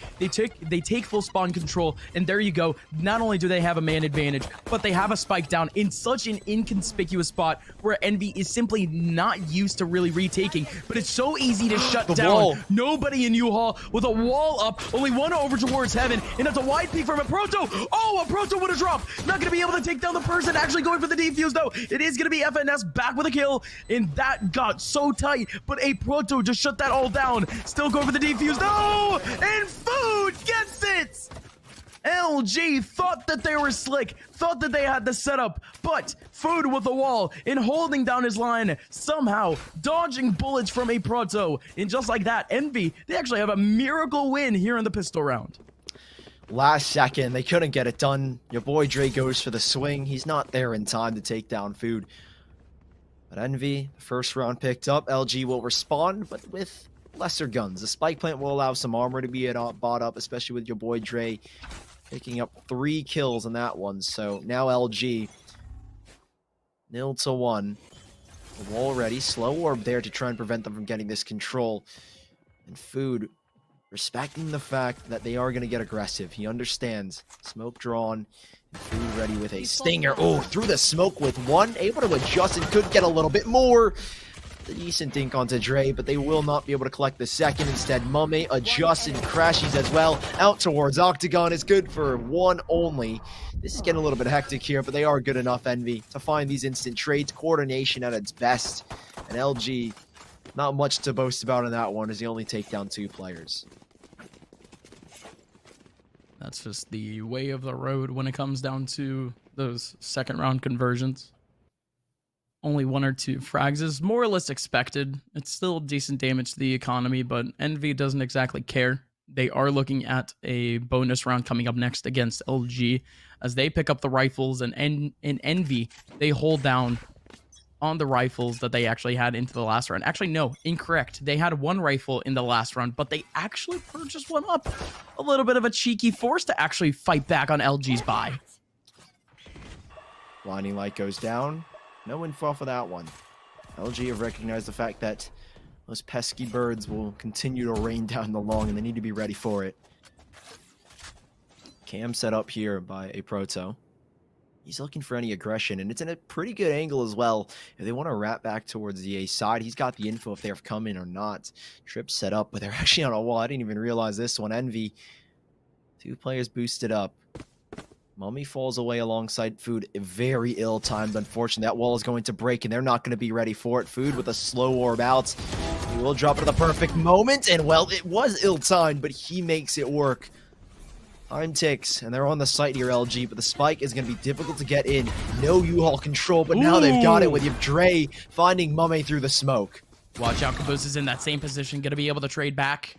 They take full spawn control, and there you go. Not only do they have a man advantage, but they have a spike down in such an inconspicuous conspicuous spot where Envy is simply not used to really retaking, but it's so easy to shut down. Wall. Nobody in U-Haul with a wall up, only one over towards heaven, and it's a wide peek from a Proto. Oh, a Proto would have dropped. Not gonna be able to take down the person actually going for the defuse though. It is gonna be FNS back with a kill, and that got so tight, but a Proto just shut that all down. Still going for the defuse, no! And Food gets it! LG thought that they were slick, thought that they had the setup, but Food with the wall and holding down his line, somehow dodging bullets from a Proto. And just like that, Envy, they actually have a miracle win here in the pistol round. Last second, they couldn't get it done. Your boy Dre goes for the swing. He's not there in time to take down Food. But Envy, the first round picked up. LG will respond, but with lesser guns. The spike plant will allow some armor to be bought up, especially with your boy Dre picking up 3 kills in that one. So now LG 0-1. The wall ready. Slow orb there to try and prevent them from getting this control. And Food respecting the fact that they are going to get aggressive. He understands. Smoke drawn. And Food ready with a stinger. Oh, through the smoke with one. Able to adjust and could get a little bit more. A decent dink onto Dre, but they will not be able to collect the second. Instead, Mame adjusts and crashes as well. Out towards Octagon. It's good for 1 only. This is getting a little bit hectic here, but they are good enough, Envy, to find these instant trades. Coordination at its best. And LG, not much to boast about in that one, as they only take down 2 players. That's just the way of the road when it comes down to those second round conversions. Only 1 or 2 frags is more or less expected. It's still decent damage to the economy, but Envy doesn't exactly care. They are looking at a bonus round coming up next against LG as they pick up the rifles, and in Envy, they hold down on the rifles that they actually had into the last round. Actually, no, incorrect. They had 1 rifle in the last round, but they actually purchased 1 up. A little bit of a cheeky force to actually fight back on LG's buy. Blinding light goes down. No info for that one. LG have recognized the fact that those pesky birds will continue to rain down the long, and they need to be ready for it. Cam set up here by a Proto. He's looking for any aggression, and it's in a pretty good angle as well. If they want to wrap back towards the A side, he's got the info if they're coming or not. Trip set up, but they're actually on a wall. I didn't even realize this one. Envy, 2 players boosted up. Mummy falls away alongside Food. Very ill-timed, unfortunately. That wall is going to break, and they're not going to be ready for it. Food with a slow orb out. He will drop it at the perfect moment, and well, it was ill-timed, but he makes it work. Time ticks, and they're on the site here, LG, but the spike is going to be difficult to get in. No U-Haul control, but now they've got it with Dre finding Mame through the smoke. Watch out, Caboose is in that same position, going to be able to trade back.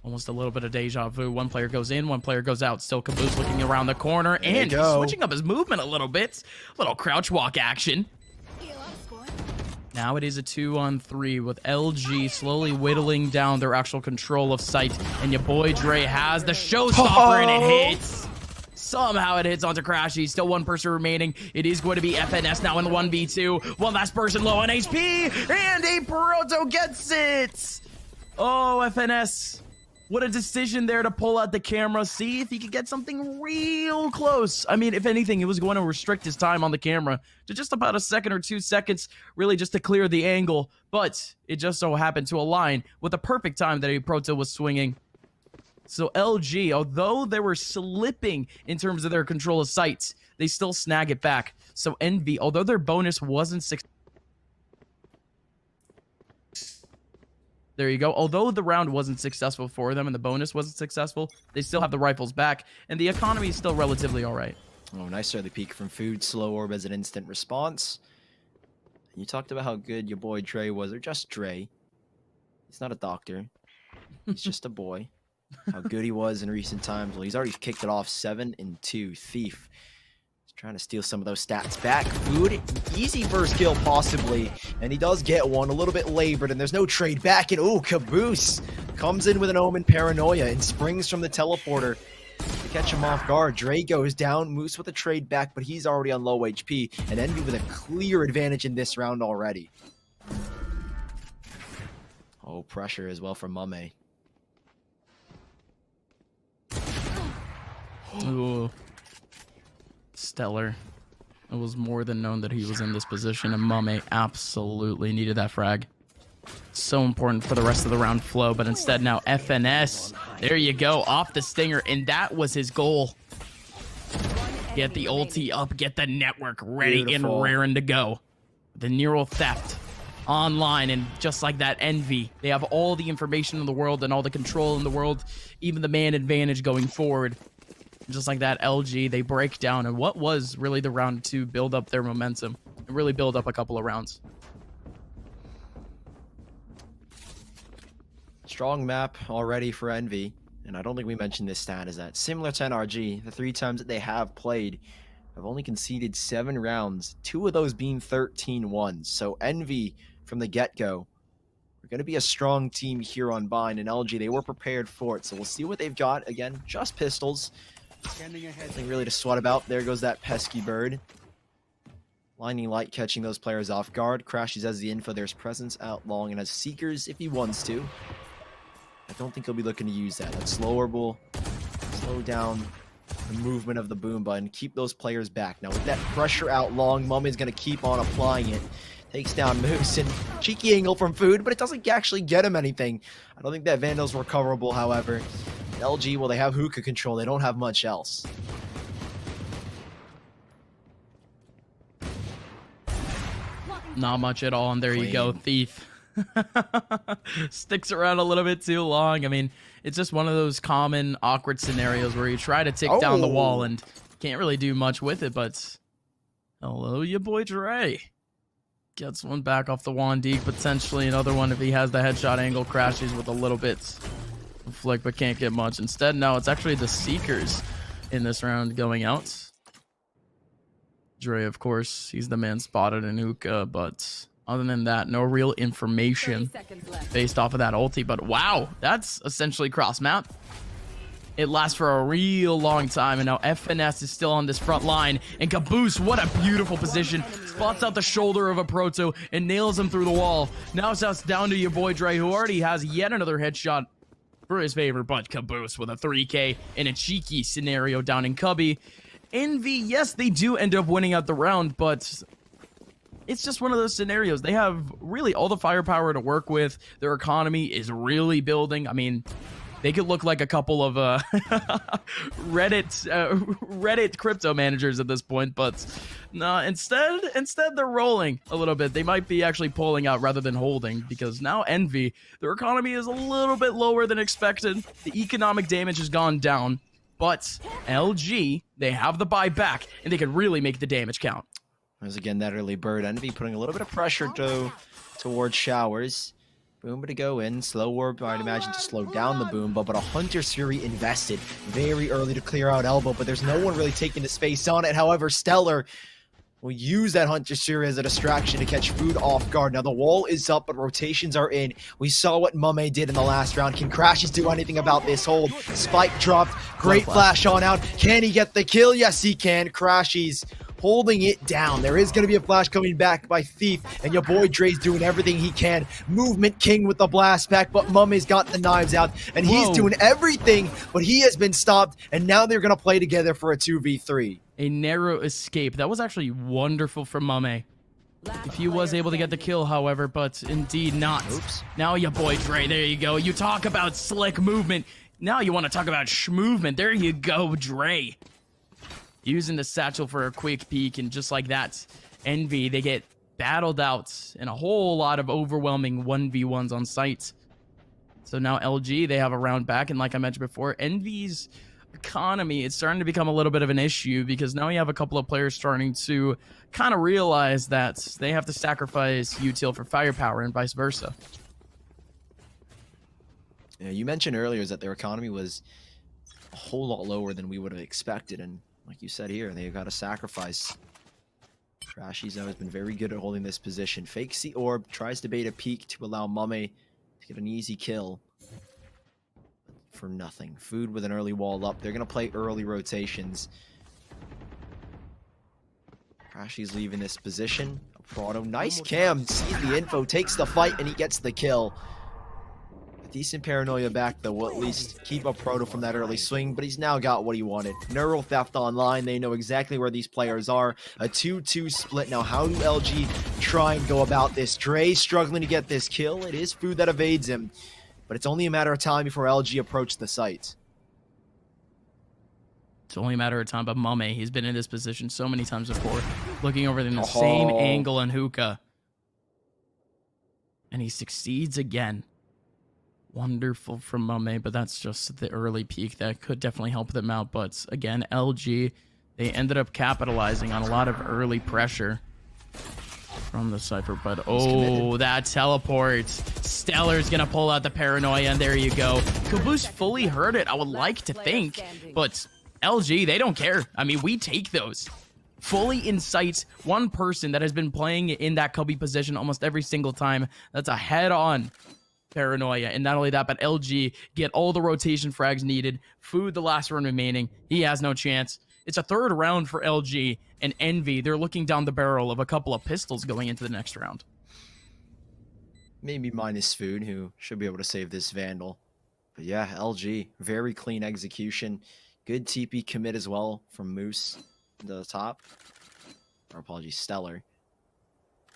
Almost a little bit of deja vu. 1 player goes in, 1 player goes out. Still Caboose looking around the corner, and he's switching up his movement a little bit. Little crouch walk action. Now it is a 2-on-3 with LG slowly whittling down their actual control of sight. And your boy Dre has the showstopper, and it hits. Somehow it hits onto Crashy. Still 1 person remaining. It is going to be FNS now in the 1v2. One last person low on HP, and a Proto gets it. Oh, FNS. What a decision there to pull out the camera, see if he could get something real close. I mean, if anything, he was going to restrict his time on the camera to just about 1 second or 2 seconds, really just to clear the angle. But it just so happened to align with the perfect time that a Proto was swinging. So LG, although they were slipping in terms of their control of sights, they still snag it back. So Envy, although their bonus wasn't successful, there you go. Although the round wasn't successful for them and the bonus wasn't successful, they still have the rifles back, and the economy is still relatively all right. Oh, nice early peek from Food. Slow orb as an instant response. You talked about how good your boy Dre was, or just Dre. He's not a doctor. He's just a boy. How good he was in recent times. Well, he's already kicked it off 7-2. Thief. Trying to steal some of those stats back. Food, easy first kill possibly, and he does get one, a little bit labored, and there's no trade back, and oh, Caboose comes in with an Omen Paranoia and springs from the teleporter to catch him off guard. Dre goes down, Moose with a trade back, but he's already on low HP, and Envy with a clear advantage in this round already. Oh, pressure as well from Mame. Ooh. Stellar. It was more than known that he was in this position, and Mame absolutely needed that frag. So important for the rest of the round flow, but instead now FNS. There you go, off the stinger, and that was his goal. Get the ulti up, get the network ready and raring to go. The Neural Theft online, and just like that, Envy. They have all the information in the world and all the control in the world, even the man advantage going forward. Just like that, LG, they break down, and what was really the round to build up their momentum and really build up a couple of rounds. Strong map already for Envy, and I don't think we mentioned this stat, is that similar to NRG, the 3 times that they have played have only conceded 7 rounds, 2 of those being 13-1. So Envy, from the get-go, we're going to be a strong team here on Bind, and LG, they were prepared for it. So we'll see what they've got. Again, just pistols. Nothing really to sweat about. There goes that pesky bird. Lightning Light catching those players off guard. Crashes as the info. There's presence out long and has Seekers if he wants to. I don't think he'll be looking to use that. That slower will slow down the movement of the boom button. Keep those players back. Now with that pressure out long, Mummy's going to keep on applying it. Takes down Moose, and cheeky angle from Food, but it doesn't actually get him anything. I don't think that Vandal's recoverable, however. LG, well, they have hookah control. They don't have much else. Not much at all, and there you go, Thief. Sticks around a little bit too long. I mean, it's just one of those common awkward scenarios where you try to tick down the wall and can't really do much with it, but hello, your boy Dre. Gets one back off the Wandeek, potentially another one if he has the headshot angle, crashes with a little bit of flick, but can't get much. Instead, now it's actually the Seekers in this round going out. Dre, of course, he's the man spotted in hookah, but other than that, no real information based off of that ulti. But wow, that's essentially cross map. It lasts for a real long time, and now FNS is still on this front line, and Caboose, what a beautiful position, spots out the shoulder of a Proto and nails him through the wall. Now it's down to your boy Dre, who already has yet another headshot for his favor, but Caboose with a 3K in a cheeky scenario down in Cubby. Envy, yes, they do end up winning out the round, but it's just one of those scenarios. They have really all the firepower to work with. Their economy is really building. I mean, they could look like a couple of Reddit crypto managers at this point, but no, instead they're rolling a little bit. They might be actually pulling out rather than holding, because now Envy, their economy is a little bit lower than expected. The economic damage has gone down, but LG, they have the buy back, and they can really make the damage count. There's again that early bird. Envy putting a little bit of pressure towards Showers. Boom to go in. Slow Warp, I'd imagine, to slow down the boom, but a Hunter's Fury invested very early to clear out Elbow, but there's no one really taking the space on it. However, Stellar will use that Hunter's Fury as a distraction to catch Food off guard. Now the wall is up, but rotations are in. We saw what Mame did in the last round. Can Crashes do anything about this hold? Spike dropped. Great flash on out. Can he get the kill? Yes, he can. Crashes holding it down. There is going to be a flash coming back by Thief, and your boy Dre's doing everything he can. Movement king with the blast back, but Mummy's got the knives out, and he's doing everything, but he has been stopped, and now they're going to play together for a 2v3. A narrow escape. That was actually wonderful from Mame. If he was able to get the kill, however, but indeed not. Oops. Now your boy Dre, there you go. You talk about slick movement. Now you want to talk about movement. There you go, Dre. Using the satchel for a quick peek, and just like that, Envy, they get battled out in a whole lot of overwhelming 1v1s on site. So now LG, they have a round back, and like I mentioned before, Envy's economy, it's starting to become a little bit of an issue, because now you have a couple of players starting to kind of realize that they have to sacrifice util for firepower and vice versa. Yeah, you mentioned earlier that their economy was a whole lot lower than we would have expected, and like you said here, they've got to sacrifice. Crashies has been very good at holding this position. Fakes the orb, tries to bait a peek to allow Mame to get an easy kill. For nothing. Food with an early wall up. They're going to play early rotations. Crashies leaving this position. Prado, nice cam. Sees the info, takes the fight, and he gets the kill. Decent paranoia back though, will at least keep up Proto from that early swing, but he's now got what he wanted. Neural Theft online, they know exactly where these players are. A 2-2 split. Now how do LG try and go about this? Dre struggling to get this kill. It is Food that evades him, but it's only a matter of time before LG approach the site. It's only a matter of time, but Mame, he's been in this position so many times before, looking over in the same angle on Hookah. And he succeeds again. Wonderful from Mame, but that's just the early peak that could definitely help them out. But again, LG, they ended up capitalizing on a lot of early pressure from the Cypher. But oh, that teleport. Stellar's gonna pull out the paranoia, and there you go. Caboose fully heard it, I would like to think, but LG, they don't care. I mean, we take those. Fully in sight, one person that has been playing in that cubby position almost every single time. That's a head-on paranoia. And not only that, but LG get all the rotation frags needed. Food the last run remaining. He has no chance. It's a third round for LG, and Envy, they're looking down the barrel of a couple of pistols going into the next round. Maybe minus Food, who should be able to save this Vandal. But yeah, LG, very clean execution. Good TP commit as well from Moose to the top. Or apologies, Stellar.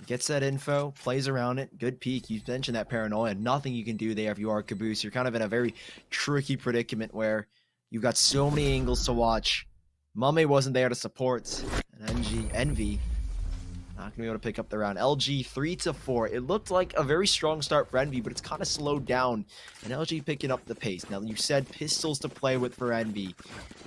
Gets that info, plays around it, good peek. You mentioned that paranoia, nothing you can do there if you are Caboose. You're kind of in a very tricky predicament where you've got so many angles to watch. Mame wasn't there to support, and Envy not gonna be able to pick up the round. LG 3-4. It looked like a very strong start for Envy, but it's kind of slowed down, and LG picking up the pace. Now you said pistols to play with for Envy,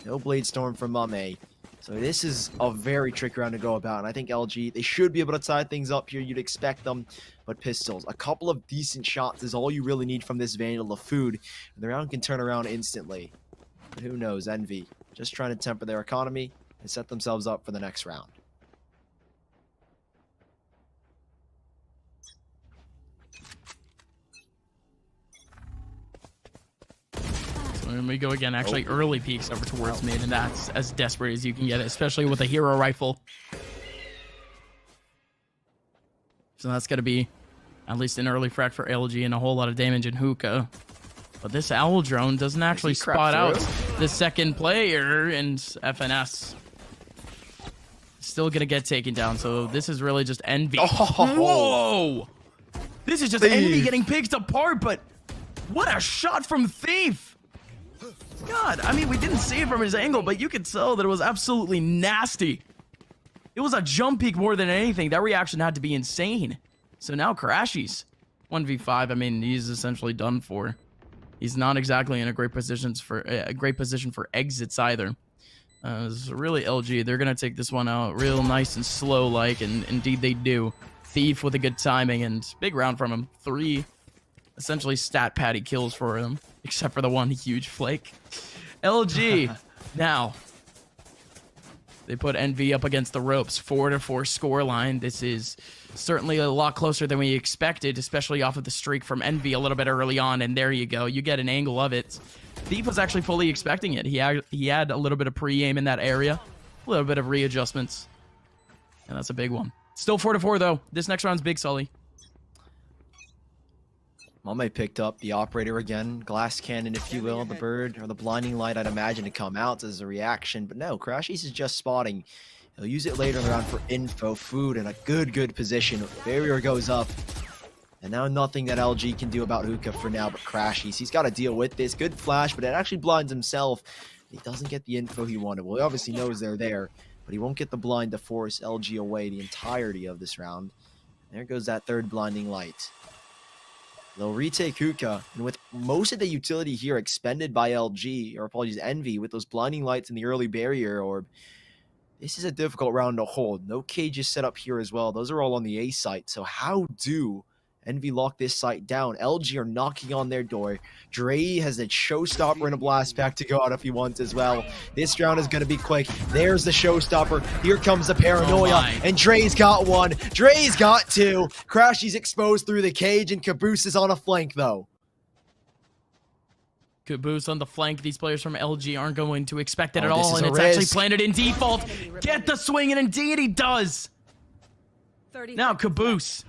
no Blade Storm from Mame. So this is a very tricky round to go about, and I think LG, they should be able to tie things up here. You'd expect them, but pistols. A couple of decent shots is all you really need from this Vandal of Food, and the round can turn around instantly. But who knows, Envy, just trying to temper their economy and set themselves up for the next round. And we go again, actually early peeks over towards mid, and that's as desperate as you can get it, especially with a hero rifle. So that's going to be at least an early frag for LG and a whole lot of damage in Hookah. But this Owl Drone doesn't actually spot out the second player, and FNS still going to get taken down. So this is really just Envy. Whoa! This is just Envy getting picked apart, but what a shot from Thief! God, I mean, we didn't see it from his angle, but you could tell that it was absolutely nasty. It was a jump peek more than anything. That reaction had to be insane. So now Crashies 1v5. I mean, he's essentially done for. He's not exactly in a great position for exits either. So really, LG, they're gonna take this one out real nice and slow, like, and indeed they do. Thief with a good timing, and big round from him. 3 essentially stat patty kills for them, except for the one huge flake. LG, now, they put Envy up against the ropes. 4-4 scoreline. This is certainly a lot closer than we expected, especially off of the streak from Envy a little bit early on, and there you go. You get an angle of it. Thief was actually fully expecting it. He had a little bit of pre-aim in that area, a little bit of readjustments, and that's a big one. Still 4-4, though. This next round's big, Sully. Mame picked up the operator again, glass cannon, if you will, the bird, or the blinding light, I'd imagine, to come out as a reaction. But no, Crashies is just spotting. He'll use it later in the round for info. Food in a good position. Barrier goes up. And now nothing that LG can do about Hookah for now, but Crashies. He's got to deal with this. Good flash, but it actually blinds himself. He doesn't get the info he wanted. Well, he obviously knows they're there, but he won't get the blind to force LG away the entirety of this round. There goes that third blinding light. They'll retake Hookah, and with most of the utility here expended by LG, or apologies, Envy, with those blinding lights in the early barrier orb, this is a difficult round to hold. No cages set up here as well. Those are all on the A site, so how do Envy lock this site down? LG are knocking on their door. Dre has a showstopper and a blast pack to go out if he wants as well. This round is going to be quick. There's the showstopper. Here comes the paranoia, and Dre's got one. Dre's got two. Crashy's exposed through the cage, and Caboose is on a flank, though. Caboose on the flank. These players from LG aren't going to expect it at all, and it's actually planted in default. Get the swing, and indeed he does. Now Caboose,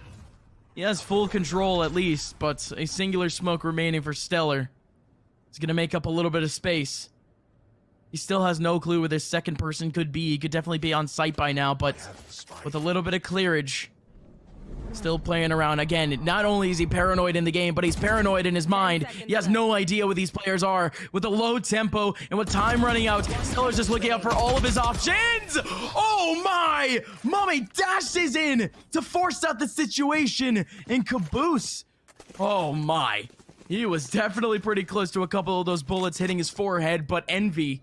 He has full control at least, but a singular smoke remaining for Stellar. He's going to make up a little bit of space. He still has no clue where this second person could be. He could definitely be on site by now, but with a little bit of clearage, still playing around. Again, not only is he paranoid in the game, but he's paranoid in his mind. He has no idea what these players are. With the low tempo and with time running out, Stellar's just looking out for all of his options. Oh my! Mommy dashes in to force out the situation, and Caboose. Oh my. He was definitely pretty close to a couple of those bullets hitting his forehead, but Envy,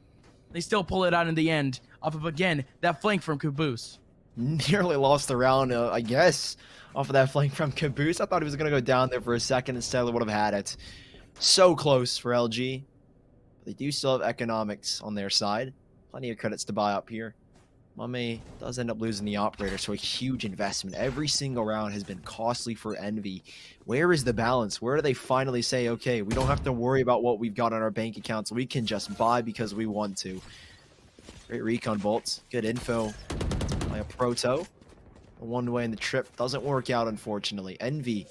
they still pull it out in the end. Off of, again, that flank from Caboose. Nearly lost the round, I guess, off of that flank from Caboose. I thought he was going to go down there for a second and Stellar would have had it. So close for LG. They do still have economics on their side. Plenty of credits to buy up here. Mame does end up losing the operator, so a huge investment. Every single round has been costly for Envy. Where is the balance? Where do they finally say, okay, we don't have to worry about what we've got on our bank accounts. We can just buy because we want to. Great recon bolts. Good info by a Proto. One way in the trip doesn't work out, unfortunately. Envy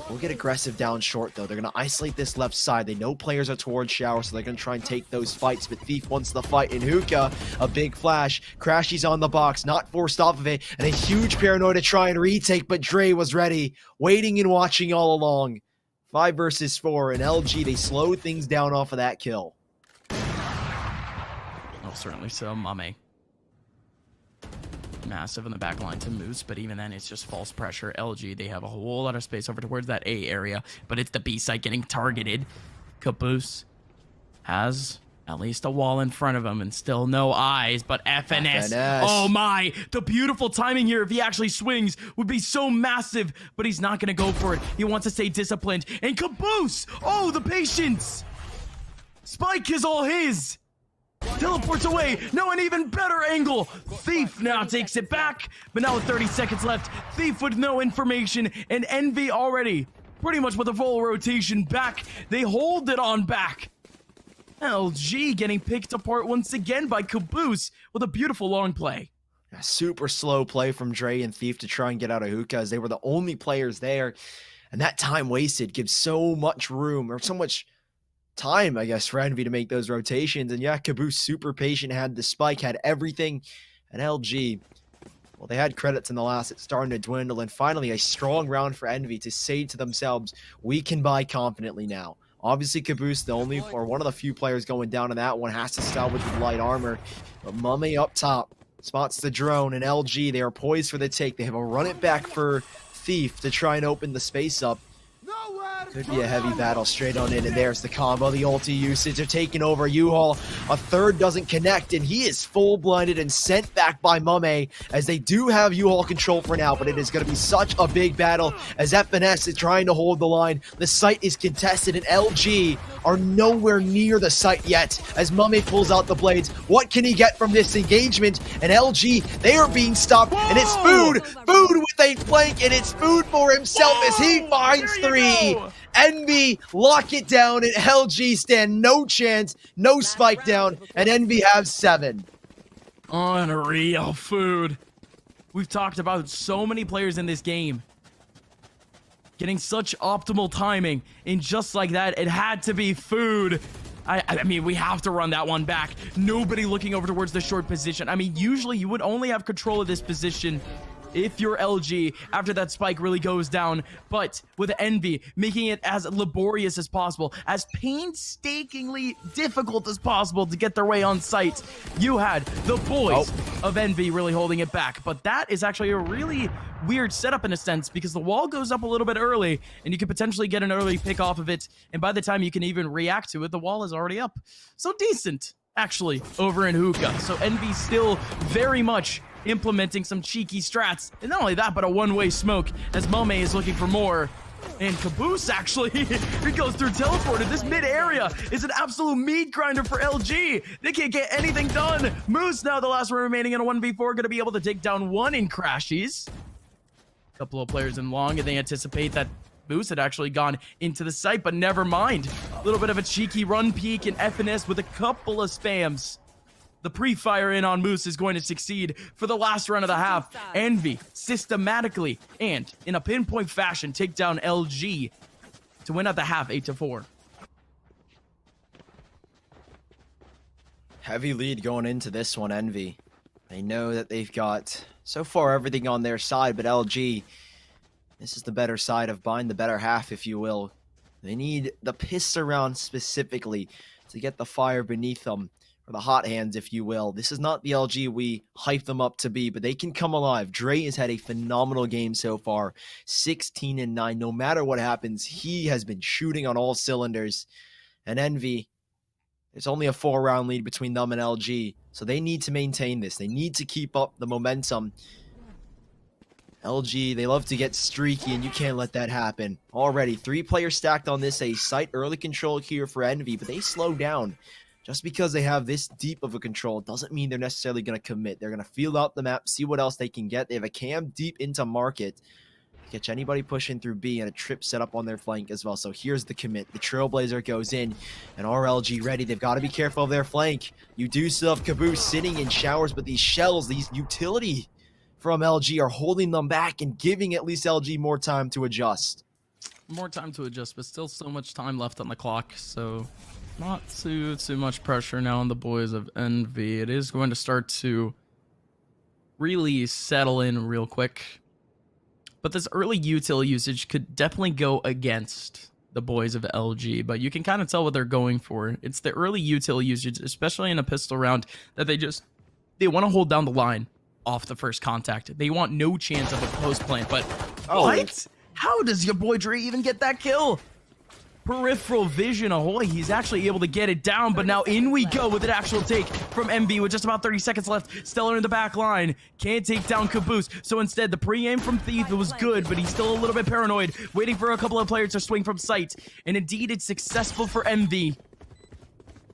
will get aggressive down short, though. They're going to isolate this left side. They know players are towards shower, so they're going to try and take those fights. But Thief wants the fight in Hookah. A big flash. Crashy's on the box, not forced off of it. And a huge paranoia to try and retake, but Dre was ready, waiting and watching all along. 5 versus 4, and LG, they slowed things down off of that kill. Oh, certainly so, Mame. Massive in the back line to Moose, but even then it's just false pressure. LG, they have a whole lot of space over towards that A area, but it's the B site getting targeted. Caboose has at least a wall in front of him and still no eyes, but FNS. Oh my, the beautiful timing here if he actually swings would be so massive, but he's not gonna go for it. He wants to stay disciplined, and Caboose, oh, the patience. Spike is all his. Teleports away. Now an even better angle. Thief now takes it back, but now with 30 seconds left, Thief with no information, and Envy already pretty much with a full rotation back. They hold it on back. LG getting picked apart once again by Caboose with a beautiful long play. A super slow play from Dre and Thief to try and get out of Hookah, as they were the only players there, and that time wasted gives so much room, or so much time, I guess, for Envy to make those rotations. And yeah, Caboose super patient, had the spike, had everything. And LG, well, they had credits in the last. It's starting to dwindle. And finally, a strong round for Envy to say to themselves, we can buy confidently now. Obviously, Caboose, the only, or one of the few players going down in that one, has to salvage with light armor. But Mame up top spots the drone, and LG, they are poised for the take. They have a run it back for Thief to try and open the space up. Could be a heavy battle straight on in, and there's the combo, the ulti usage. They're taking over U-Haul. A third doesn't connect, and he is full blinded and sent back by Mame, as they do have U-Haul control for now, but it is going to be such a big battle as FNS is trying to hold the line. The site is contested, and LG are nowhere near the site yet as Mame pulls out the blades. What can he get from this engagement? And LG, they are being stopped, and it's Food! Food with a flank, and it's Food for himself as he finds 3. Envy lock it down, and LG stand no chance, no spike down, and Envy have 7. Unreal. Food. We've talked about so many players in this game getting such optimal timing, and just like that, it had to be Food. I mean, we have to run that one back. Nobody looking over towards the short position. I mean, usually you would only have control of this position if you're LG after that spike really goes down, but with Envy making it as laborious as possible, as painstakingly difficult as possible to get their way on site, you had the boys of Envy really holding it back. But that is actually a really weird setup in a sense, because the wall goes up a little bit early and you can potentially get an early pick off of it, and by the time you can even react to it, the wall is already up. So decent, actually, over in Hookah. So Envy still very much implementing some cheeky strats, and not only that, but a one-way smoke as Mame is looking for more. And Caboose actually, he goes through teleported. This mid area is an absolute meat grinder for LG. They can't get anything done. Moose now the last one remaining in a 1v4, going to be able to take down one in Crashies. Couple of players in long, and they anticipate that Moose had actually gone into the site, but never mind. A little bit of a cheeky run peek, and FNS with a couple of spams The pre-fire in on Moose is going to succeed for the last run of the half. Envy systematically and in a pinpoint fashion take down LG to win at the half 8-4. Heavy lead going into this one, Envy. They know that they've got, so far, everything on their side, but LG, this is the better side of buying the better half, if you will. They need the piss around specifically to get the fire beneath them, or the hot hands, if you will. This is not the LG we hype them up to be, but they can come alive. Dre has had a phenomenal game so far, 16-9. No matter what happens, he has been shooting on all cylinders. And Envy, there's only a 4-round lead between them and LG, so they need to maintain this. They need to keep up the momentum. LG, they love to get streaky, and you can't let that happen. Already, 3 players stacked on this A site. Early control here for Envy, but they slow down. Just because they have this deep of a control doesn't mean they're necessarily going to commit. They're going to feel out the map, see what else they can get. They have a cam deep into market. Catch anybody pushing through B, and a trip set up on their flank as well. So here's the commit. The Trailblazer goes in, and RLG ready. They've got to be careful of their flank. You do still have Caboose sitting in showers, but these shells, these utility from LG are holding them back and giving at least LG more time to adjust. More time to adjust, but still so much time left on the clock, so not too much pressure now on the boys of Envy. It is going to start to really settle in real quick. But this early util usage could definitely go against the boys of LG, but you can kind of tell what they're going for. It's the early util usage, especially in a pistol round, that they want to hold down the line off the first contact. They want no chance of a post plant, but what? How does your boy Dre even get that kill? Peripheral vision, ahoy, he's actually able to get it down, but now in we go with an actual take from MV with just about 30 seconds left. Stellar in the back line, can't take down Caboose, so instead the pre-aim from Thief was good, but he's still a little bit paranoid, waiting for a couple of players to swing from sight, and indeed it's successful for MV.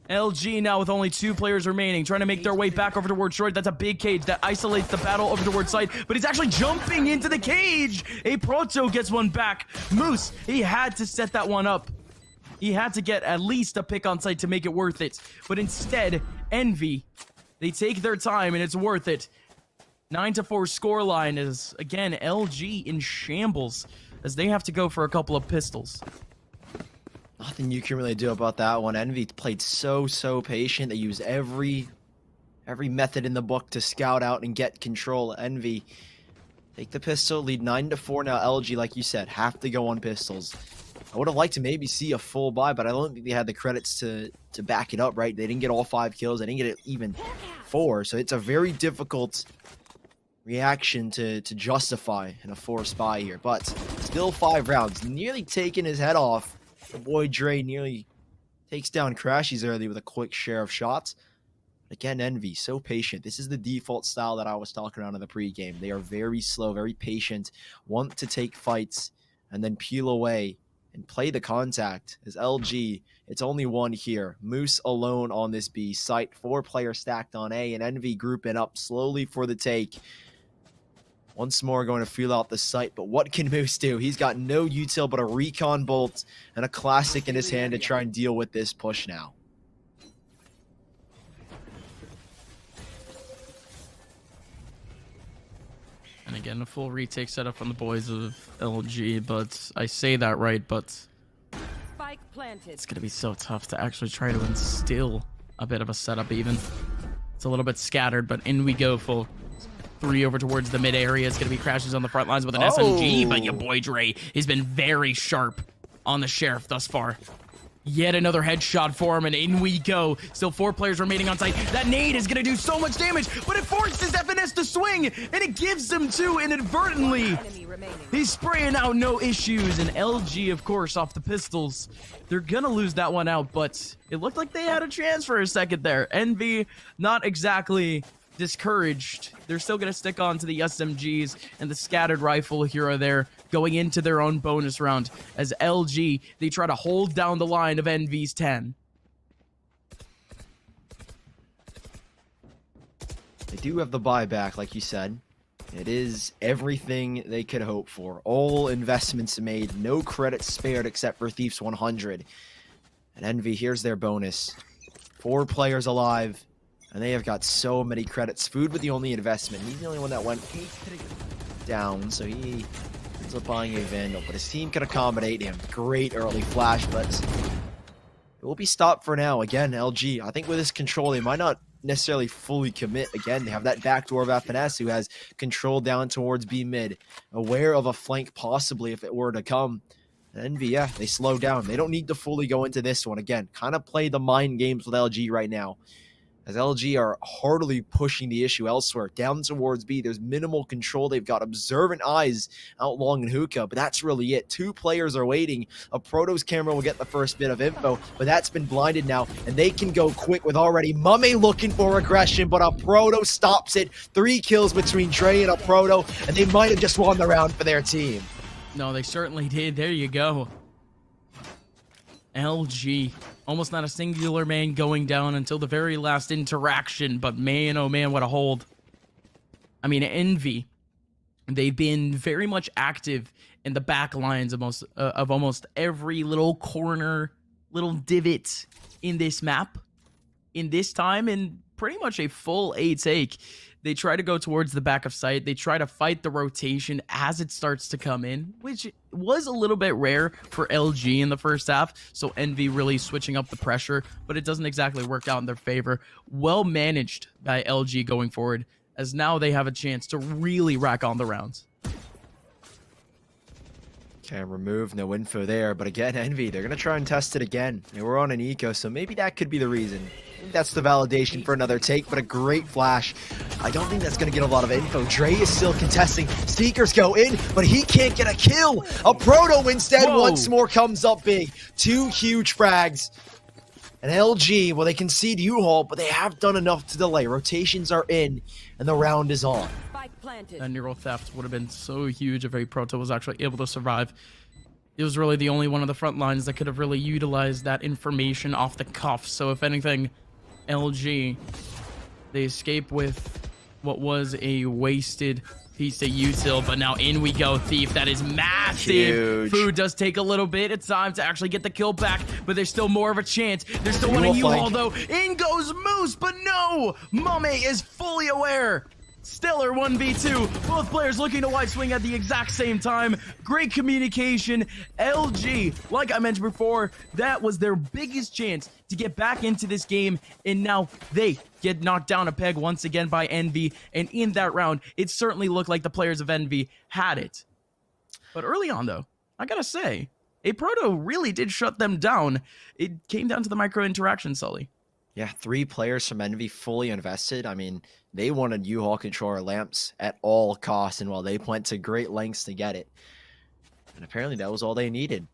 LG now with only 2 players remaining, trying to make their way back over towards Short. That's a big cage that isolates the battle over towards site, but he's actually jumping into the cage. A Proto gets one back. Moose, he had to set that one up. He had to get at least a pick on site to make it worth it. But instead, Envy, they take their time and it's worth it. 9-4 scoreline is, again, LG in shambles as they have to go for a couple of pistols. Nothing you can really do about that one. Envy played so patient. They use every method in the book to scout out and get control. Envy take the pistol, lead 9-4 now. LG, like you said, have to go on pistols. I would have liked to maybe see a full buy, but I don't think they had the credits to back it up, right? They didn't get all 5 kills. They didn't get it even 4. So it's a very difficult reaction to justify in a forced buy here. But still 5 rounds. Nearly taking his head off. The boy Dre nearly takes down Crashies early with a quick share of shots. Again, Envy, so patient. This is the default style that I was talking about in the pregame. They are very slow, very patient, want to take fights, and then peel away and play the contact. As LG, it's only 1 here. Moose alone on this B site. 4 players stacked on A, and Envy grouping up slowly for the take. Once more going to feel out the site, but what can Moose do? He's got no util but a recon bolt and a classic in his hand to try and deal with this push now. And again, a full retake setup from the boys of LG, but I say that right, but it's going to be so tough to actually try to instill a bit of a setup even. It's a little bit scattered, but in we go full 3 over towards the mid area. It's going to be Crashes on the front lines with an SMG, but your boy Dre has been very sharp on the Sheriff thus far. Yet another headshot for him, and in we go. Still 4 players remaining on site. That nade is going to do so much damage, but it forces FNS to swing, and it gives them 2 inadvertently. He's spraying out no issues, and LG, of course, off the pistols. They're going to lose that one out, but it looked like they had a chance for a second there. Envy, not exactly discouraged. They're still going to stick on to the SMGs and the scattered rifle here or there going into their own bonus round as LG, they try to hold down the line of Envy's 10. They do have the buyback, like you said. It is everything they could hope for. All investments made, no credits spared except for Thief's 100. And Envy, here's their bonus. 4 players alive. And they have got so many credits. Food with the only investment. He's the only one that went down, so he ends up buying a Vandal. But his team can accommodate him. Great early flash, but it will be stopped for now. Again, LG, I think with this control, they might not necessarily fully commit. Again, they have that backdoor of FNS who has control down towards B mid. Aware of a flank possibly if it were to come. And Envy, yeah, they slow down. They don't need to fully go into this one. Again, kind of play the mind games with LG right now. As LG are heartily pushing the issue elsewhere. Down towards B, there's minimal control. They've got observant eyes out long in hookah, but that's really it. 2 players are waiting. A Proto's camera will get the first bit of info, but that's been blinded now, and they can go quick with already Mame looking for aggression, but a Proto stops it. 3 kills between Dre and a Proto, and they might have just won the round for their team. No, they certainly did. There you go. LG. Almost not a singular man going down until the very last interaction, but man, oh man, what a hold. I mean, Envy, they've been very much active in the back lines of almost every little corner, little divot in this map. In this time, in pretty much a full A take, they try to go towards the back of site. They try to fight the rotation as it starts to come in, which was a little bit rare for LG in the first half. So Envy really switching up the pressure, but it doesn't exactly work out in their favor. Well managed by LG going forward, as now they have a chance to really rack on the rounds. Okay, remove, no info there. But again, Envy, they're going to try and test it again. They were on an eco, so maybe that could be the reason. I think that's the validation for another take, but a great flash. I don't think that's going to get a lot of info. Dre is still contesting. Seekers go in, but he can't get a kill. A Proto instead once more comes up big. 2 huge frags. And LG, well, they concede U-Haul, but they have done enough to delay. Rotations are in, and the round is on. That neural theft would have been so huge if a Proto was actually able to survive. It was really the only one of the front lines that could have really utilized that information off the cuff. So if anything, LG, they escape with what was a wasted piece of util, but now in we go. Thief, that is massive. Huge. Food does take a little bit of time to actually get the kill back, but there's still more of a chance. There's still one of U-Haul though. In goes Moose, but no! Mame is fully aware. Stellar 1v2. Both players looking to wide swing at the exact same time. Great communication. LG, like I mentioned before, that was their biggest chance to get back into this game, and now they get knocked down a peg once again by Envy. And in that round, it certainly looked like the players of Envy had it. But early on, though, I gotta say, a Proto really did shut them down. It came down to the micro interaction, Sully. Yeah, 3 players from Envy fully invested. I mean, they wanted U-Haul controller lamps at all costs, and while they went to great lengths to get it. And apparently that was all they needed.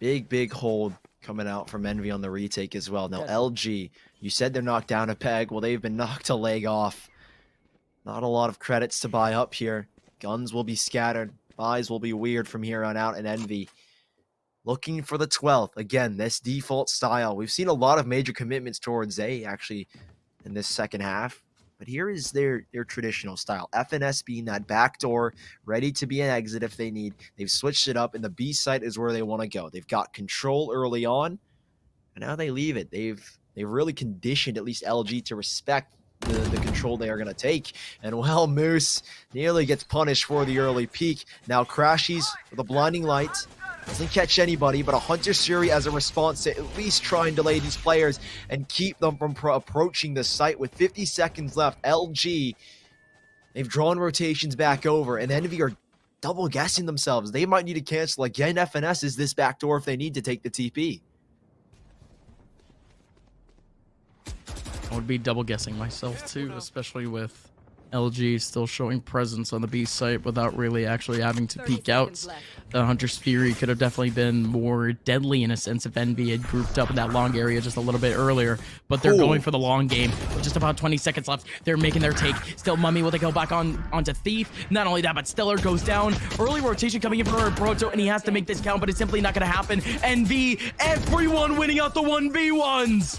Big hold coming out from Envy on the retake as well. Now, LG, you said they're knocked down a peg. Well, they've been knocked a leg off. Not a lot of credits to buy up here. Guns will be scattered. Buys will be weird from here on out in Envy. Looking for the 12th. Again, this default style. We've seen a lot of major commitments towards A, actually, in this second half. But here is their traditional style. FNS being that backdoor, ready to be an exit if they need. They've switched it up, and the B site is where they want to go. They've got control early on, and now they leave it. They've really conditioned at least LG to respect the control they are going to take. And well, Moose nearly gets punished for the early peek. Now Crashies with a blinding light. Doesn't catch anybody, but a Hunter's Fury as a response to at least try and delay these players and keep them from approaching the site with 50 seconds left. LG, they've drawn rotations back over, and Envy are double guessing themselves. They might need to cancel again. FNS is this backdoor if they need to take the TP. I would be double guessing myself too, especially with LG still showing presence on the B site without really actually having to peek out. The Hunter's Fury could have definitely been more deadly in a sense if Envy had grouped up in that long area just a little bit earlier, but they're going for the long game with just about 20 seconds left. They're making their take. Still Mummy will they go back onto Thief. Not only that, but Stellar goes down. Early rotation coming in for Proto, and he has to make this count, but it's simply not going to happen. Envy, everyone winning out the 1v1s.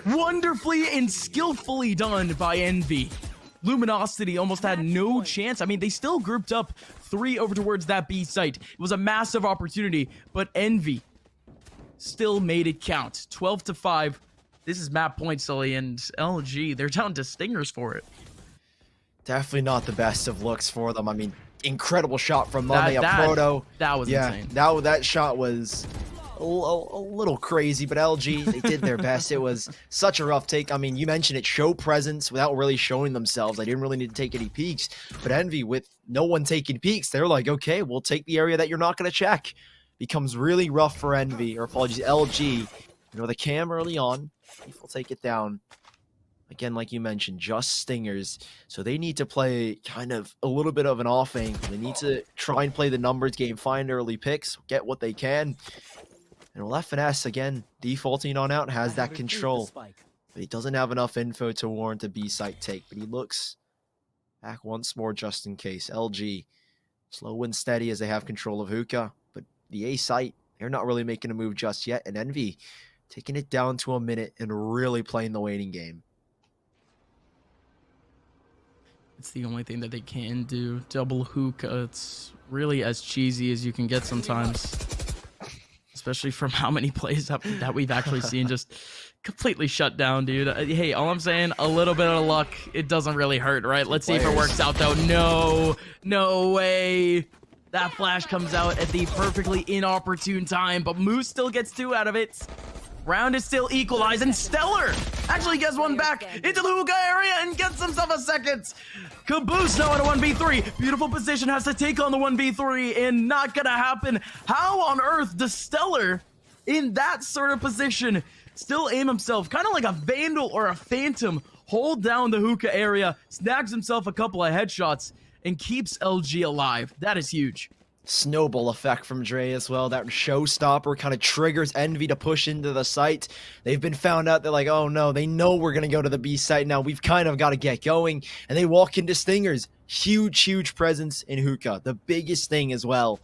Wonderfully and skillfully done by Envy. Luminosity almost had no chance. I mean, they still grouped up 3 over towards that B site. It was a massive opportunity, but Envy still made it count. 12-5. This is map point, Sully, and LG, they're down to Stingers for it. Definitely not the best of looks for them. I mean, incredible shot from Monday, a proto. That was insane. That shot was a little crazy, but LG, they did their best. It was such a rough take. I mean, you mentioned it, show presence without really showing themselves. They didn't really need to take any peeks, but Envy, with no one taking peeks, they're like, okay, we'll take the area that you're not going to check. Becomes really rough for Envy, or apologies, LG. You know, the cam early on, Thief will take it down. Again, like you mentioned, just Stingers. So they need to play kind of a little bit of an off angle. They need to try and play the numbers game, find early picks, get what they can. And Left Finesse, again, defaulting on out, has that control. But he doesn't have enough info to warrant a B-site take. But he looks back once more just in case. LG, slow and steady as they have control of Hookah. But the A-site, they're not really making a move just yet. And Envy taking it down to a minute and really playing the waiting game. It's the only thing that they can do. Double Hookah. It's really as cheesy as you can get sometimes. Especially from how many plays that we've actually seen just completely shut down, dude. Hey, all I'm saying, a little bit of luck, it doesn't really hurt, right? Let's see if it works out, though. No way. That flash comes out at the perfectly inopportune time, but Moose still gets 2 out of it. Round is still equalized, and Stellar actually gets one back into the hookah area and gets himself a second. Caboose now at a 1v3. Beautiful position, has to take on the 1v3, and not gonna happen. How on earth does Stellar, in that sort of position, still aim himself, kind of like a Vandal or a Phantom, hold down the hookah area, snags himself a couple of headshots, and keeps LG alive? That is huge. Snowball effect from Dre as well. That showstopper kind of triggers Envy to push into the site. They've been found out. They're like, oh no, they know we're going to go to the B site now. We've kind of got to get going. And they walk into Stingers. Huge presence in Hookah. The biggest thing as well.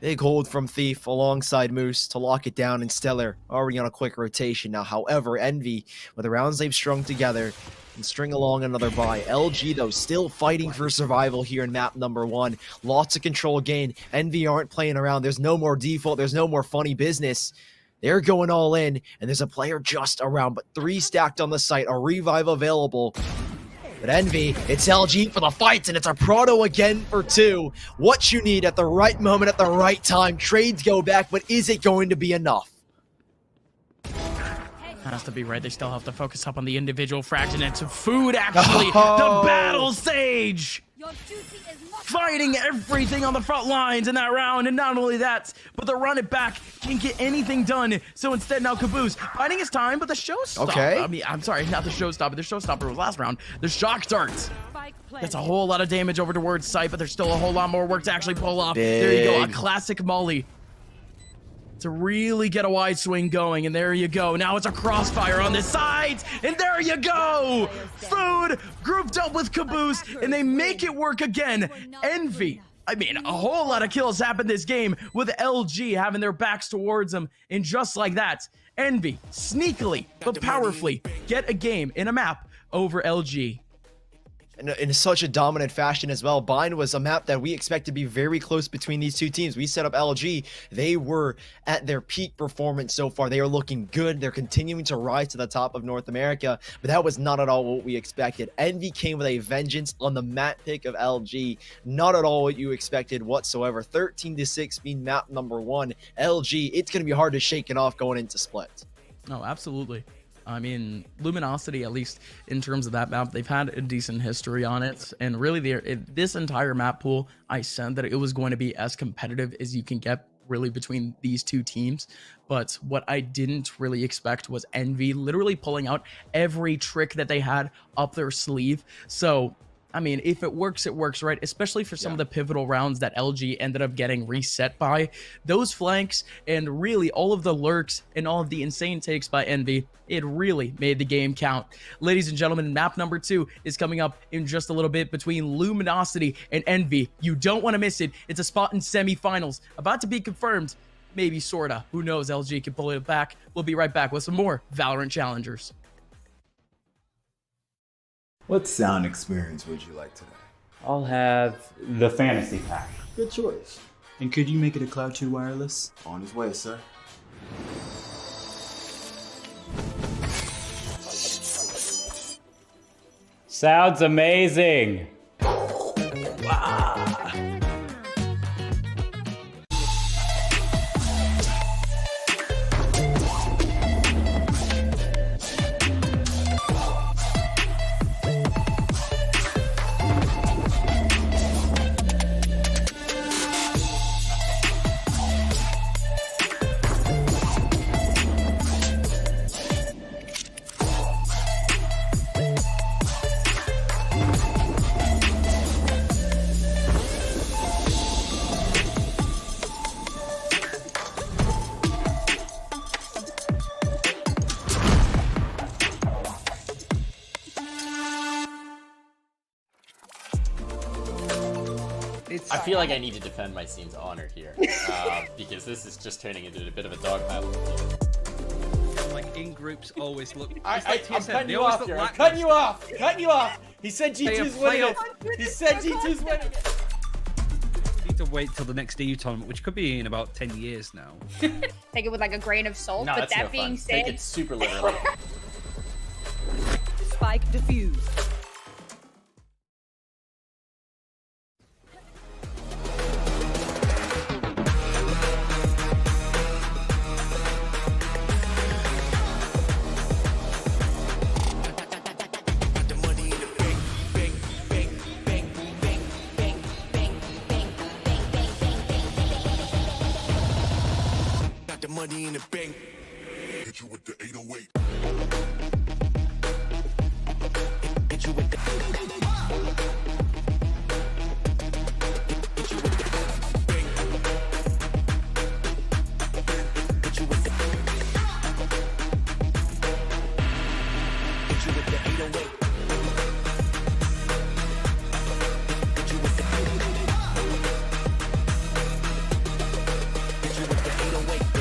Big hold from Thief alongside Moose to lock it down, and Stellar already on a quick rotation now. However, Envy, with the rounds they've strung together, and string along another buy. LG, though, still fighting for survival here in map number 1. Lots of control gain. Envy aren't playing around. There's no more default. There's no more funny business. They're going all in, and there's a player just around, but 3 stacked on the site. A revive available. But Envy, it's LG for the fights, and it's a proto again for 2. What you need at the right moment, at the right time. Trades go back, but is it going to be enough? Has to be right. They still have to focus up on the individual frags, and it's food, actually. The battle stage! Fighting everything on the front lines in that round, and not only that, but the run it back can't get anything done. So instead, now Caboose finding his time, but the showstopper. Okay. I mean, I'm sorry, not the showstopper. The showstopper was last round. The shock dart. That's a whole lot of damage over towards sight, but there's still a whole lot more work to actually pull off. There you go, a classic molly to really get a wide swing going, and there you go. Now it's a crossfire on this side, and there you go. Food grouped up with Caboose, and they make it work again. Envy, I mean, a whole lot of kills happened this game with LG having their backs towards them, and just like that, Envy sneakily but powerfully get a game in a map over LG. In such a dominant fashion as well. Bind was a map that we expect to be very close between these two teams. We set up LG. They were at their peak performance so far. They are looking good. They're continuing to rise to the top of North America, but that was not at all what we expected. Envy came with a vengeance on the map pick of LG. Not at all what you expected whatsoever. 13-6 being map number 1. LG, it's going to be hard to shake it off going into split. Oh, absolutely. I mean, Luminosity, at least in terms of that map, they've had a decent history on it. And really, this entire map pool, I said that it was going to be as competitive as you can get really between these two teams. But what I didn't really expect was Envy literally pulling out every trick that they had up their sleeve. So, I mean, if it works, right? Especially for some of the pivotal rounds that LG ended up getting reset by. Those flanks and really all of the lurks and all of the insane takes by Envy, it really made the game count. Ladies and gentlemen, map number 2 is coming up in just a little bit between Luminosity and Envy. You don't want to miss it. It's a spot in semifinals. About to be confirmed. Maybe, sorta. Who knows? LG can pull it back. We'll be right back with some more Valorant Challengers. What sound experience would you like today? I'll have the fantasy pack. Good choice. And could you make it a Cloud 2 wireless? On his way, sir. Sounds amazing. I feel like I need to defend my scene's honor here, because this is just turning into a bit of a dogpile. Like in groups always look. I'm cutting you off here. I'm cutting you off. Cutting you off. He said G2's winning it. He said G2's winning it. Need to wait till the next EU tournament, which could be in about 10 years now. Take it with like a grain of salt. No, but that's that no being fun. said, Take it super literally. Spike defused. The money in the bank. Hit you with the 808. Hit you with the. Hit you with the bank. Hit you with the. Hit you with the 808. Hit you with the. Hit you with the 808.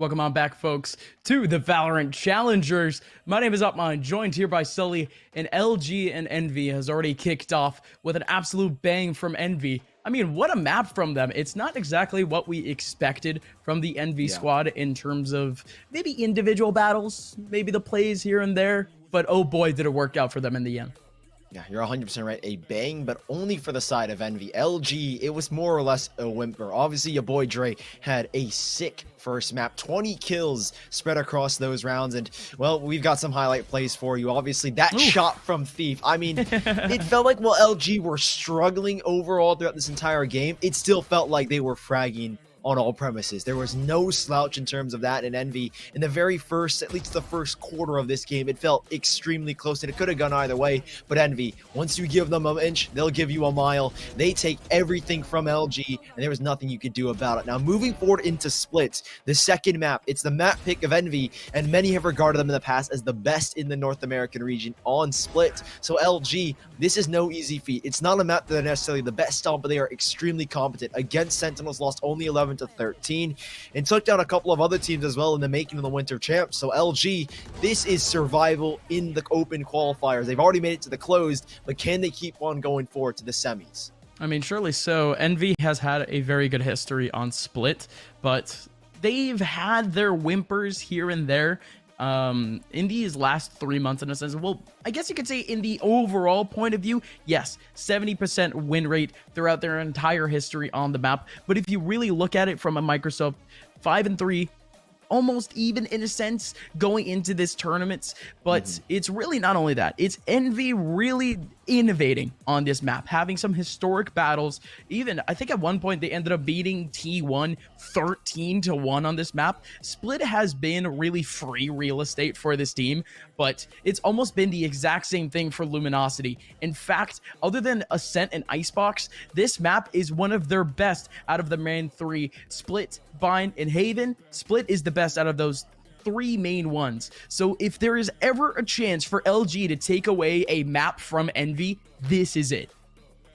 Welcome on back, folks, to the Valorant Challengers. My name is Upmine, joined here by Sully, and LG and Envy has already kicked off with an absolute bang from Envy. I mean, what a map from them. It's not exactly what we expected from the Envy squad in terms of maybe individual battles, maybe the plays here and there, but oh boy, did it work out for them in the end. Yeah, you're 100% right. A bang, but only for the side of Envy. LG, it was more or less a whimper. Obviously, your boy Dre had a sick first map. 20 kills spread across those rounds. And, well, we've got some highlight plays for you. Obviously, that shot from Thief. I mean, it felt like while LG were struggling overall throughout this entire game, it still felt like they were fragging on all premises. There was no slouch in terms of that in Envy. In the very first, at least the first quarter of this game, it felt extremely close and it could have gone either way. But Envy, once you give them an inch, they'll give you a mile. They take everything from LG and there was nothing you could do about it. Now, moving forward into Split, the second map, it's the map pick of Envy, and many have regarded them in the past as the best in the North American region on Split. So LG, this is no easy feat. It's not a map that they're necessarily the best on, but they are extremely competent. Against Sentinels, lost only 11-13 and took down a couple of other teams as well in the making of the Winter Champs. So LG, this is survival in the open qualifiers. They've already made it to the closed, but can they keep on going forward to the semis? I mean, surely so. Envy has had a very good history on Split, but they've had their whimpers here and there in these last 3 months in a sense. Well, I guess you could say in the overall point of view, yes, 70% win rate throughout their entire history on the map. But if you really look at it from a Microsoft, 5-3, almost even in a sense going into this tournament. But it's really not only that, it's Envy really innovating on this map, having some historic battles. Even I think at one point they ended up beating T1 13-1 on this map. Split has been really free real estate for this team, but it's almost been the exact same thing for Luminosity. In fact, other than Ascent and Icebox, this map is one of their best out of the main three. Split, Bind, and Haven. Split is the best out of those three main ones. So if there is ever a chance for LG to take away a map from Envy, this is it.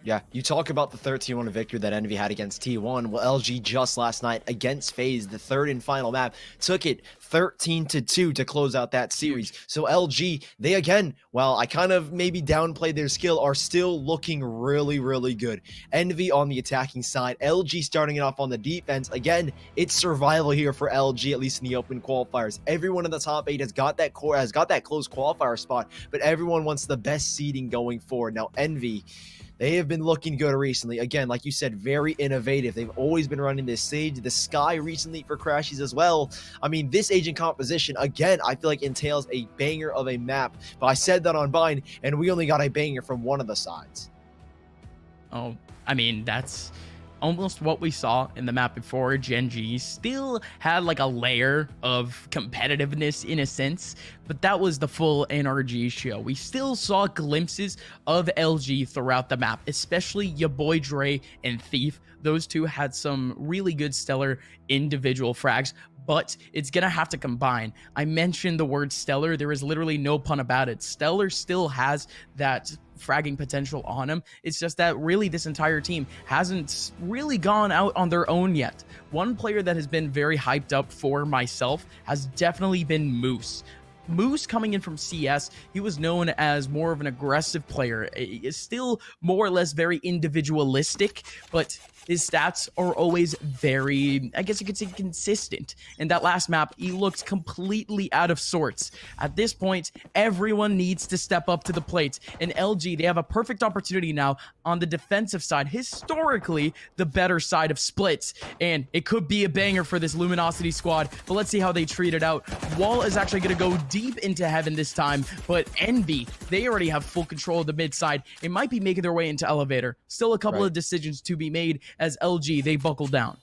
Yeah, you talk about the 13-1 victory that Envy had against T1. Well, LG just last night against FaZe, the third and final map, took it 13-2 to close out that series. So LG, they again, well, I kind of maybe downplayed their skill, are still looking really, really good. Envy on the attacking side, LG starting it off on the defense. Again, it's survival here for LG, at least in the open qualifiers. Everyone in the top 8 has got that close qualifier spot, but everyone wants the best seeding going forward. Now, Envy, they have been looking good recently. Again, like you said, very innovative. They've always been running this Sage, the Sky recently for Crashies as well. I mean, this agent composition, again, I feel like entails a banger of a map. But I said that on Bind, and we only got a banger from one of the sides. Oh, I mean, that's almost what we saw in the map before. Gen G still had like a layer of competitiveness in a sense, but that was the full NRG show. We still saw glimpses of LG throughout the map, especially your boy Dre and Thief. Those two had some really good stellar individual frags, but it's gonna have to combine. I mentioned the word stellar. There is literally no pun about it. Stellar still has that fragging potential on him. It's just that really this entire team hasn't really gone out on their own yet. One player that has been very hyped up for myself has definitely been Moose. Moose coming in from CS, he was known as more of an aggressive player. Is still more or less very individualistic, but his stats are always very, I guess you could say, consistent. In that last map, he looked completely out of sorts. At this point, everyone needs to step up to the plate. And LG, they have a perfect opportunity now on the defensive side, historically the better side of Splits. And it could be a banger for this Luminosity squad, but let's see how they treat it out. Wall is actually going to go deep into Heaven this time, but Envy, they already have full control of the mid side. It might be making their way into Elevator. Still a couple of decisions to be made as LG, they buckle down.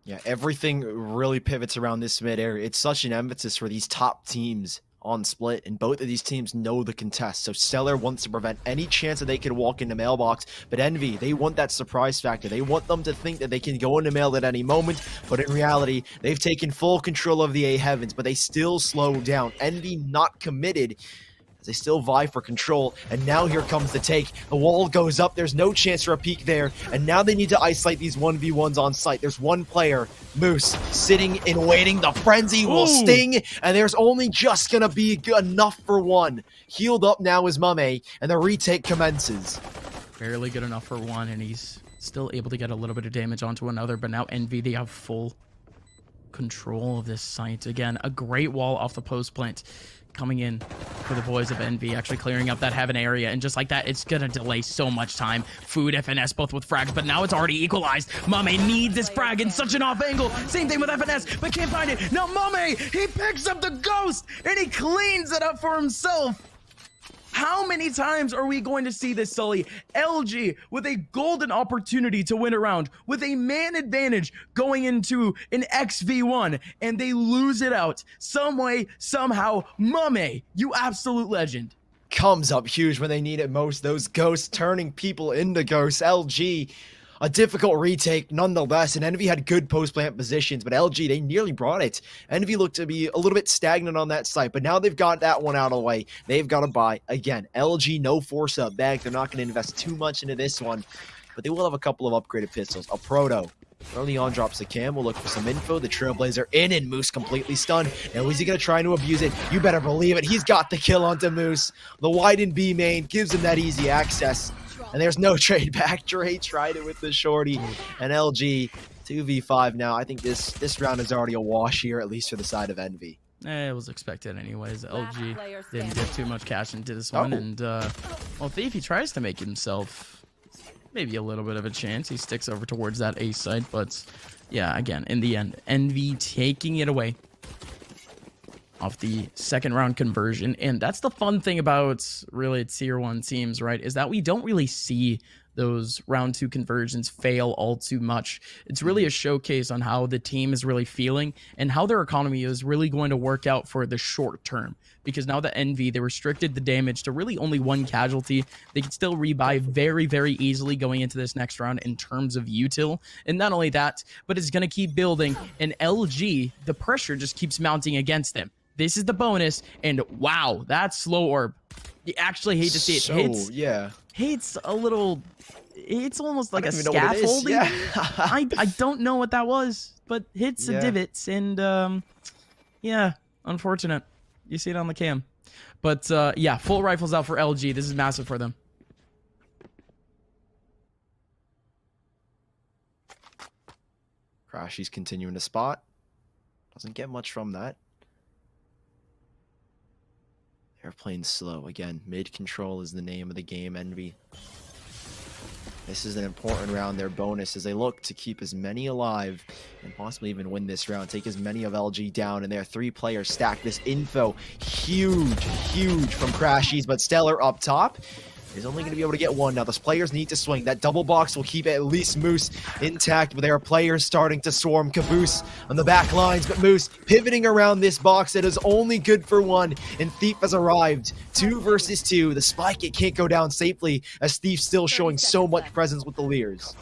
Yeah, everything really pivots around this mid area. It's such an emphasis for these top teams on Split, and both of these teams know the contest. So Stellar wants to prevent any chance that they could walk into Mailbox, but Envy, they want that surprise factor. They want them to think that they can go into Mail at any moment, but in reality, they've taken full control of the A Heavens, but they still slow down. Envy not committed. as they still vie for control. And now here comes the take. The wall goes up. There's no chance for a peek there. And now they need to isolate these 1v1s on site. There's one player, Moose, sitting and waiting. The frenzy will sting, and there's only just gonna be enough for one. Healed up now is Mame, and the retake commences. Barely good enough for one, and he's still able to get a little bit of damage onto another, but now Envy, they have full control of this site. Again, a great wall off the post plant coming in for the boys of Envy, actually clearing up that heaven area, and just like that, it's gonna delay so much time. Food, FNS, both with frags, but now it's already equalized. Mame needs this frag in such an off angle. Same thing with FNS, but can't find it. Now Mame, he picks up the ghost, and he cleans it up for himself. How many times are we going to see this, Sully? LG with a golden opportunity to win a round, with a man advantage going into an XV1, and they lose it out some way, somehow. Mame, you absolute legend. Comes up huge when they need it most. Those ghosts turning people into ghosts. LG, a difficult retake nonetheless, and Envy had good post-plant positions, but LG, they nearly brought it. Envy looked to be a little bit stagnant on that site, but now they've got that one out of the way. They've got to buy. Again, LG, no force-up bag. They're not going to invest too much into this one, but they will have a couple of upgraded pistols. A Proto. Early on drops the cam. We'll look for some info. The Trailblazer in, and Moose completely stunned. Now is he going to try to abuse it? You better believe it. He's got the kill onto Moose. The widened B main gives him that easy access. And there's no trade back. Dre tried it with the shorty. And LG, 2v5 now. I think this round is already a wash here, at least for the side of Envy. It was expected anyways. LG didn't get too much cash into this one. And, well, Thief, he tries to make himself maybe a little bit of a chance. He sticks over towards that A side. But, yeah, again, in the end, Envy taking it away off the second round conversion. And that's the fun thing about really tier 1 teams, right, is that we don't really see those round 2 conversions fail all too much. It's really a showcase on how the team is really feeling and how their economy is really going to work out for the short term. Because now that Envy, they restricted the damage to really only one casualty, they can still rebuy very, very easily going into this next round in terms of util. And not only that, but it's going to keep building. And LG, the pressure just keeps mounting against them. This is the bonus, and wow, that slow orb. You actually hate to see it. Hits a little. It's almost like a scaffolding. Yeah. I don't know what that was, but hits a divot, and yeah, unfortunate. You see it on the cam, but yeah, full rifles out for LG. This is massive for them. Crashy's continuing to spot. Doesn't get much from that. They're playing slow. Again, mid-control is the name of the game, Envy. This is an important round, their bonus, as they look to keep as many alive and possibly even win this round. Take as many of LG down, and their 3 players stack this info. Huge, huge from Crashies, but Stellar up top is only going to be able to get one. Now, those players need to swing. That double box will keep at least Moose intact, but there are players starting to swarm Caboose on the back lines, but Moose pivoting around this box that is only good for one, and Thief has arrived. 2 versus 2. The spike, it can't go down safely, as Thief still showing so much presence with the Leers.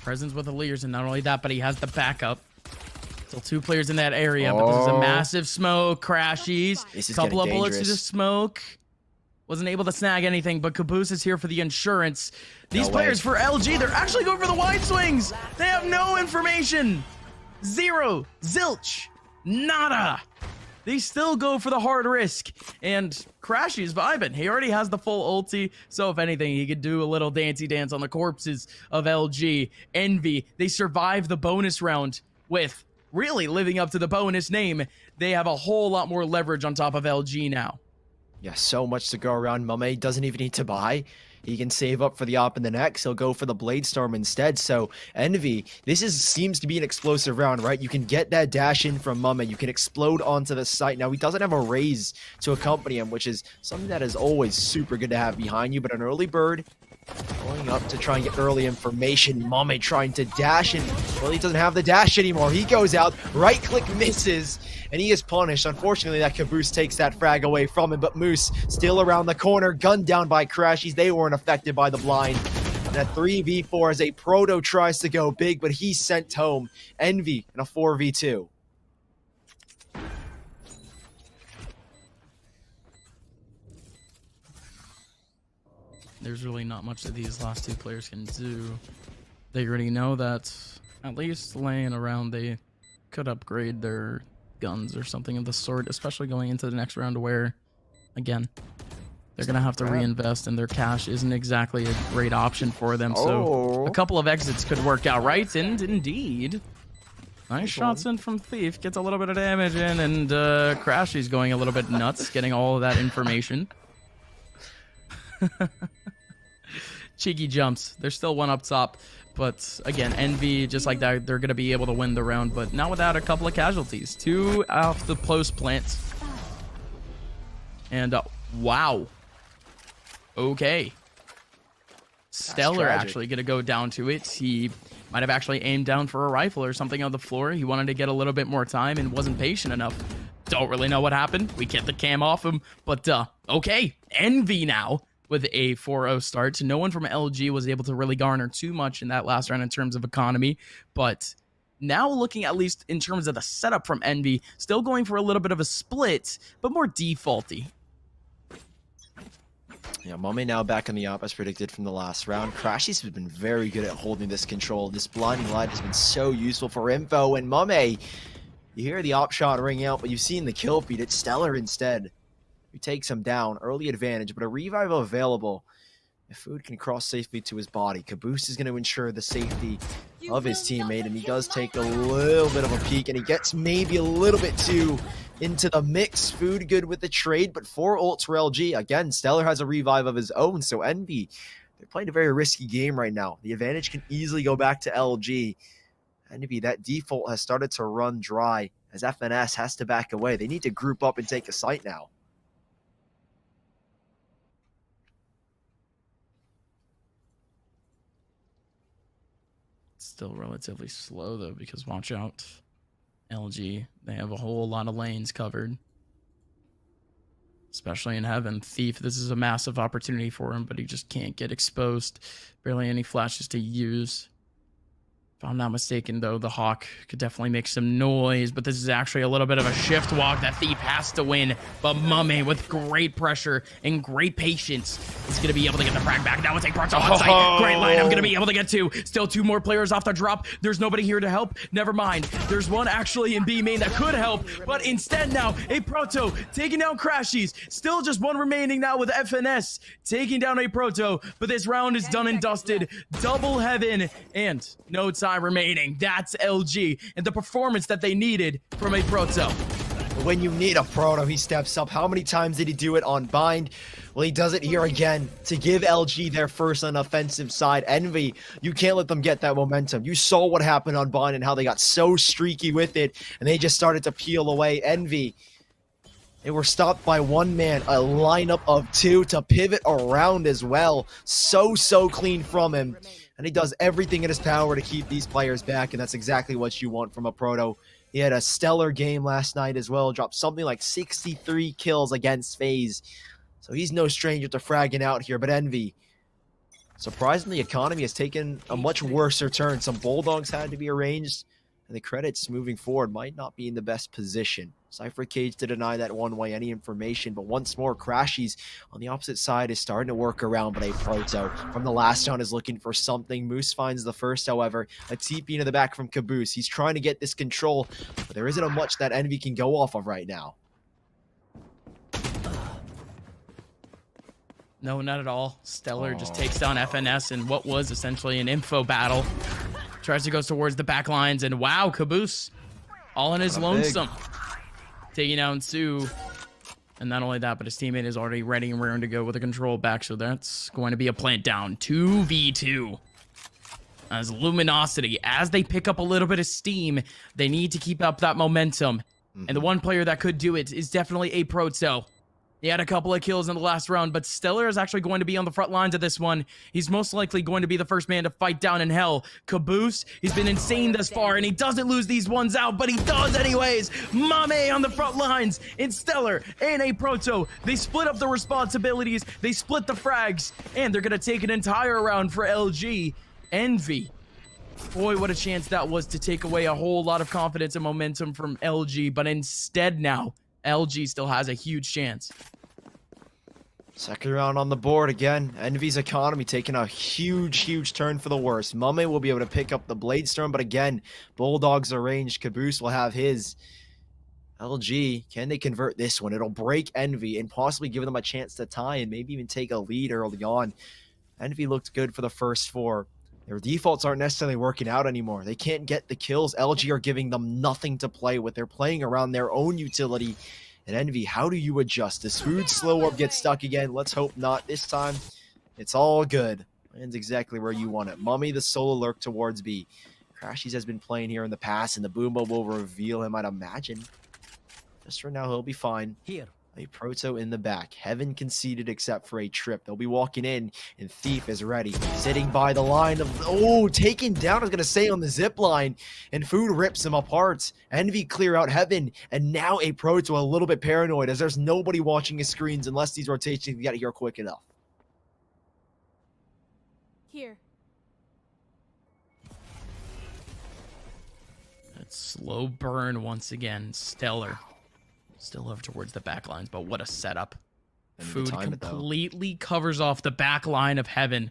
Presence with the Leers, and not only that, but he has the backup. Still 2 players in that area, but this is a massive smoke. Crashies. Couple of bullets to the smoke. Wasn't able to snag anything, but Caboose is here for the insurance. These players for LG, they're actually going for the wide swings. They have no information. Zero. Zilch. Nada. They still go for the hard risk. And Crashy's vibing. He already has the full ulti, so if anything, he could do a little dancey dance on the corpses of LG. Envy, they survive the bonus round with really living up to the bonus name. They have a whole lot more leverage on top of LG now. Yeah, so much to go around. Mame doesn't even need to buy. He can save up for the op in the next. He'll go for the Blade Storm instead. So, Envy, this seems to be an explosive round, right? You can get that dash in from Mame. You can explode onto the site. Now, he doesn't have a raise to accompany him, which is something that is always super good to have behind you. But an early bird going up to try and get early information. Mame trying to dash, and well, he doesn't have the dash anymore. He goes out, right-click misses, and he is punished. Unfortunately, that Caboose takes that frag away from him, but Moose still around the corner, gunned down by Crashies. They weren't affected by the blind. And a 3v4 as a Proto tries to go big, but he's sent home. Envy in a 4v2. there's really not much that these last two players can do. They already know that at least laying around, they could upgrade their guns or something of the sort, especially going into the next round where, again, they're going to have to reinvest and their cash isn't exactly a great option for them. So a couple of exits could work out, right? And indeed, nice shots in from Thief. Gets a little bit of damage in, and Crashy's going a little bit nuts, getting all of that information. Cheeky jumps. There's still one up top. But again, Envy, just like that, they're going to be able to win the round, but not without a couple of casualties. 2 off the post plant. And wow. Okay. Stellar actually going to go down to it. He might have actually aimed down for a rifle or something on the floor. He wanted to get a little bit more time and wasn't patient enough. Don't really know what happened. We kept the cam off him, but okay. Envy now with a 4-0 start. No one from LG was able to really garner too much in that last round in terms of economy, but now looking at least in terms of the setup from Envy, still going for a little bit of a split, but more defaulty. Yeah, Mame now back on the op as predicted from the last round. Crashies has been very good at holding this control. This blinding light has been so useful for info, and Mame, you hear the op shot ring out, but you've seen the kill feed. It's Stellar instead, who takes him down. Early advantage, but a revival available. If Food can cross safely to his body, Caboose is going to ensure the safety of his teammate, and he does take a little bit of a peek, and he gets maybe a little bit too into the mix. Food good with the trade, but 4 ults for LG. Again, Stellar has a revive of his own, so Envy, they're playing a very risky game right now. The advantage can easily go back to LG. Envy, that default has started to run dry as FNS has to back away. They need to group up and take a site now. Still relatively slow though, because watch out, LG, they have a whole lot of lanes covered, especially in Heaven. Thief, this is a massive opportunity for him, but he just can't get exposed. Barely any flashes to use. If I'm not mistaken though, the Hawk could definitely make some noise, but this is actually a little bit of a shift walk that Thief has to win. But Mame, with great pressure and great patience, is going to be able to get the frag back. Now it's a Proto on site. Great line, I'm going to be able to get 2. Still 2 more players off the drop. There's nobody here to help. Never mind. There's one actually in B main that could help, but instead now, a Proto taking down Crashies. Still just 1 remaining now with FNS taking down a Proto, but this round is done and dusted. Double Heaven and no time remaining. That's LG and the performance that they needed from a Proto. When you need a Proto, he steps up. How many times did he do it on Bind? Well, he does it here again to give LG their first on offensive side. Envy, you can't let them get that momentum. You saw what happened on Bind and how they got so streaky with it, and they just started to peel away. Envy, they were stopped by 1 man, a lineup of 2 to pivot around as well. So clean from him. And he does everything in his power to keep these players back, and that's exactly what you want from a Proto. He had a stellar game last night as well, dropped something like 63 kills against FaZe. So he's no stranger to fragging out here, but Envy, surprisingly, economy has taken a much worse turn. Some Bulldogs had to be arranged, and the credits moving forward might not be in the best position. Cypher Cage to deny that one way any information, but once more, Crashies on the opposite side is starting to work around, but a Proto from the last round is looking for something. Moose finds the first, however, a TP into the back from Caboose. He's trying to get this control, but there isn't a much that Envy can go off of right now. No, not at all. Stellar just takes down FNS in what was essentially an info battle. Tries to go towards the back lines, and wow, Caboose all in his lonesome. Taking down Sue. And not only that, but his teammate is already ready and raring to go with a control back, so that's going to be a plant down. 2v2. As Luminosity, as they pick up a little bit of steam, they need to keep up that momentum. And the one player that could do it is definitely a Proto. He had a couple of kills in the last round, but Stellar is actually going to be on the front lines of this one. He's most likely going to be the first man to fight down in hell. Caboose, he's been insane thus far, and he doesn't lose these ones out, but he does anyways. Mame on the front lines, and Stellar and a Proto. They split up the responsibilities, they split the frags, and they're going to take an entire round for LG. Envy. Boy, what a chance that was to take away a whole lot of confidence and momentum from LG, but instead now, LG still has a huge chance. Second round on the board again. Envy's economy taking a huge turn for the worse. Mame will be able to pick up the Blade Storm, but again, Bulldogs are ranged. Caboose will have his. LG, can they convert this one? It'll break Envy and possibly give them a chance to tie and maybe even take a lead early on. Envy looked good for the first 4. Their defaults aren't necessarily working out anymore. They can't get the kills. LG are giving them nothing to play with. They're playing around their own utility. And Envy, how do you adjust? Does Food slow or get stuck again? Let's hope not. This time, it's all good. Lands exactly where you want it. Mummy, the solo lurk towards B. Crashies has been playing here in the past, and the Boom Boom will reveal him, I'd imagine. Just for now, he'll be fine. Here. A Proto in the back. Heaven conceded except for a trip. They'll be walking in, and Thief is ready. Sitting by the line of... Oh, taken down, I was going to say, on the zip line. And Food rips him apart. Envy clear out Heaven. And now a Proto a little bit paranoid, as there's nobody watching his screens unless these rotations get here quick enough. Here. That slow burn once again. Stellar. Still over towards the back lines, but what a setup. Food completely covers off the back line of Heaven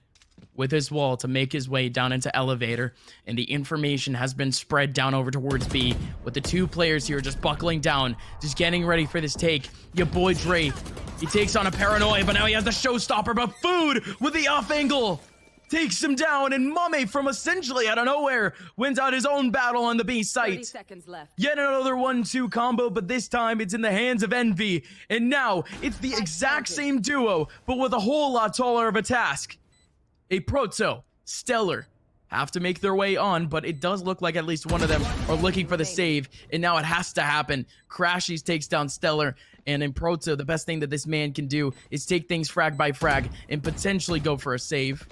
with his wall to make his way down into Elevator, and the information has been spread down over towards B, with the 2 players here just buckling down, just getting ready for this take. Your boy Dre, he takes on a Paranoia, but now he has the showstopper, but Food with the off angle takes him down, and Mame from essentially out of nowhere wins out his own battle on the B site. 30 seconds left. Yet another 1-2 combo, but this time it's in the hands of Envy. And now it's the exact same duo, but with a whole lot taller of a task. A Proto, Stellar, have to make their way on, but it does look like at least one of them are looking for the save, and now it has to happen. Crashies takes down Stellar, and in Proto, the best thing that this man can do is take things frag by frag and potentially go for a save.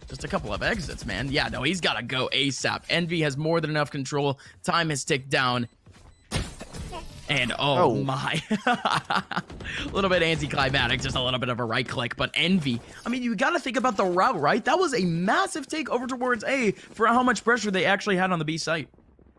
Just a couple of exits, man. Yeah, no, he's got to go ASAP. Envy has more than enough control. Time has ticked down. And oh my. A little bit anticlimactic, just a little bit of a right click. But Envy, I mean, you got to think about the route, right? That was a massive take over towards A for how much pressure they actually had on the B site.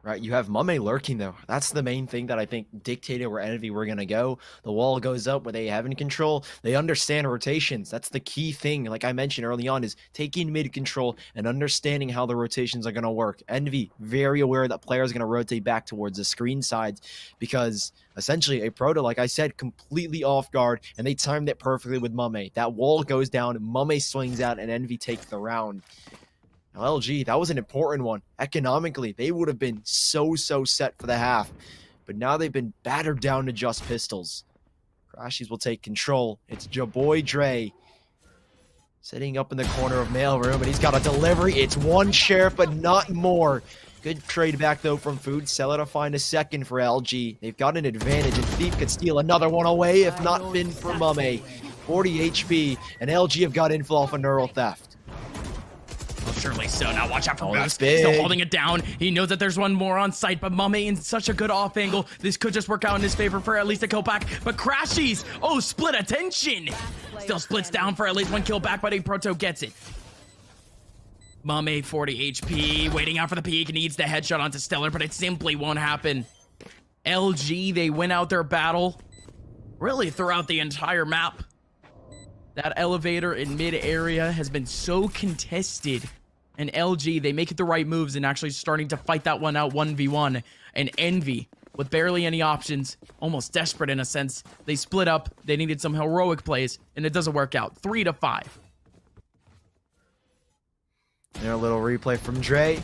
Right, you have Mame lurking, though. That's the main thing that I think dictated where Envy were going to go. The wall goes up where they have in control. They understand rotations. That's the key thing, like I mentioned early on, is taking mid control and understanding how the rotations are going to work. Envy, very aware that players are going to rotate back towards the screen sides because essentially a Proto, like I said, completely off guard, and they timed it perfectly with Mame. That wall goes down, Mame swings out, and Envy takes the round. Now, LG, that was an important one. Economically, they would have been so set for the half. But now they've been battered down to just pistols. Crashies will take control. It's your boy Dre sitting up in the corner of mailroom, and he's got a delivery. It's one sheriff, but not more. Good trade back, though, from Food. Seller to find a second for LG. They've got an advantage, and Thief could steal another one away if not been for Mame. 40 HP, and LG have got info off a neural theft. Oh, surely so. Now watch out for Moose. Big. Still holding it down. He knows that there's one more on site, but Mame in such a good off angle. This could just work out in his favor for at least a kill back. But Crashies, oh, split attention. Still splits down for at least one kill back, but a Proto gets it. Mame 40 HP, waiting out for the peek, needs the headshot onto Stellar, but it simply won't happen. LG, they win out their battle really throughout the entire map. That elevator in mid area has been so contested, and LG, they make the right moves and actually starting to fight that one out 1v1. And Envy, with barely any options, almost desperate in a sense, they split up. They needed some heroic plays, and it doesn't work out. 3-5. And a little replay from Dre.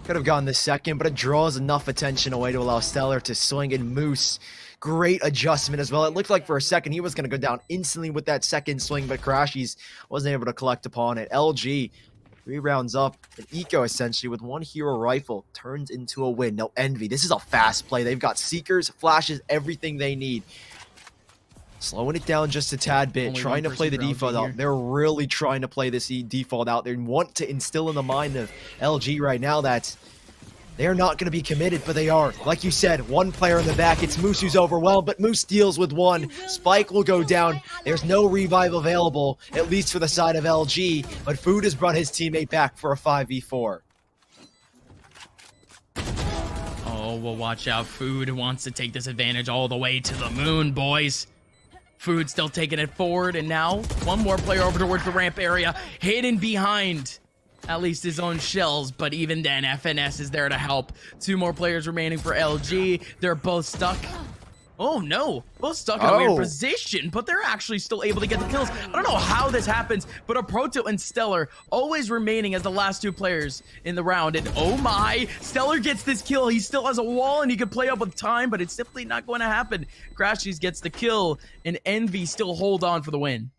Could have gone the second, but it draws enough attention away to allow Stellar to swing, and Moose, great adjustment as well. It looked like for a second he was going to go down instantly with that second swing, but Crashies wasn't able to collect upon it. LG, 3 rounds up, an eco essentially with one hero rifle, turns into a win. No Envy, this is a fast play. They've got Seekers, flashes, everything they need. Slowing it down just a tad bit, trying to play the default out. They're really trying to play this default out. They want to instill in the mind of LG right now that they're not going to be committed, but they are. Like you said, one player in the back. It's Moose who's overwhelmed, but Moose deals with one. Spike will go down. There's no revive available, at least for the side of LG, but Food has brought his teammate back for a 5v4. Oh, well, watch out. Food wants to take this advantage all the way to the moon, boys. Food still taking it forward, and now one more player over towards the ramp area, hidden behind at least his own shells, but even then, FNS is there to help. 2 more players remaining for LG. They're both stuck. Oh no, both stuck in a weird position, but they're actually still able to get the kills. I don't know how this happens, but a Proto and Stellar always remaining as the last 2 players in the round. And oh my, Stellar gets this kill. He still has a wall and he can play up with time, but it's simply not going to happen. Crashies gets the kill and Envy still hold on for the win.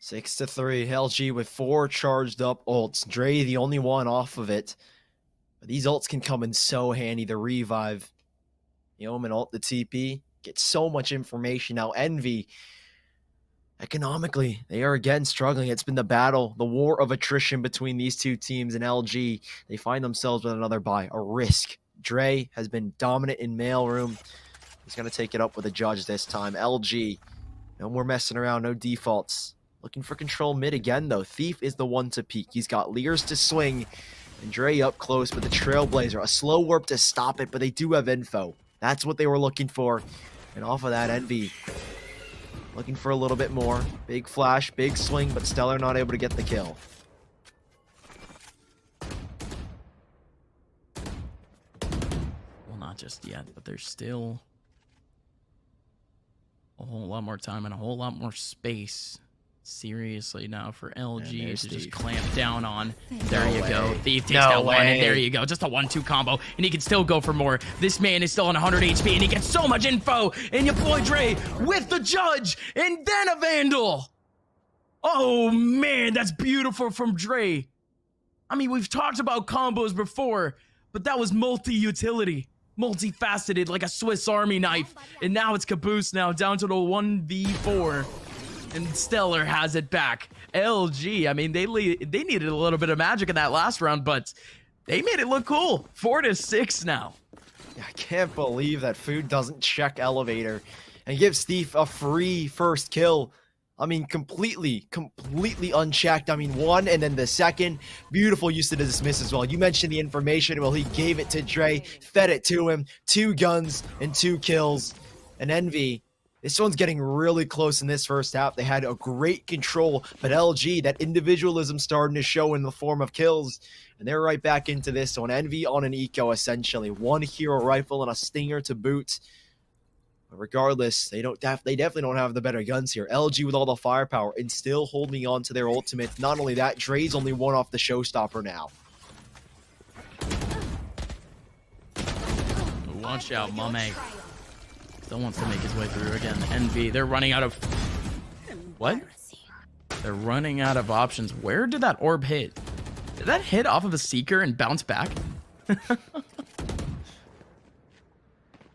6-3, LG with 4 charged up ults. Dre the only one off of it. But these ults can come in so handy. The revive, the Omen ult, the TP. Get so much information. Now Envy, economically, they are again struggling. It's been the battle, the war of attrition between these 2 teams, and LG, they find themselves with another bye, a risk. Dre has been dominant in mailroom. He's going to take it up with a judge this time. LG, no more messing around, no defaults. Looking for control mid again, though. Thief is the one to peek. He's got Leers to swing, and Dre up close with the Trailblazer. A slow warp to stop it, but they do have info. That's what they were looking for. And off of that, Envy looking for a little bit more. Big flash, big swing, but Stellar not able to get the kill. Well, not just yet, but there's still a whole lot more time and a whole lot more space. Seriously now for LG to just clamp down on. There you go. Thief takes down one, and there you go. Just a 1-2 combo, and he can still go for more. This man is still on 100 HP, and he gets so much info. And your boy Dre with the judge, and then a Vandal. Oh man, that's beautiful from Dre. I mean, we've talked about combos before, but that was multi-utility. Multifaceted, like a Swiss Army knife. And now it's Caboose now, down to the 1v4. And Stellar has it back. LG, I mean, they needed a little bit of magic in that last round, but they made it look cool. 4-6 now. I can't believe that Food doesn't check elevator and gives Thief a free first kill. I mean, completely unchecked. I mean, 1 and then the second. Beautiful use of the dismiss as well. You mentioned the information. Well, he gave it to Dre, fed it to him. 2 guns and 2 kills. And Envy, this one's getting really close in this first half. They had a great control, but LG, that individualism starting to show in the form of kills. And they're right back into this one. Envy on an eco, essentially. 1 hero rifle and a stinger to boot. But regardless, they definitely don't have the better guns here. LG with all the firepower and still holding on to their ultimate. Not only that, Dre's only 1 off the showstopper now. Watch out, Mame. Still wants to make his way through again. Envy, they're running out of... What? They're running out of options. Where did that orb hit? Did that hit off of a Seeker and bounce back?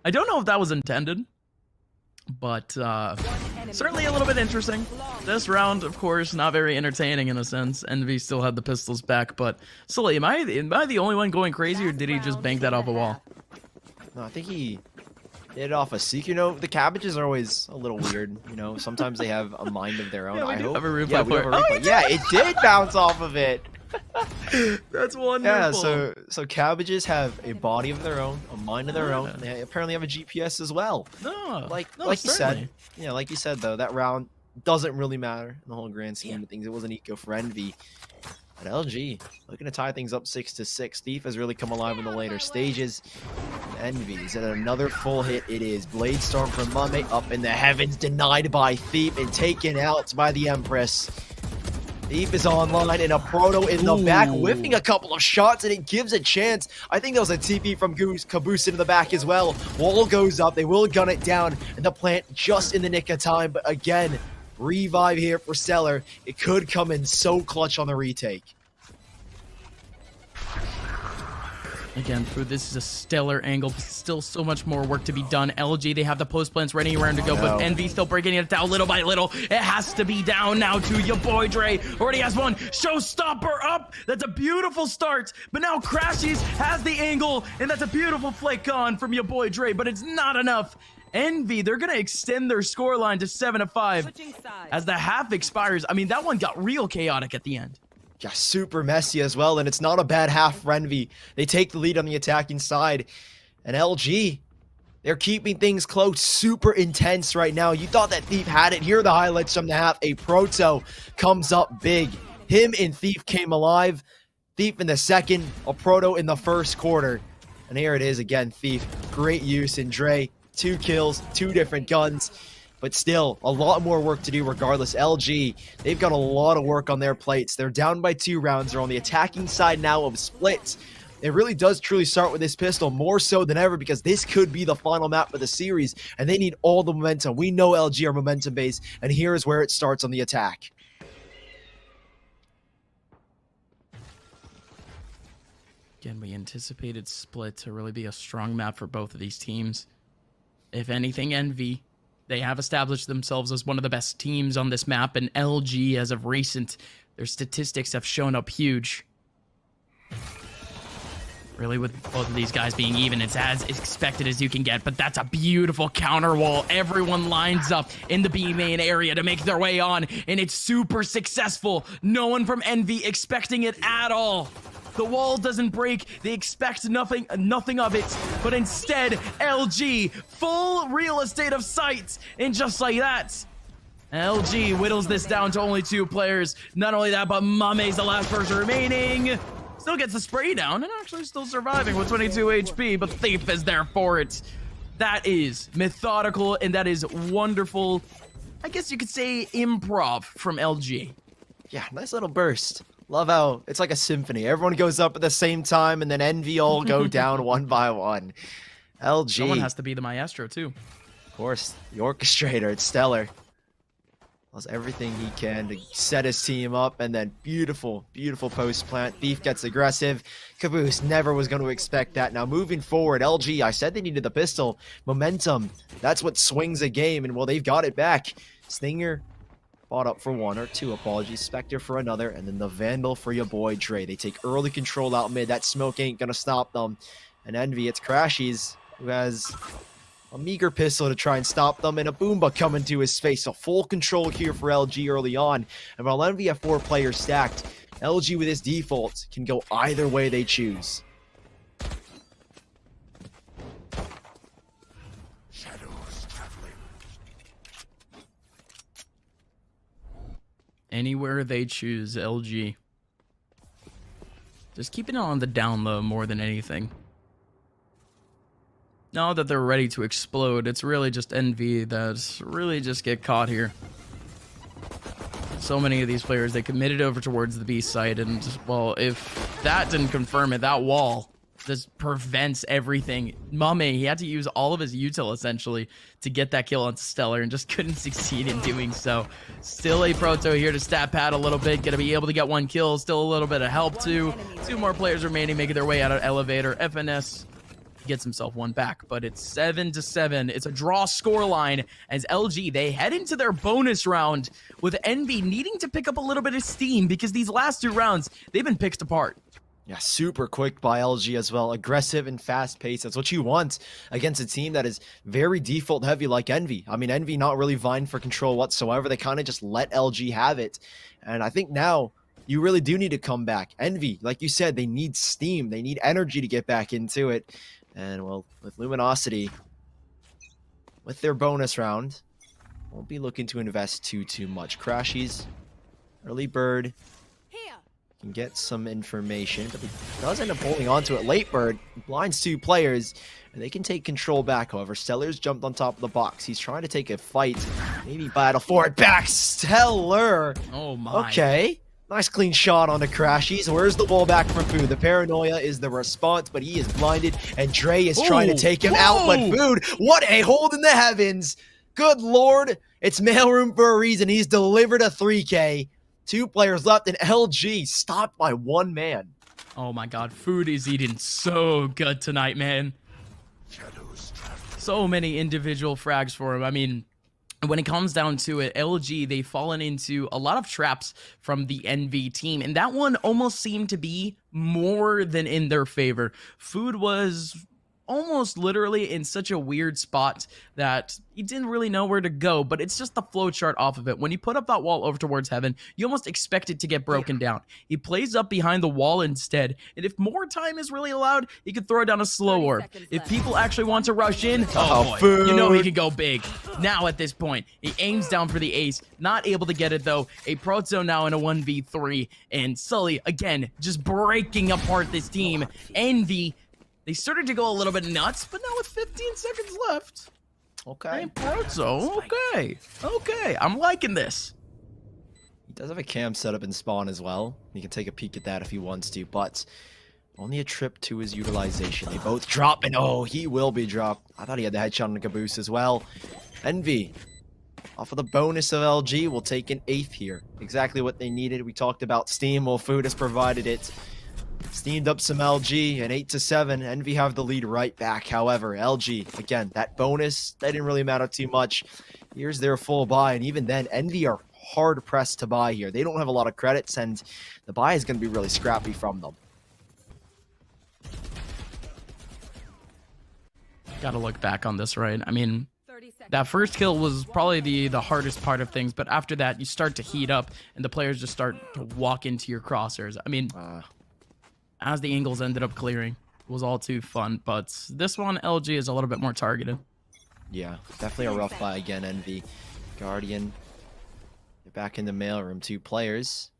I don't know if that was intended, but certainly a little bit interesting. This round, of course, not very entertaining in a sense. Envy still had the pistols back, but Sully, am I the only one going crazy, or did he just bank that off a wall? No, I think he hit it off a Seeker. You know, the cabbages are always a little weird. You know, sometimes they have a mind of their own. Yeah, we do have a replay. Yeah, we have a replay. Yeah, it did bounce off of it. That's wonderful. Yeah, so cabbages have a body of their own, a mind of their own. And they apparently have a GPS as well. No, like you said. Yeah, like you said though, that round doesn't really matter in the whole grand scheme of things. It was an eco for Envy. But LG looking to tie things up 6-6. Thief has really come alive in the later stages. And Envy is at another full hit. It is Blade Storm from Mame up in the heavens, denied by Thief and taken out by the Empress. Thief is online and a Proto in the back, whiffing a couple of shots, and it gives a chance. I think there was a TP from Caboose into the back as well. Wall goes up, they will gun it down, and the plant just in the nick of time. But again, revive here for Stellar. It could come in so clutch on the retake. Again, Food, this is a stellar angle. Still so much more work to be done. LG, they have the post plants ready around to go, but Envy still breaking it down little by little. It has to be down now to your boy Dre. Already has one. Showstopper up. That's a beautiful start. But now Crashies has the angle, and that's a beautiful flick on from your boy Dre, but it's not enough. Envy, they're going to extend their scoreline to 7-5 as the half expires. I mean, that one got real chaotic at the end. Yeah, super messy as well, and it's not a bad half for Envy. They take the lead on the attacking side, and LG, They're keeping things close, super intense right now. You thought that Thief had it. Here are the highlights from the half. A Proto comes up big. Him and Thief came alive. Thief in the second, a Proto in the first quarter. And here it is again, Thief. Great use in Dre. 2 kills, 2 different guns. But still, a lot more work to do regardless. LG, they've got a lot of work on their plates. They're down by 2 rounds. They're on the attacking side now of splits. It really does truly start with this pistol, more so than ever, because this could be the final map of the series, and they need all the momentum. We know LG are momentum-based, and here is where it starts on the attack. Again, we anticipated Split to really be a strong map for both of these teams. If anything, Envy, they have established themselves as one of the best teams on this map, and LG, as of recent, their statistics have shown up huge. Really, with both of these guys being even, it's as expected as you can get, but that's a beautiful counter wall. Everyone lines up in the B main area to make their way on, and it's super successful. No one from Envy expecting it at all. The wall doesn't break. They expect nothing of it, but instead, LG, full real estate of sight, and just like that, LG whittles this down to only 2 players. Not only that, but Mame's the last person remaining. Still gets the spray down and actually still surviving with 22 HP, but Thief is there for it. That is methodical, and that is wonderful. I guess you could say improv from LG. Yeah, nice little burst. Love how it's like a symphony. Everyone goes up at the same time, and then Envy all go down one by one. LG. Someone has to be the maestro, too. Of course, the orchestrator. It's Stellar. Does everything he can to set his team up, and then beautiful, beautiful post plant. Thief gets aggressive. Caboose never was going to expect that. Now moving forward, LG, I said they needed the pistol. Momentum, that's what swings a game, and well, they've got it back. Stinger bought up for 1 or 2, apologies. Spectre for another, and then the Vandal for your boy Dre. They take early control out mid. That smoke ain't going to stop them. And Envy, it's Crashies, who has a meager pistol to try and stop them, and a Boomba coming to his face. So full control here for LG early on. And while Envy have 4 players stacked, LG with his default can go either way they choose. Shadows traveling. Anywhere they choose, LG. Just keeping it on the down low more than anything. Now that they're ready to explode, it's really just Envy that's really just get caught here. So many of these players, they committed over towards the B site, and, well, if that didn't confirm it, that wall just prevents everything. Mame, he had to use all of his util, essentially, to get that kill on Stellar, and just couldn't succeed in doing so. Still a Proto here to stat pad a little bit, gonna be able to get 1 kill, still a little bit of help, too. 2 more players remaining, making their way out of elevator. FNS gets himself 1 back, but it's 7-7. It's a draw scoreline as LG, they head into their bonus round with Envy needing to pick up a little bit of steam because these last 2 rounds, they've been picked apart. Yeah, super quick by LG as well. Aggressive and fast paced. That's what you want against a team that is very default heavy like Envy. I mean, Envy not really vying for control whatsoever. They kind of just let LG have it. And I think now you really do need to come back. Envy, like you said, they need steam. They need energy to get back into it. And, well, with Luminosity, with their bonus round, won't be looking to invest too much. Crashies, early bird, can get some information, but he does end up holding on to it. Late bird blinds 2 players, and they can take control back. However, Stellar's jumped on top of the box. He's trying to take a fight, maybe battle for it back. Stellar! Oh, my. Okay. Nice clean shot on the Crashies. Where's the ball back from Food? The paranoia is the response, but he is blinded, and Dre is trying to take him out. But Food, what a hold in the heavens. Good Lord. It's mailroom for a reason. He's delivered a 3K. 2 players left, and LG stopped by 1 man. Oh my god, Food is eating so good tonight, man. So many individual frags for him. I mean, when it comes down to it, LG, they've fallen into a lot of traps from the Envy team, and that one almost seemed to be more than in their favor. Food was almost literally in such a weird spot that he didn't really know where to go, but it's just the flow chart off of it. When you put up that wall over towards heaven, you almost expect it to get broken down. He plays up behind the wall instead, and if more time is really allowed, he could throw down a slow orb. If people actually want to rush in, oh boy, you know he could go big. Now at this point, he aims down for the ace, not able to get it though. A Proto now in a 1v3, and Sully, again, just breaking apart this team. Envy, they started to go a little bit nuts, but now with 15 seconds left. Okay. Hey, Proto, okay, I'm liking this. He does have a cam set up in spawn as well. He can take a peek at that if he wants to, but only a trip to his utilization. They both drop, and oh, he will be dropped. I thought he had the headshot on the caboose as well. Envy, off of the bonus of LG, will take an 8th here. Exactly what they needed. We talked about Steam. Well, Food has provided it. Steamed up some LG, and 8-7. Envy have the lead right back. However, LG, again, that bonus, that didn't really matter too much. Here's their full buy, and even then, Envy are hard pressed to buy here. They don't have a lot of credits, and the buy is going to be really scrappy from them. Gotta look back on this, right? I mean, that first kill was probably the hardest part of things, but after that, you start to heat up, and the players just start to walk into your crosshairs. I mean, as the angles ended up clearing, it was all too fun, but this one, LG is a little bit more targeted. Yeah, definitely a rough buy again, Envy. Guardian, they're back in the mailroom. 2 players,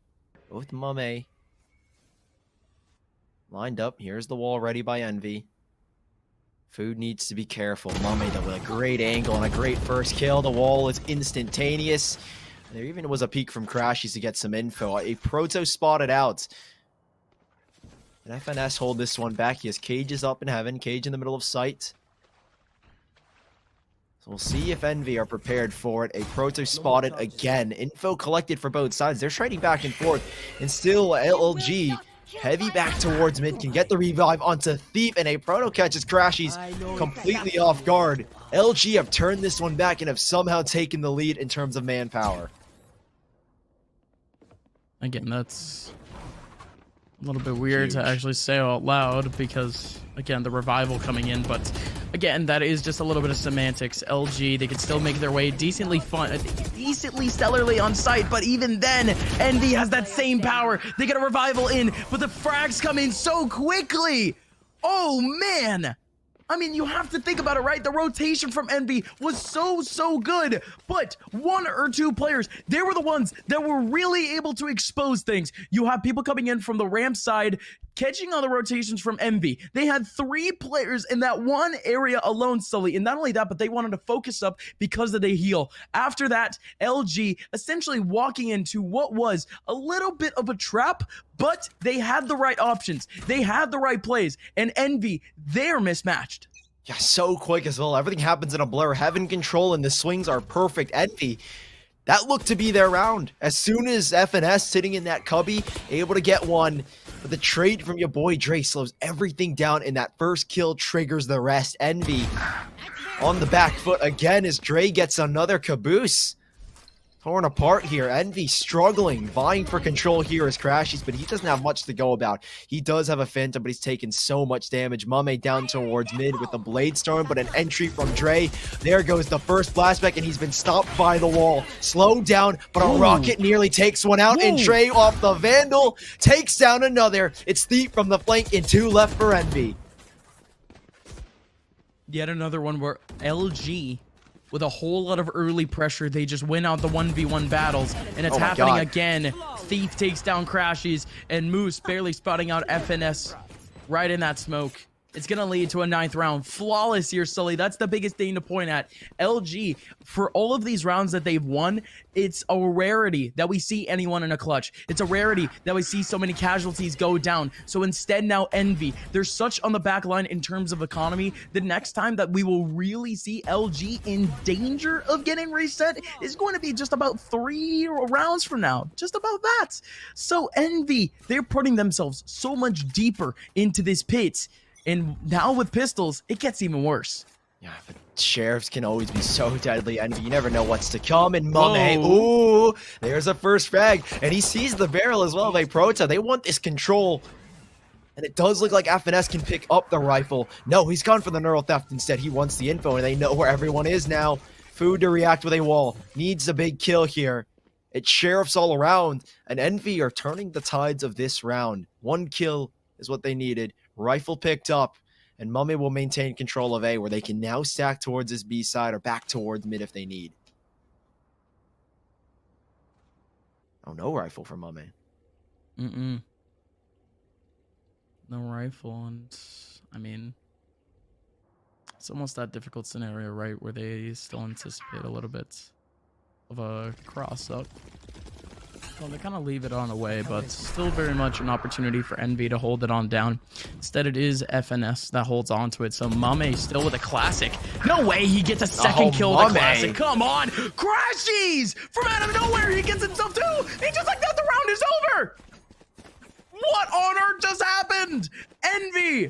both Mame. Lined up, here's the wall ready by Envy. Food needs to be careful. Mame though with a great angle and a great first kill. The wall is instantaneous. There even was a peek from Crashies to get some info. A Proto spotted out. And FNS hold this one back. He has Cages up in heaven. Cage in the middle of sight. So we'll see if Envy are prepared for it. A Proto spotted again. Info collected for both sides. They're trading back and forth. And still LG heavy back towards mid, can get the revive onto Thief, and a Proto catches Crashies completely off guard. LG have turned this one back and have somehow taken the lead in terms of manpower. Again, that's a little bit weird to actually say out loud because, again, the revival coming in, but again, that is just a little bit of semantics. LG, they can still make their way decently stellarly on site, but even then, Envy has that same power. They get a revival in, but the frags come in so quickly. Oh, man. I mean, you have to think about it, right? The rotation from Envy was so good, but 1 or 2 players, they were the ones that were really able to expose things. You have people coming in from the ramp side, catching on the rotations from Envy. They had 3 players in that one area alone, Sully, and not only that, but they wanted to focus up because of the heal. After that, LG essentially walking into what was a little bit of a trap, but they had the right options. They had the right plays, and Envy, they're mismatched. Yeah, so quick as well. Everything happens in a blur. Heaven control and the swings are perfect. Envy, that looked to be their round. As soon as FNS sitting in that cubby, able to get one, but the trade from your boy Dre slows everything down, and that first kill triggers the rest. Envy on the back foot again as Dre gets another caboose. Torn apart here. Envy struggling, vying for control here as Crashies, but he doesn't have much to go about. He does have a Phantom, but he's taken so much damage. Mame down towards mid with the Blade Storm, but an entry from Dre. There goes the first flashback, and he's been stopped by the wall. Slowed down, but a rocket nearly takes one out, and Dre off the Vandal takes down another. It's Thief from the flank, and 2 left for Envy. Yet another one where LG, with a whole lot of early pressure, they just win out the 1v1 battles, and it's happening again. Thief takes down Crashies, and Moose barely spotting out FNS right in that smoke. It's going to lead to a 9th round. Flawless here, Sully. That's the biggest thing to point at. LG, for all of these rounds that they've won, it's a rarity that we see anyone in a clutch. It's a rarity that we see so many casualties go down. So instead now Envy, they're such on the back line in terms of economy. The next time that we will really see LG in danger of getting reset is going to be just about 3 rounds from now. Just about that. So Envy, they're putting themselves so much deeper into this pit. And now with pistols, it gets even worse. Yeah, but sheriffs can always be so deadly, and you never know what's to come. And Mame, ooh, there's a first frag, and he sees the barrel as well by Proto. They want this control. And it does look like FNS can pick up the rifle. No, he's gone for the neural theft instead. He wants the info, and they know where everyone is now. Food to react with a wall. Needs a big kill here. It's sheriffs all around, and Envy are turning the tides of this round. 1 kill is what they needed. Rifle picked up, and Mummy will maintain control of A, where they can now stack towards this B side or back towards mid if they need. Oh, no rifle for Mummy. No rifle, and I mean, it's almost that difficult scenario, right, where they still anticipate a little bit of a cross-up. Well, they kind of leave it on away, but still very much an opportunity for Envy to hold it on down. Instead, it is FNS that holds on to it, so Mame still with a classic. No way he gets a second kill with a classic. Come on! Crashies! From out of nowhere, he gets himself too! He just like that, the round is over! What on earth just happened? Envy!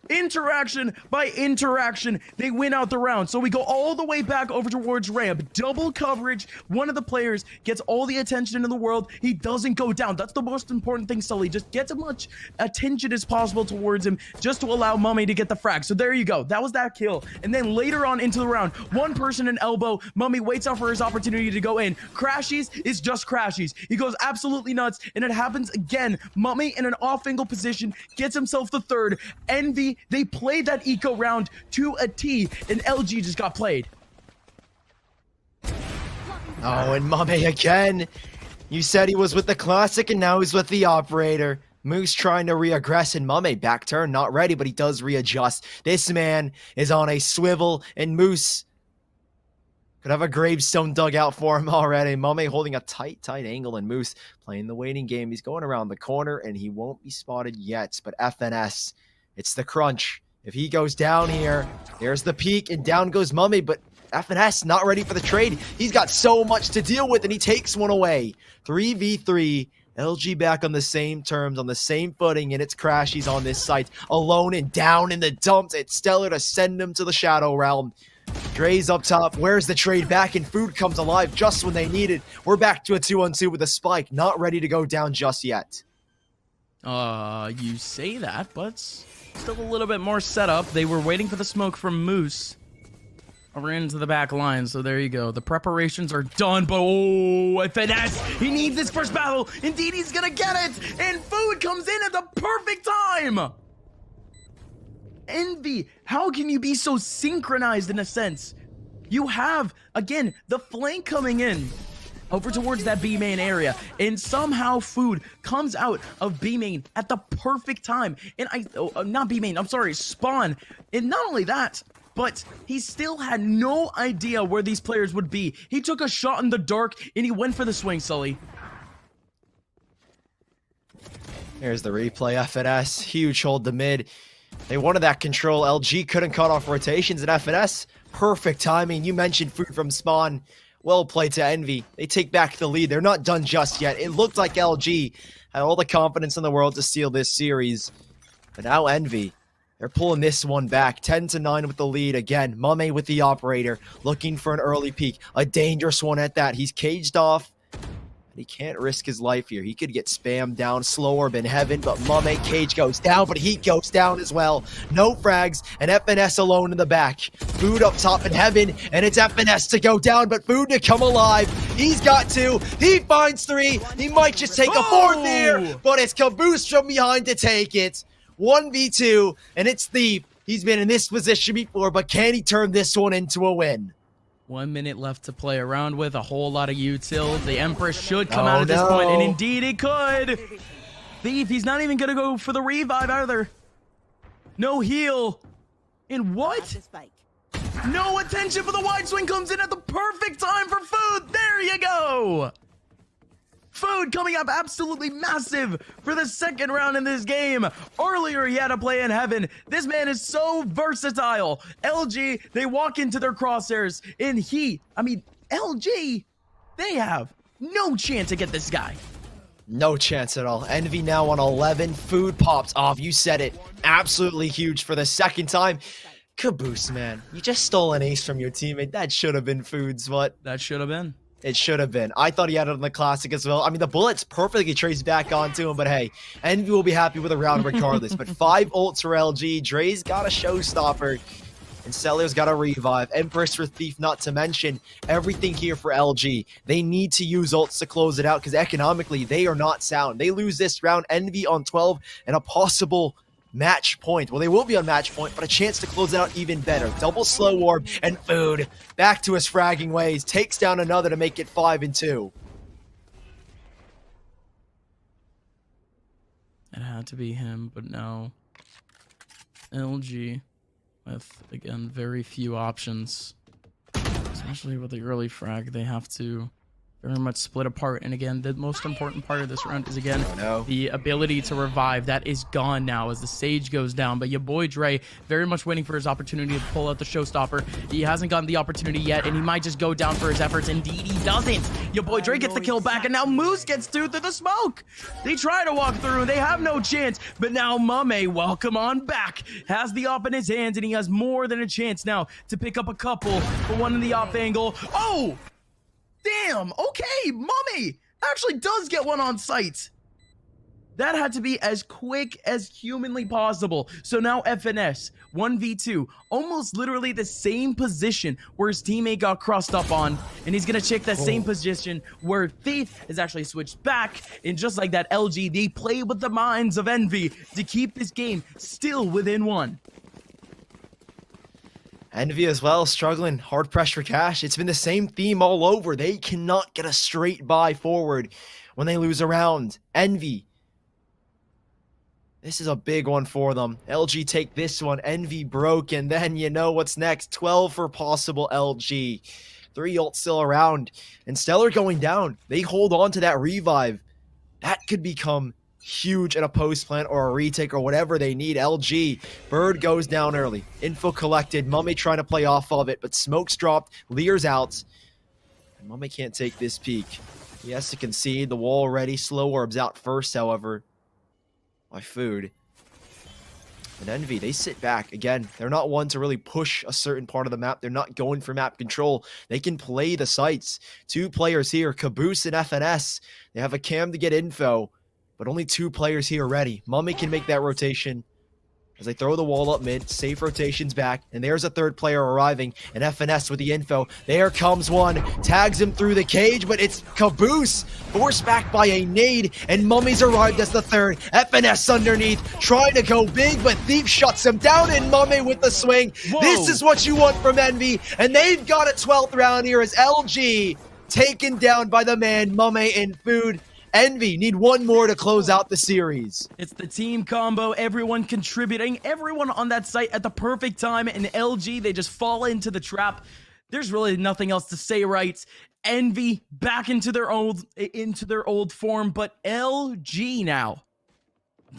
Interaction by interaction, they win out the round. So we go all the way back over towards ramp. Double coverage. One of the players gets all the attention in the world. He doesn't go down. That's the most important thing, Sully. Just get as much attention as possible towards him just to allow Mummy to get the frag. So there you go. That was that kill. And then later on into the round, one person in elbow. Mummy waits out for his opportunity to go in. Crashies is just Crashies. He goes absolutely nuts. And it happens again. Mummy in an off-angle position gets himself the third. Envy, they played that eco round to a T, and LG just got played. Oh, and Mame again. You said he was with the classic, and now he's with the operator. Moose trying to reaggress, and Mame back turn, not ready, but he does readjust. This man is on a swivel, and Moose could have a gravestone dug out for him already. Mame holding a tight angle, and Moose playing the waiting game. He's going around the corner, and he won't be spotted yet, but FNS, it's the crunch. If he goes down here, there's the peak, and down goes Mummy, but FNS not ready for the trade. He's got so much to deal with, and he takes one away. 3v3, LG back on the same terms, on the same footing, and it's Crashies on this site. Alone and down in the dumps. It's Stellar to send him to the Shadow Realm. Dre's up top. Where's the trade back? And Food comes alive just when they need it. We're back to a 2-on-2 with a spike. Not ready to go down just yet. You say that, but still a little bit more setup. They were waiting for the smoke from Moose over into the back line, so there you go. The preparations are done, but oh, FNS, he needs this first battle. Indeed, he's gonna get it, and Food comes in at the perfect time. Envy, how can you be so synchronized in a sense? You have, again, the flank coming in over towards that B main area, and somehow Food comes out of B main at the perfect time. And not B main, I'm sorry, spawn. And not only that, but he still had no idea where these players would be. He took a shot in the dark, and he went for the swing, Sully. Here's the replay. FNS, huge hold to mid. They wanted that control. LG couldn't cut off rotations, and FNS, perfect timing. You mentioned Food from spawn. Well played to Envy. They take back the lead. They're not done just yet. It looked like LG had all the confidence in the world to steal this series. But now Envy, they're pulling this one back. 10-9 with the lead. Again, Mame with the operator, looking for an early peek. A dangerous one at that. He's caged off. He can't risk his life here. He could get spammed down. Slow Orb in heaven, but Mame cage goes down, but Heat goes down as well. No frags, and FNS alone in the back. Food up top in heaven, and it's FNS to go down, but Food to come alive. He's got two. He finds three. He might just take a fourth here, but it's Caboose from behind to take it. 1v2, and it's Thief. He's been in this position before, but can he turn this one into a win? 1 minute left to play around with, a whole lot of util. The Empress should come out at this point, and indeed it could. Thief, he's not even going to go for the revive either. No heal. And what? No attention, for the wide swing comes in at the perfect time for Food. There you go. Food coming up absolutely massive for the second round in this game. Earlier, he had to play in heaven. This man is so versatile. LG, they walk into their crosshairs, and LG, they have no chance to get this guy. No chance at all. Envy now on 11. Food pops off. You said it. Absolutely huge for the second time. Caboose, man. You just stole an ace from your teammate. That should have been Food's, what? That should have been. It should have been. I thought he had it on the Classic as well. I mean, the bullets perfectly traced back onto him, but hey, Envy will be happy with a round regardless. But 5 ults for LG. Dre's got a showstopper, and Stellar's got a revive. Empress for Thief, not to mention everything here for LG. They need to use ults to close it out because economically, they are not sound. They lose this round, Envy on 12, and a possible match point. Well, they will be on match point, but a chance to close it out even better. Double slow warp and Food back to his fragging ways. Takes down another to make it 5-2. It had to be him, but no. LG with, again, very few options. Especially with the early frag, they have to very much split apart. And again, the most important part of this round is, again, the ability to revive. That is gone now as the Sage goes down. But your boy Dre, very much waiting for his opportunity to pull out the showstopper. He hasn't gotten the opportunity yet, and he might just go down for his efforts. Indeed, he doesn't. Your boy Dre gets the kill back, and now Moose gets through the smoke. They try to walk through. They have no chance. But now Mame, welcome on back, has the op in his hands, and he has more than a chance now to pick up a couple for one in the off angle. Oh! Damn, okay, Mummy actually does get one on sight. That had to be as quick as humanly possible. So now FNS, 1v2, almost literally the same position where his teammate got crossed up on, and he's gonna check that same position where Thief is actually switched back, and just like that, LG, they play with the minds of Envy to keep this game still within 1. Envy as well, struggling. Hard pressure cash. It's been the same theme all over. They cannot get a straight buy forward when they lose a round. Envy. This is a big one for them. LG take this one. Envy broke, and then you know what's next. 12 for possible LG. 3 ults still around. And Stellar going down. They hold on to that revive. That could become huge in a post plant or a retake or whatever they need. LG, Bird goes down early. Info collected. Mummy trying to play off of it, but smoke's dropped. Lear's out. And Mummy can't take this peek. He has to concede. The wall ready. Slow orbs out first, however, by Food. And Envy, they sit back. Again, they're not one to really push a certain part of the map. They're not going for map control. They can play the sites. 2 players here, Caboose and FNS. They have a cam to get info, but only 2 players here ready. Mummy can make that rotation as they throw the wall up mid. Safe rotations back. And there's a 3rd player arriving. And FNS with the info. There comes one. Tags him through the cage, but it's Caboose. Forced back by a nade. And Mummy's arrived as the 3rd. FNS underneath. Trying to go big, but Thief shuts him down. And Mummy with the swing. Whoa. This is what you want from Envy. And they've got a 12th round here as LG taken down by the man Mummy and Food. Envy need 1 more to close out the series. It's the team combo, everyone contributing, everyone on that site at the perfect time, and LG, they just fall into the trap. There's really nothing else to say, right? Envy back into their old form, but LG now.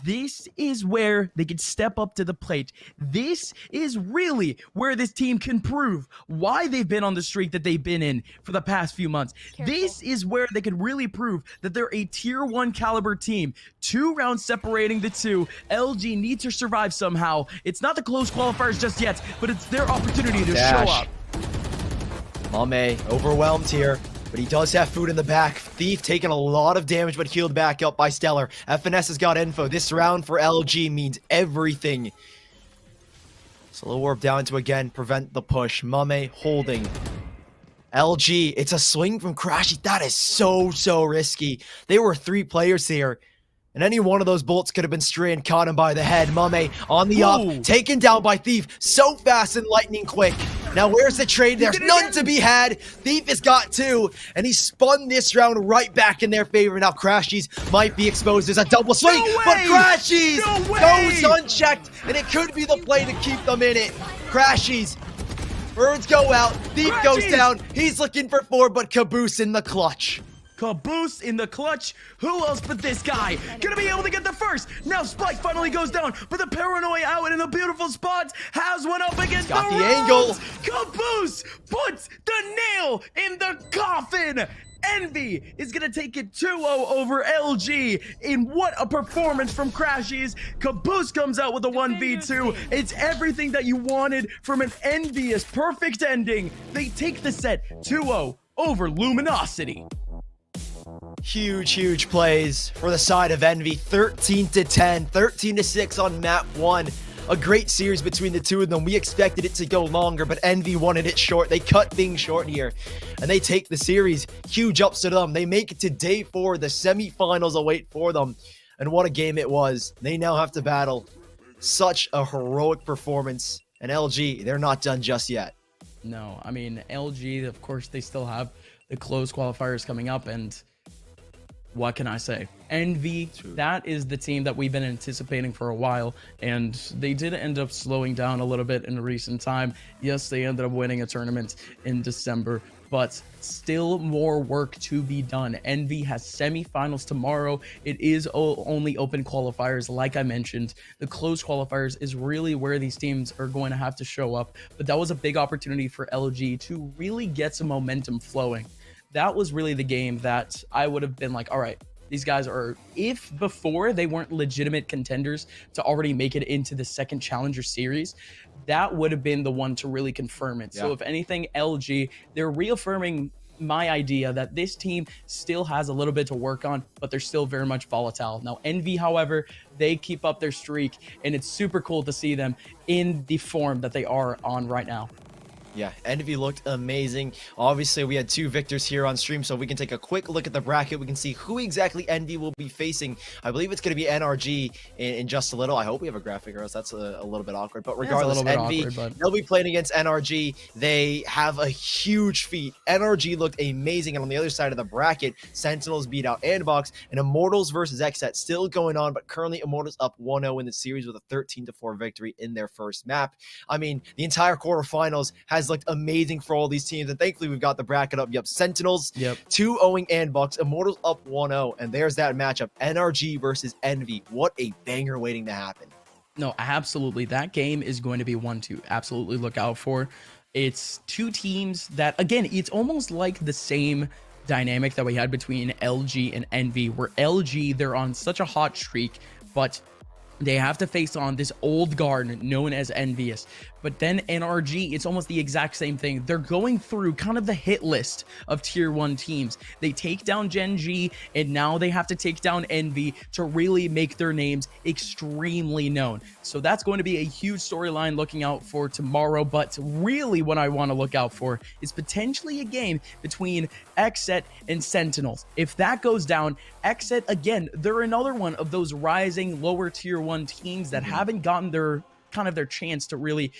This is where they can step up to the plate. This is really where this team can prove why they've been on the streak that they've been in for the past few months. This is where they can really prove that they're a tier 1 caliber team. 2 rounds separating the 2. LG need to survive somehow. It's not the close qualifiers just yet, but it's their opportunity to show up. Mame overwhelmed here, but he does have Food in the back. Thief taking a lot of damage, but healed back up by Stellar. FNS has got info. This round for LG means everything. Slow warp down to again prevent the push. Mame holding. LG, it's a swing from Crashy. That is so risky. There were 3 players here, and any one of those bolts could have been stray and caught him by the head. Mame on the up, taken down by Thief. So fast and lightning quick. Now where's the trade? There's none to be had. Thief has got 2, and he spun this round right back in their favor. Now Crashies might be exposed. There's a double swing, but Crashies goes unchecked, and it could be the play to keep them in it. Crashies, Birds go out, Thief goes down. He's looking for 4, but Caboose in the clutch. Caboose in the clutch. Who else but this guy? Gonna be able to get the first. Now Spike finally goes down, but the Paranoia out in a beautiful spot has one up against the angle. Caboose puts the nail in the coffin. Envy is gonna take it 2-0 over LG. In what a performance from Crashies. Caboose comes out with a 1v2. It's everything that you wanted from an envious perfect ending. They take the set 2-0 over Luminosity. Huge plays for the side of Envy. 13-10, 13-6 on map 1. A great series between the two of them. We expected it to go longer, but Envy wanted it short. They cut things short here, and they take the series. Huge ups to them. They make it to day 4. The semifinals await for them, and what a game it was. They now have to battle. Such a heroic performance, and LG, they're not done just yet. No, I mean, LG, of course, they still have the close qualifiers coming up, and what can I say? Envy, that is the team that we've been anticipating for a while, and they did end up slowing down a little bit in recent time. Yes, they ended up winning a tournament in December, but still more work to be done. Envy has semifinals tomorrow. It is only open qualifiers, like I mentioned. The close qualifiers is really where these teams are going to have to show up, but that was a big opportunity for LG to really get some momentum flowing. That was really the game that I would have been like, all right, these guys are, if before they weren't legitimate contenders to already make it into the second Challenger Series, that would have been the one to really confirm it. Yeah. So if anything, LG, they're reaffirming my idea that this team still has a little bit to work on, but they're still very much volatile. Now, Envy, however, they keep up their streak, and it's super cool to see them in the form that they are on right now. Yeah, Envy looked amazing. Obviously, we had 2 victors here on stream, so we can take a quick look at the bracket. We can see who exactly Envy will be facing. I believe it's going to be NRG in just a little. I hope we have a graphic, or else that's a little bit awkward. But regardless, Envy, they'll be playing against NRG. They have a huge feat. NRG looked amazing, and on the other side of the bracket, Sentinels beat out Andbox, and Immortals versus XSET still going on, but currently Immortals up 1-0 in the series with a 13-4 victory in their first map. I mean, the entire quarterfinals has looked amazing for all these teams, and thankfully we've got the bracket up. Yep, Sentinels 2-0ing Andbox, Immortals up 1-0, and there's that matchup, NRG versus Envy. What a banger waiting to happen. No, absolutely, that game is going to be one to absolutely look out for. It's 2 teams that, again, it's almost like the same dynamic that we had between LG and Envy, where LG, they're on such a hot streak, but they have to face on this old guard known as Envious. But then NRG, it's almost the exact same thing. They're going through kind of the hit list of tier 1 teams. They take down Gen G, and now they have to take down Envy to really make their names extremely known. So that's going to be a huge storyline looking out for tomorrow. But really what I want to look out for is potentially a game between XSET and Sentinels. If that goes down, XSET, again, they're another one of those rising lower tier 1 teams that haven't gotten their chance to really,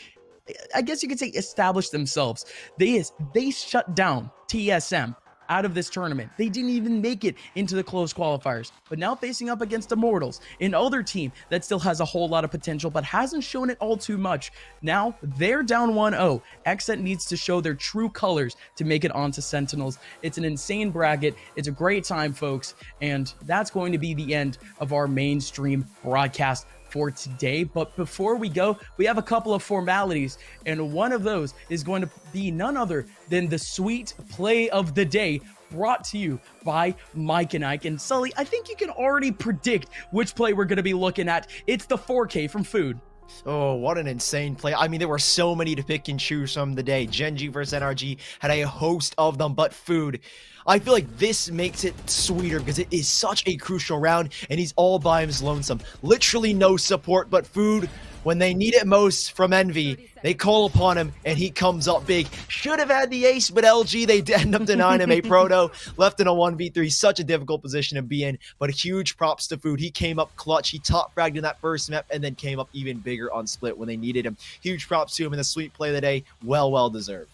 I guess you could say, establish themselves. They shut down TSM out of this tournament. They didn't even make it into the close qualifiers, but now facing up against Immortals, an other team that still has a whole lot of potential but hasn't shown it all too much. Now they're down 1-0. XSET needs to show their true colors to make it onto Sentinels. It's an insane bracket. It's a great time, folks, and that's going to be the end of our mainstream broadcast for today. But before we go, we have a couple of formalities, and one of those is going to be none other than the sweet play of the day, brought to you by Mike and Ike. And Sully, I think you can already predict which play we're going to be looking at. It's the 4K from Food. Oh, what an insane play. I mean, there were so many to pick and choose from the day. Gen G versus NRG had a host of them, but Food, I feel like this makes it sweeter because it is such a crucial round, and he's all by his lonesome. Literally no support, but Food, when they need it most from Envy, they call upon him, and he comes up big. Should have had the ace, but LG, they end up denying him a proto. Left in a 1v3, such a difficult position to be in, but huge props to Food. He came up clutch. He top fragged in that first map, and then came up even bigger on split when they needed him. Huge props to him in the sweet play of the day. Well deserved.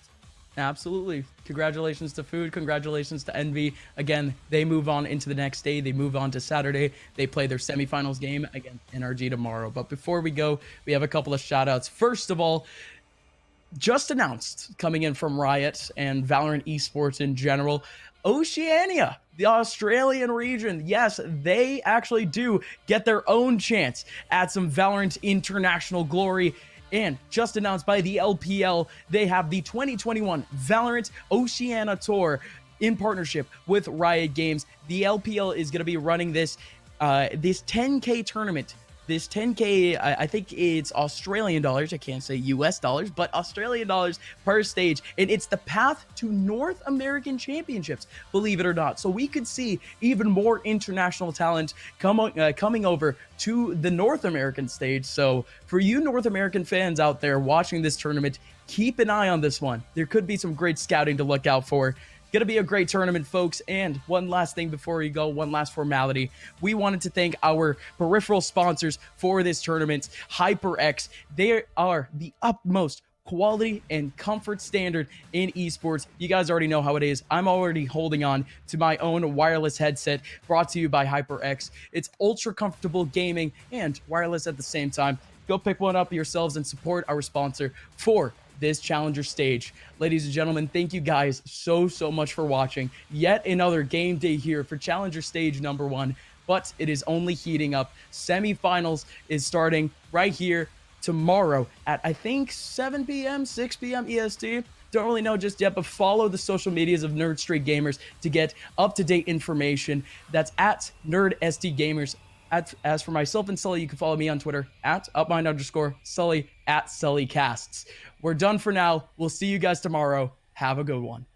Absolutely. Congratulations to Food. Congratulations to Envy. Again, they move on into the next day. They move on to Saturday. They play their semifinals game against NRG tomorrow. But before we go, we have a couple of shout outs. First of all, just announced, coming in from Riot and Valorant esports in general, Oceania, the Australian region, yes, they actually do get their own chance at some Valorant international glory. And just announced by the LPL, they have the 2021 Valorant Oceania Tour in partnership with Riot Games. The LPL is going to be running this 10K tournament this 10K, I think it's Australian dollars. I can't say US dollars, but Australian dollars per stage. And it's the path to North American Championships, believe it or not. So we could see even more international talent coming over to the North American stage. So for you North American fans out there watching this tournament, keep an eye on this one. There could be some great scouting to look out for. Gonna be a great tournament, folks. And one last thing before we go, one last formality. We wanted to thank our peripheral sponsors for this tournament, HyperX. They are the utmost quality and comfort standard in esports. You guys already know how it is. I'm already holding on to my own wireless headset brought to you by HyperX. It's ultra comfortable gaming and wireless at the same time. Go pick one up yourselves and support our sponsor for this challenger stage. Ladies and gentlemen, thank you guys so much for watching yet another game day here for challenger stage number 1, but it is only heating up. Semifinals is starting right here tomorrow at I think 7 p.m 6 p.m EST. Don't really know just yet, but follow the social medias of Nerd Street Gamers to get up-to-date information. That's at NerdSTGamers. As for myself and Sully, you can follow me on Twitter at @upmind_Sully, at SullyCasts. We're done for now. We'll see you guys tomorrow. Have a good one.